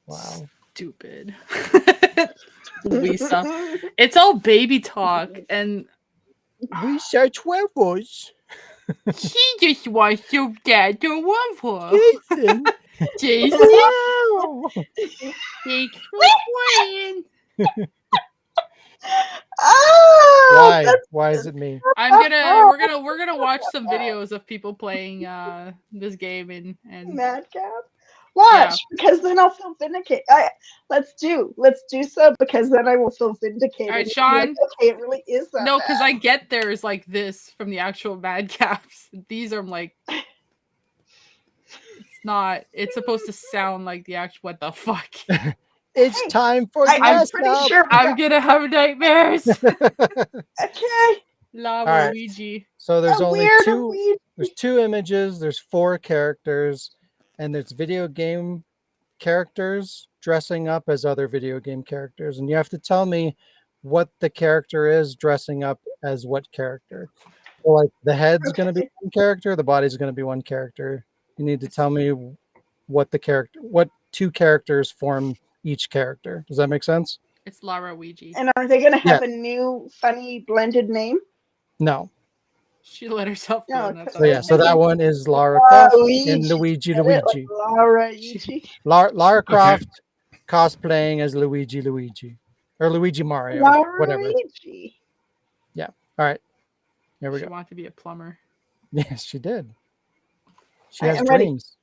Wow. Stupid. Lisa. It's all baby talk, and Lisa Travers. she just wants your dad to love her. Jason. Jason, Wow. thanks for playing. Oh, Why? that's Why is it me? We're gonna watch some videos of people playing this game and madcap. Watch, Yeah. because then I'll feel vindicated. Let's do so, because then I will feel vindicated. All right, and be Sean. okay, it really is that no, because bad. I get there's like this from the actual madcaps. These are like it's not. It's supposed to sound like the actual. What the fuck? It's Hey, time for I'm dress pretty up. sure. I'm gonna have nightmares. Okay. Lava right. Luigi. So there's A only weird two. weed. There's 2 images. There's 4 characters, and there's video game characters dressing up as other video game characters, and you have to tell me what the character is dressing up as what character. So like the head's going to be Okay. one character, the body's going to be one character. You need to tell me what 2 characters form each character. Does that make sense? It's Lara Ouija. And are they gonna have Yeah. a new funny blended name? No. She let herself go. No, And that's So yeah, all. so that one is Lara Croft and Luigi. Get it? Like Laura Luigi. Lara Croft cosplaying as Luigi or Luigi Mario, whatever. Luigi. Yeah. All right. Here we She go. wanted to be a plumber. Yes, she did. She I has am ready. dreams.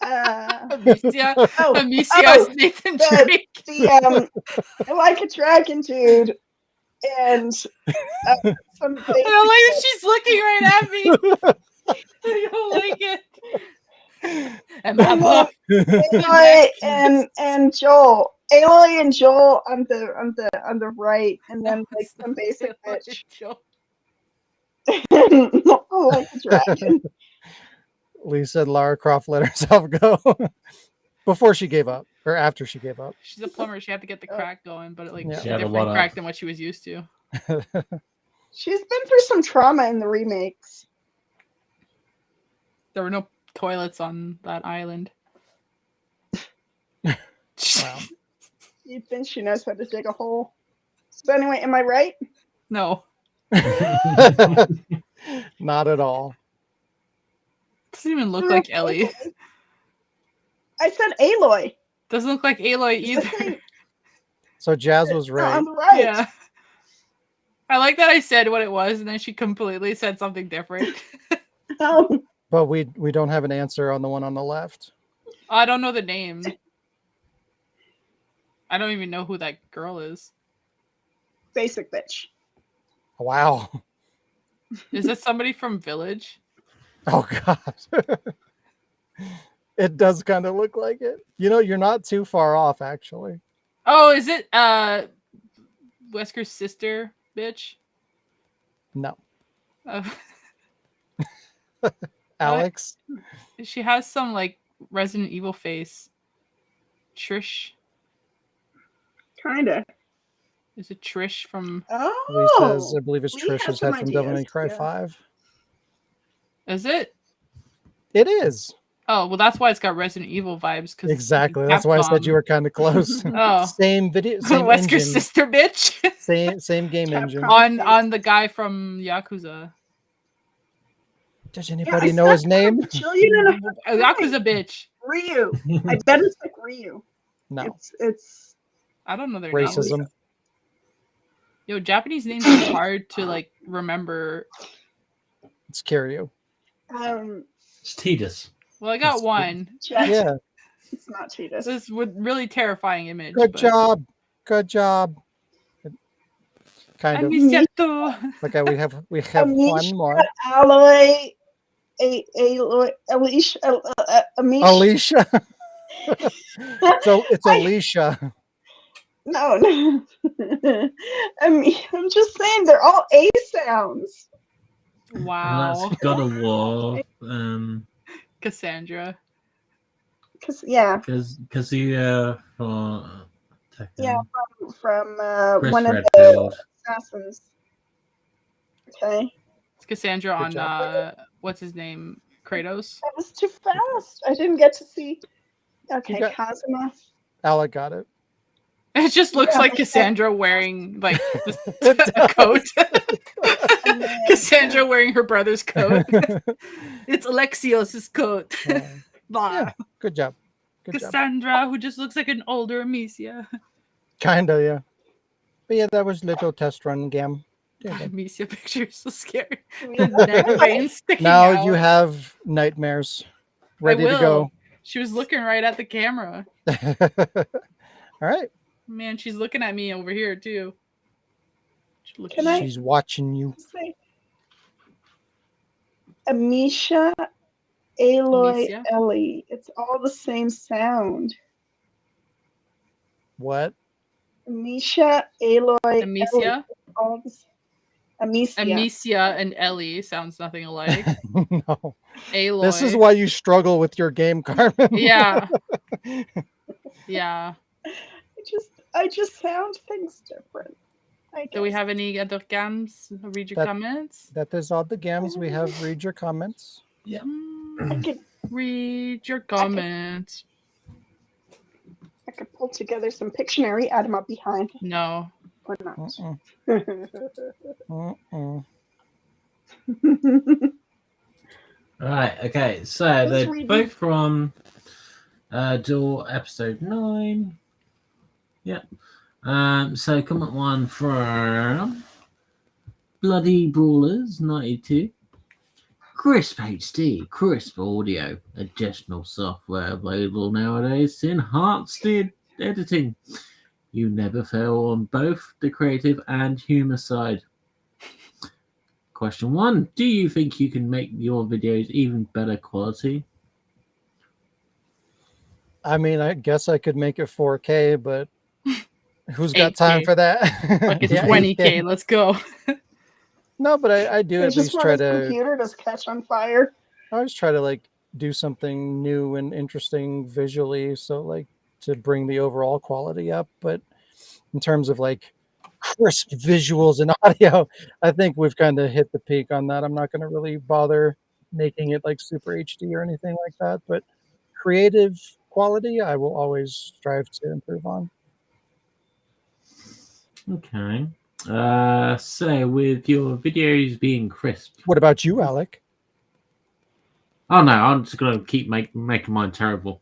Amicia, Oh, Amicia Nathan Drake. I like a dragon dude, and some I don't like that she's looking right at me. I don't like it. And Papa. Aloy and Joel. Aloy and Joel on the right, and then like some basic bitch. Like a dragon. Lee said Lara Croft let herself go before she gave up or after she gave up. She's a plumber. She had to get the crack going, but like Yeah. a She had a different one-up. crack than what she was used to. She's been through some trauma in the remakes. There were no toilets on that island. Wow. You think she knows how to dig a hole? So anyway, am I right? No. Not at all. Doesn't even look like Ellie. I said Aloy. Doesn't look like Aloy The either. thing- So Jazz was no, right. on the right. Yeah. I like that I said what it was, and then she completely said something different. But we don't have an answer on the one on the left. I don't know the name. I don't even know who that girl is. Basic bitch. Wow. Is it somebody from Village? Oh God. It does kind of look like it. You know, you're not too far off actually. Oh, is it Wesker's sister, bitch? No. Uh, Alex. she has some like Resident Evil face. Trish. Kinda. Is it Trish from? Lee says, I believe it's Lee Trish's has head some from Devil May ideas, Cry yeah. 5. Is it? It is. Oh well, that's why it's got Resident Evil vibes. Cause Exactly. That's why I said you were kind of close. Oh, Same video, same Wesker's engine, sister, bitch. same game engine. on the guy from Yakuza. Does anybody know his name? Yakuza bitch. Ryu. I bet it's like Ryu. No. It's I don't know their Racism. names. Yo, Japanese names are hard to like remember. It's Kiryu. It's tedious. Well, I got one. Yeah. It's not Cheetahs. This with really terrifying image. Good but- job. Good job. Kind of. Amicia. Okay, we have one more. Aloy. Aloy. Alicia. Amisha. Alicia. So it's Alicia. No. I mean, I'm just saying they're all A sounds. Wow. And that's God of War. Cassandra. Yeah. Kazuya for Tekken. Yeah, from Chris one of Redfield. the assassins. Okay. Cassandra Good on job. what's his name? Kratos. That was too fast. I didn't get to see. Okay, got- Kazuma. Alec got it. It just looks Yeah, like but Cassandra wearing like a coat. And then, Cassandra wearing her brother's coat. It's Alexios' coat. Blah. Yeah, good job. Good job. Cassandra, who just looks like an older Amicia. Kinda, yeah. But yeah, that was little test run game. Yeah, but Amicia picture is so scary. Yeah. The neck veins sticking now out. you have nightmares ready I will. to go. She was looking right at the camera. All right. Man, she's looking at me over here too. Can I She's watching you. say Amisha, Aloy, Amicia? Ellie? It's all the same sound. What? Amisha, Aloy, Ellie. Amicia? It's all the same. Amicia. Amicia and Ellie sounds nothing alike. No. Aloy. This is why you struggle with your game, Carmen. Yeah. Yeah. I just sound things different. Do we have any other games? Read your comments. That is all the games we have. Read your comments. Yeah. I could Read your comments. I could pull together some Pictionary, add them up behind. No. Or not. Right, okay, so Who's they're reading? both from Door episode 9. Yep. So comment one from Bloody Brawlers 92. Crisp HD, crisp audio, additional software available nowadays to enhance the editing. You never fail on both the creative and humor side. Question 1. Do you think you can make your videos even better quality? I mean, I guess I could make it 4K, but who's got 8K. time for that? Like it's Yeah, 20K. 8K. Let's go. No, but I do It's at just least when try his to. computer does catch on fire. I always try to like do something new and interesting visually, so like to bring the overall quality up. But in terms of like crisp visuals and audio, I think we've kind of hit the peak on that. I'm not going to really bother making it like super HD or anything like that. But creative quality, I will always strive to improve on. Okay. So with your videos being crisp. What about you, Alec? Oh no, I'm just gonna keep making mine terrible.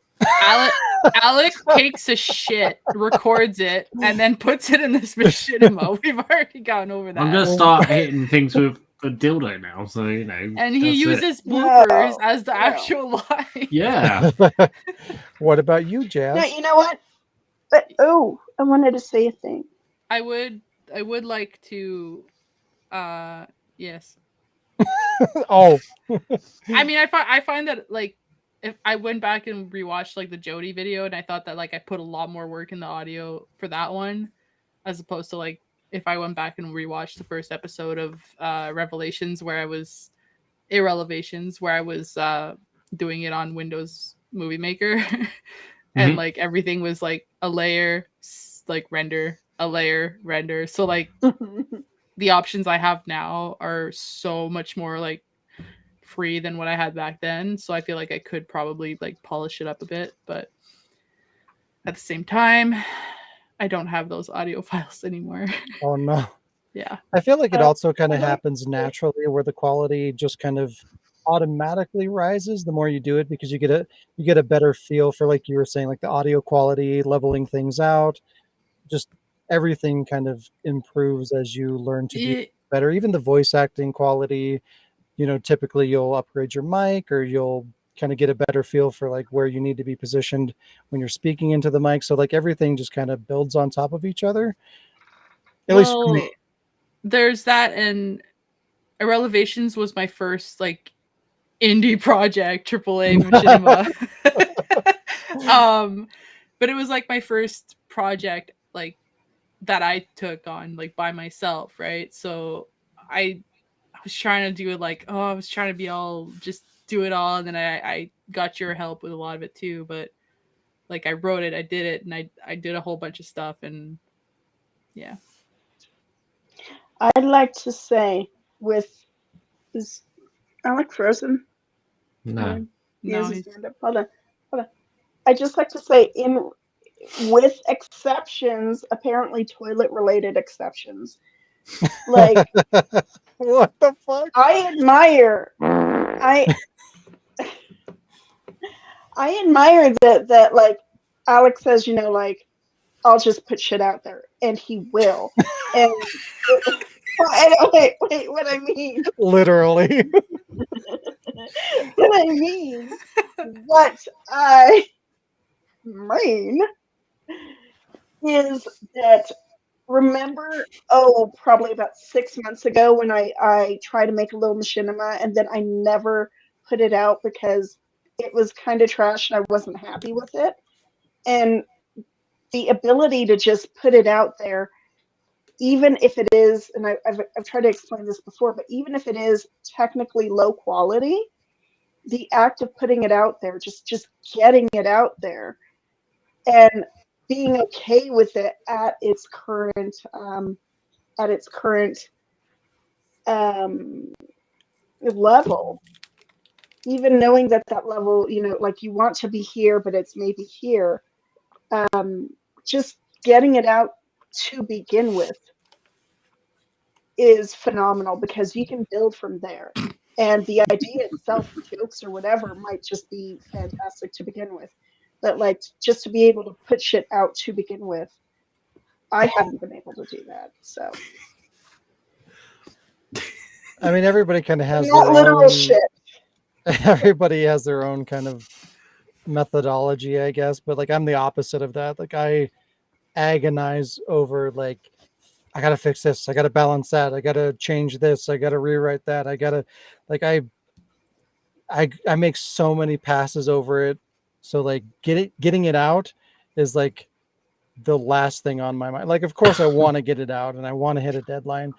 Alec takes a shit, records it, and then puts it in this machinima. We've already gone over that. I'm gonna start hitting things with a dildo now, so you know. And he that's uses it. bloopers as the actual line. Yeah. What about you, Jazz? No, you know what? But I wanted to say a thing. I would like to yes. Oh. I mean, I find that like if I went back and rewatched like the Jody video, and I thought that like I put a lot more work in the audio for that one, as opposed to like if I went back and rewatched the first episode of Revelations where I was Irrelevations, where I was doing it on Windows Movie Maker, and like everything was like a layer, like render, a layer, render. So like the options I have now are so much more like free than what I had back then. So I feel like I could probably like polish it up a bit, but at the same time, I don't have those audio files anymore. Oh no. Yeah. I feel like it also kind of happens naturally where the quality just kind of automatically rises the more you do it, because you get a better feel for, like you were saying, like the audio quality, leveling things out, just everything kind of improves as you learn to do better. Even the voice acting quality, you know, typically you'll upgrade your mic, or you'll kind of get a better feel for like where you need to be positioned when you're speaking into the mic. So like everything just kind of builds on top of each other. At least for me. There's that, and Irrelevations was my first like indie project, AAA machinima. But it was like my first project like that I took on like by myself, right? So I was trying to do it like, I was trying to be all just do it all, and then I got your help with a lot of it too. But like I wrote it, I did it, and I did a whole bunch of stuff, and yeah. I'd like to say with Is Alec frozen? No. He No, has his he's- hand up. Hold on. I just like to say, with exceptions, apparently toilet-related exceptions. Like, What the fuck? I admire that like Alex says, like, I'll just put shit out there, and he will. And wait, what I mean. Literally. What I mean. What I mean is that, remember, probably about 6 months ago when I tried to make a little machinima and then I never put it out because it was kind of trash and I wasn't happy with it. And the ability to just put it out there, even if it is, and I've tried to explain this before, but even if it is technically low quality, the act of putting it out there, just getting it out there, and being okay with it at its current level, even knowing that level, like you want to be here, but it's maybe here. Just getting it out to begin with is phenomenal because you can build from there. And the idea itself, jokes or whatever, might just be fantastic to begin with. But like, just to be able to put shit out to begin with, I haven't been able to do that. So I mean, everybody kind of has not their literal own. shit. Everybody has their own kind of methodology, I guess. But like, I'm the opposite of that. Like, I agonize over like, I gotta fix this. I gotta balance that. I gotta change this. I gotta rewrite that. I gotta, like, I make so many passes over it. So like, getting it out is like the last thing on my mind. Like, of course, I want to get it out and I want to hit a deadline,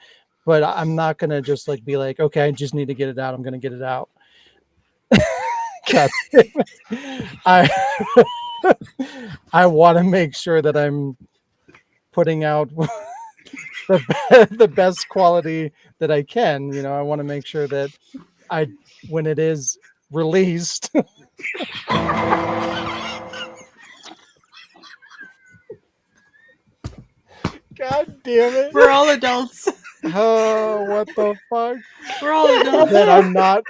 but I'm not gonna just like be like, okay, I just need to get it out. I'm gonna get it out. God damn it. I want to make sure that I'm putting out the best quality that I can. I want to make sure that when it is released, God damn it. We're all adults. Oh, what the fuck? We're all adults. That I'm not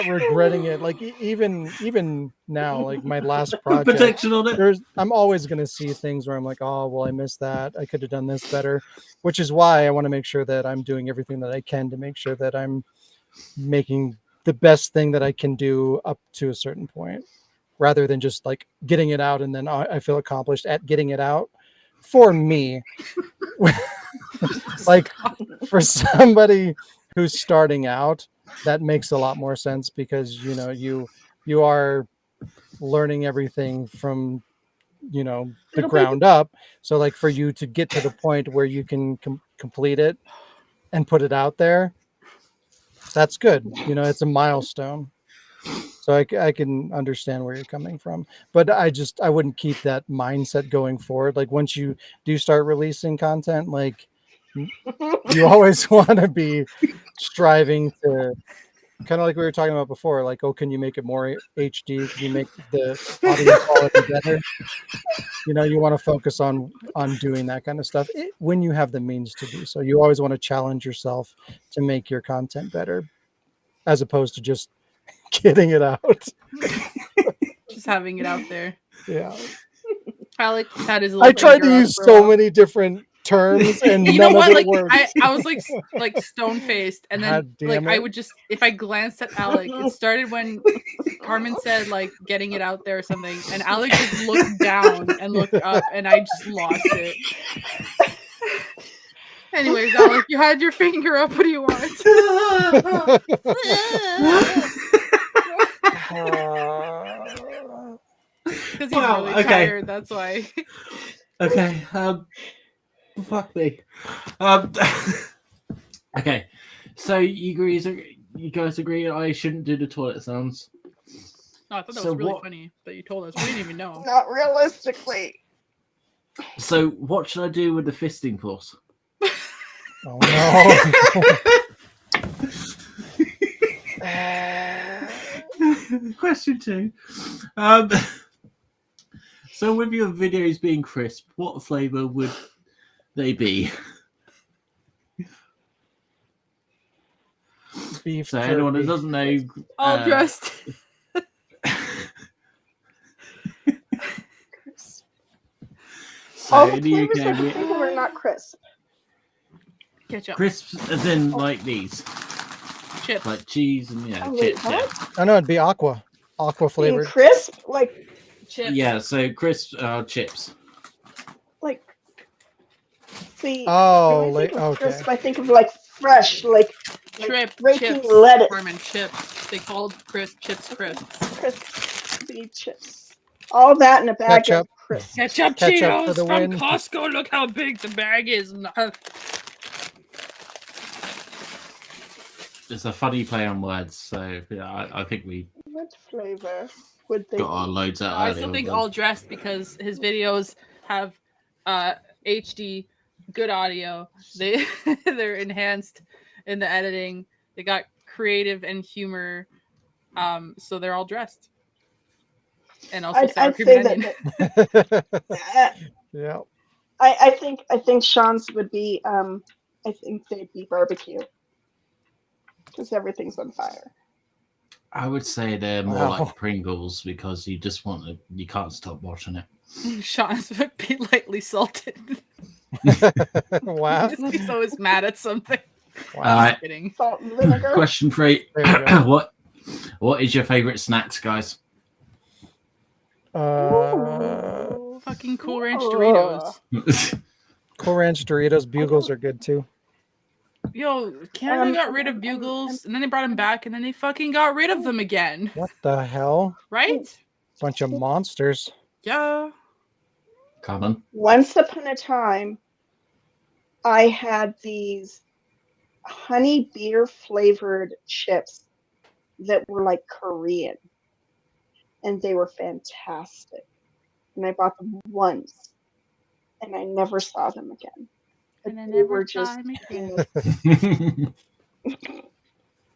regretting it. Like even now, like my last project, Protection on it. I'm always gonna see things where I'm like, oh well, I missed that. I could have done this better, which is why I want to make sure that I'm doing everything that I can to make sure that I'm making the best thing that I can do up to a certain point, rather than just like getting it out and then I feel accomplished at getting it out. For me, like for somebody who's starting out, that makes a lot more sense because you are learning everything from the ground up. So like for you to get to the point where you can complete it and put it out there, that's good. It's a milestone. So I can understand where you're coming from, but I wouldn't keep that mindset going forward. Like once you do start releasing content, like you always want to be striving to, kind of like we were talking about before, like, oh, can you make it more HD? Can you make the audio quality better? You want to focus on doing that kind of stuff when you have the means to do so. You always want to challenge yourself to make your content better, as opposed to just getting it out. Just having it out there. Yeah. Alec had his I tried to use so many different terms and you none know what? of Like it worked. I was like stone faced, and then like I would just, if I glanced at Alec, it started when Carmen said like getting it out there or something, and Alec just looked down and looked up, and I just lost it. Anyways, Alec, you had your finger up. What do you want? Because he's really tired. That's why. Okay. Fuck me. Okay. So you guys agree I shouldn't do the toilet sounds? No, I thought that was really funny that you told us. We didn't even know. Not realistically. So what should I do with the fisting force? Oh no. Question 2. So with your videos being crisp, what flavor would they be? Beef So anyone that jerky. doesn't know, All dressed. so All the in the flavors UK, I can think of are not crisp. Ketchup. crisps as in like these, Chips. like cheese and Oh, wait, chips. what? Oh no, it'd be aqua Being flavored. crisp? Like, Chips. Yeah, so crisps are chips. see, Oh, when I think of okay. crisp, I think of like fresh, like breaking Chips. lettuce. Carmen, chips. They called crisp chips crisp. Crispy chips. All that in a bag Ketchup. of crisp. Ketchup Ketchup Cheetos for the from win. Costco. Look how big the bag is. It's a funny play on words, so yeah, I think we What flavor would they got our be? loads out I earlier. still with think those. all dressed because his videos have HD, good audio. They're enhanced in the editing. They got creative and humor. So they're all dressed. And also sour I'd cream say and onion. that. Yeah. I think Sean's would be. I think they'd be barbecue because everything's on fire. I would say they're more Wow. like Pringles because you just want to, you can't stop watching it. Sean's would be lightly salted. Wow. He's always mad at something. Wow. Just kidding. Salt and vinegar. Question 3. There you go. What is your favorite snacks, guys? Fucking Cool Ranch Doritos. Cool Ranch Doritos, Bugles are good too. Yo, Canada got rid of Bugles, and then they brought them back, and then they fucking got rid of them again. What the hell? Right? Bunch of monsters. Yeah. Common. Once upon a time, I had these honey beer flavored chips that were like Korean, and they were fantastic. And I bought them once, and I never saw them again. And I They never were saw just him again.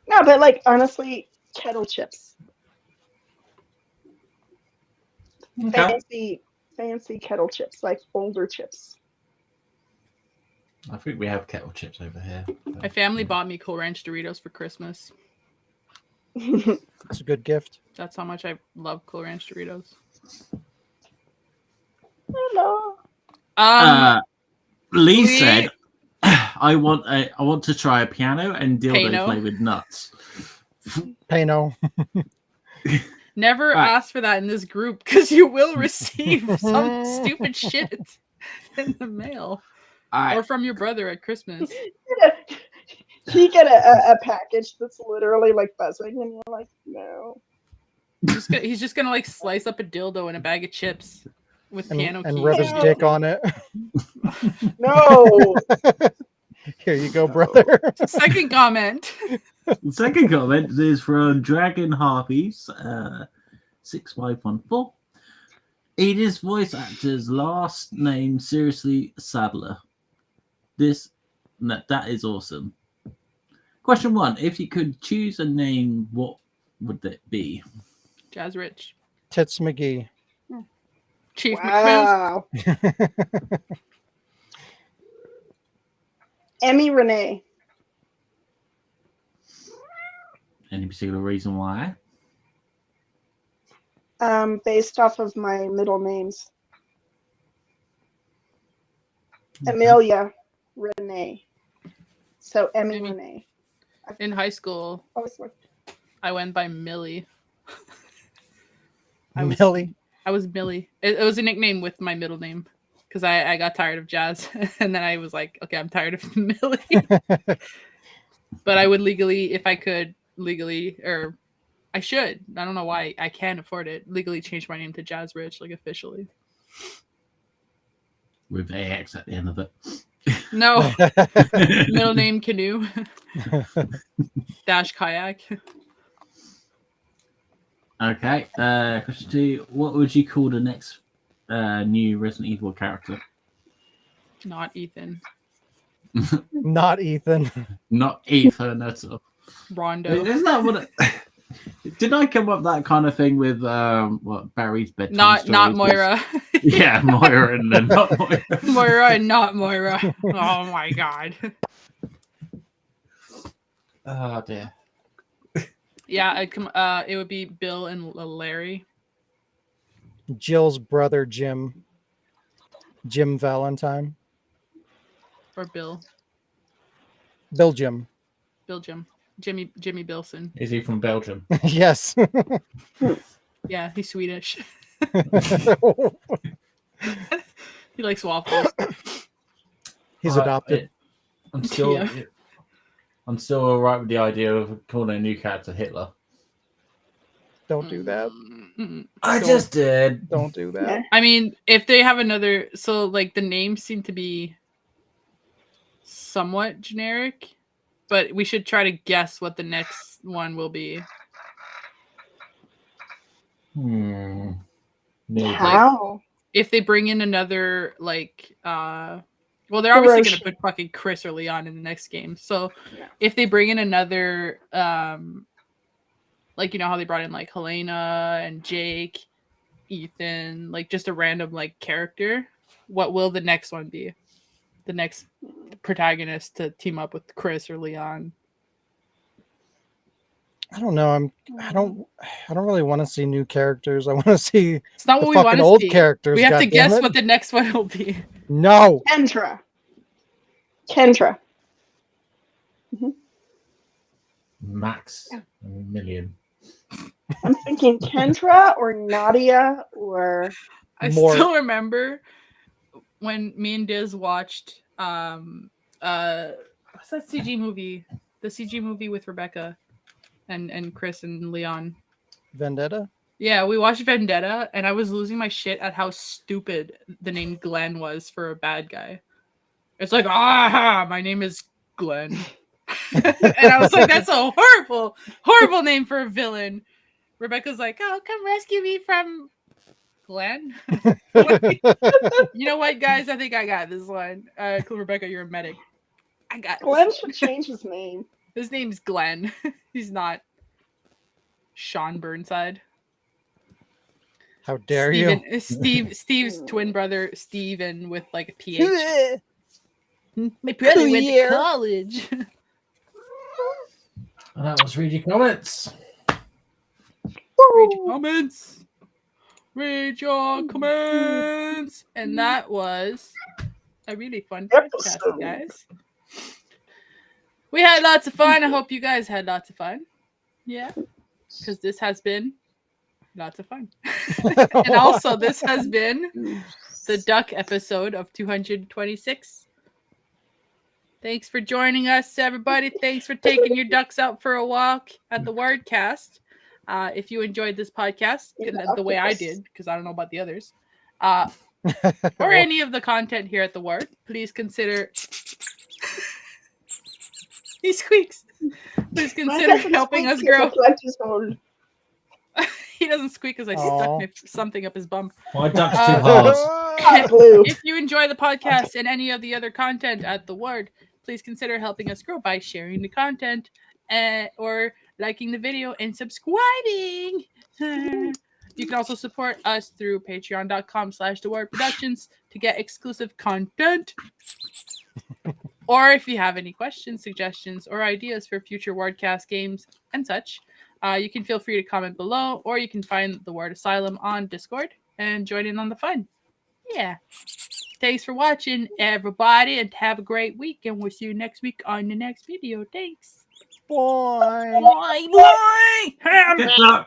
no, but like honestly, kettle chips, Okay. fancy kettle chips, like older chips. I think we have kettle chips over here. My family bought me Cool Ranch Doritos for Christmas. It's a good gift. That's how much I love Cool Ranch Doritos. Hello. Lee Lee? said, "I want to try a piano and dildo Pano. flavored nuts." Pano. Never Right. ask for that in this group because you will receive some stupid shit in the mail or from your brother at Christmas. You get a package that's literally like buzzing, and you're like, no. He's just gonna like slice up a dildo in a bag of chips with piano keys. And rub his dick on it. No. Here you go, brother. Second comment. The second comment is from Dragon Harpies 6514. Edith's voice actor's last name seriously Sadler. That is awesome. Question 1: if you could choose a name, what would it be? Jazz Rich. Tits McGee. Chief Wow. Emmy Renee. Any particular reason why? Based off of my middle names. Amelia Renee. So Emmy Renee. In high school, I went by Millie. Millie. I was Millie. It was a nickname with my middle name because I got tired of Jazz, and then I was like, okay, I'm tired of Millie. But I would legally, if I could legally, or I should. I don't know why I can't afford it. Legally change my name to Jazz Rich, like officially. With AX at the end of it. No. Middle name Canoe. Dash Kayak. Okay. Question 2: what would you call the next new Resident Evil character? Not Ethan. Not Ethan. Not Ethan at all. Rondo. Isn't that what? Did I come up with that kind of thing with what Barry's bedtime Not stories? Moira. Yeah, Moira and then not Moira. Moira and not Moira. Oh my god. Oh dear. Yeah, it would be Bill and Larry. Jill's brother Jim Valentine. Or Bill. Bill Jim. Jimmy Bilson. Is he from Belgium? Yes. Yeah, he's Swedish. He likes waffles. He's adopted. I'm still alright with the idea of calling a new character Hitler. Don't do that. I just did. Don't do that. I mean, if they have another, so like the names seem to be somewhat generic, but we should try to guess what the next one will be. How? If they bring in another, like, well, they're obviously going to put fucking Chris or Leon in the next game. So if they bring in another, like, you know how they brought in like Helena and Jake, Ethan, like just a random like character, what will the next one be? The next protagonist to team up with Chris or Leon? I don't know. I don't really want to see new characters. I want to see It's not what we want to old see. characters. We have to guess goddammit. what the next one will be. No. Kendra. Max a million. I'm thinking Kendra or Nadia or. I still remember when me and Diz watched what's that CG movie? The CG movie with Rebecca and Chris and Leon. Vendetta? Yeah, we watched Vendetta and I was losing my shit at how stupid the name Glenn was for a bad guy. It's like, my name is Glenn. And I was like, that's a horrible name for a villain. Rebecca's like, oh, come rescue me from Glenn. You know what, guys? I think I got this one. Rebecca, you're a medic. I got Glenn should change his name. His name's Glenn. He's not Sean Burnside. How dare you? Steve's twin brother, Steven, with like a PH. My brother went to college. And that was read your comments. Read your comments. And that was a really fun podcast, guys. We had lots of fun. I hope you guys had lots of fun. Yeah. Because this has been lots of fun. And also, this has been the Duck episode of 226. Thanks for joining us, everybody. Thanks for taking your ducks out for a walk at the Wardcast. If you enjoyed this podcast, the way I did, because I don't know about the others, or any of the content here at the Ward, please consider... He squeaks. Please consider helping us grow. He doesn't squeak because I stuck something up his bum. My duck's too hard. If you enjoy the podcast and any of the other content at the Ward, please consider helping us grow by sharing the content or liking the video and subscribing. You can also support us through patreon.com/thewardproductions to get exclusive content. Or if you have any questions, suggestions, or ideas for future Wardcast games and such, you can feel free to comment below, or you can find the Ward Asylum on Discord and join in on the fun. Yeah. Thanks for watching, everybody, and have a great week, and we'll see you next week on the next video. Thanks. Bye. Bye. Bye.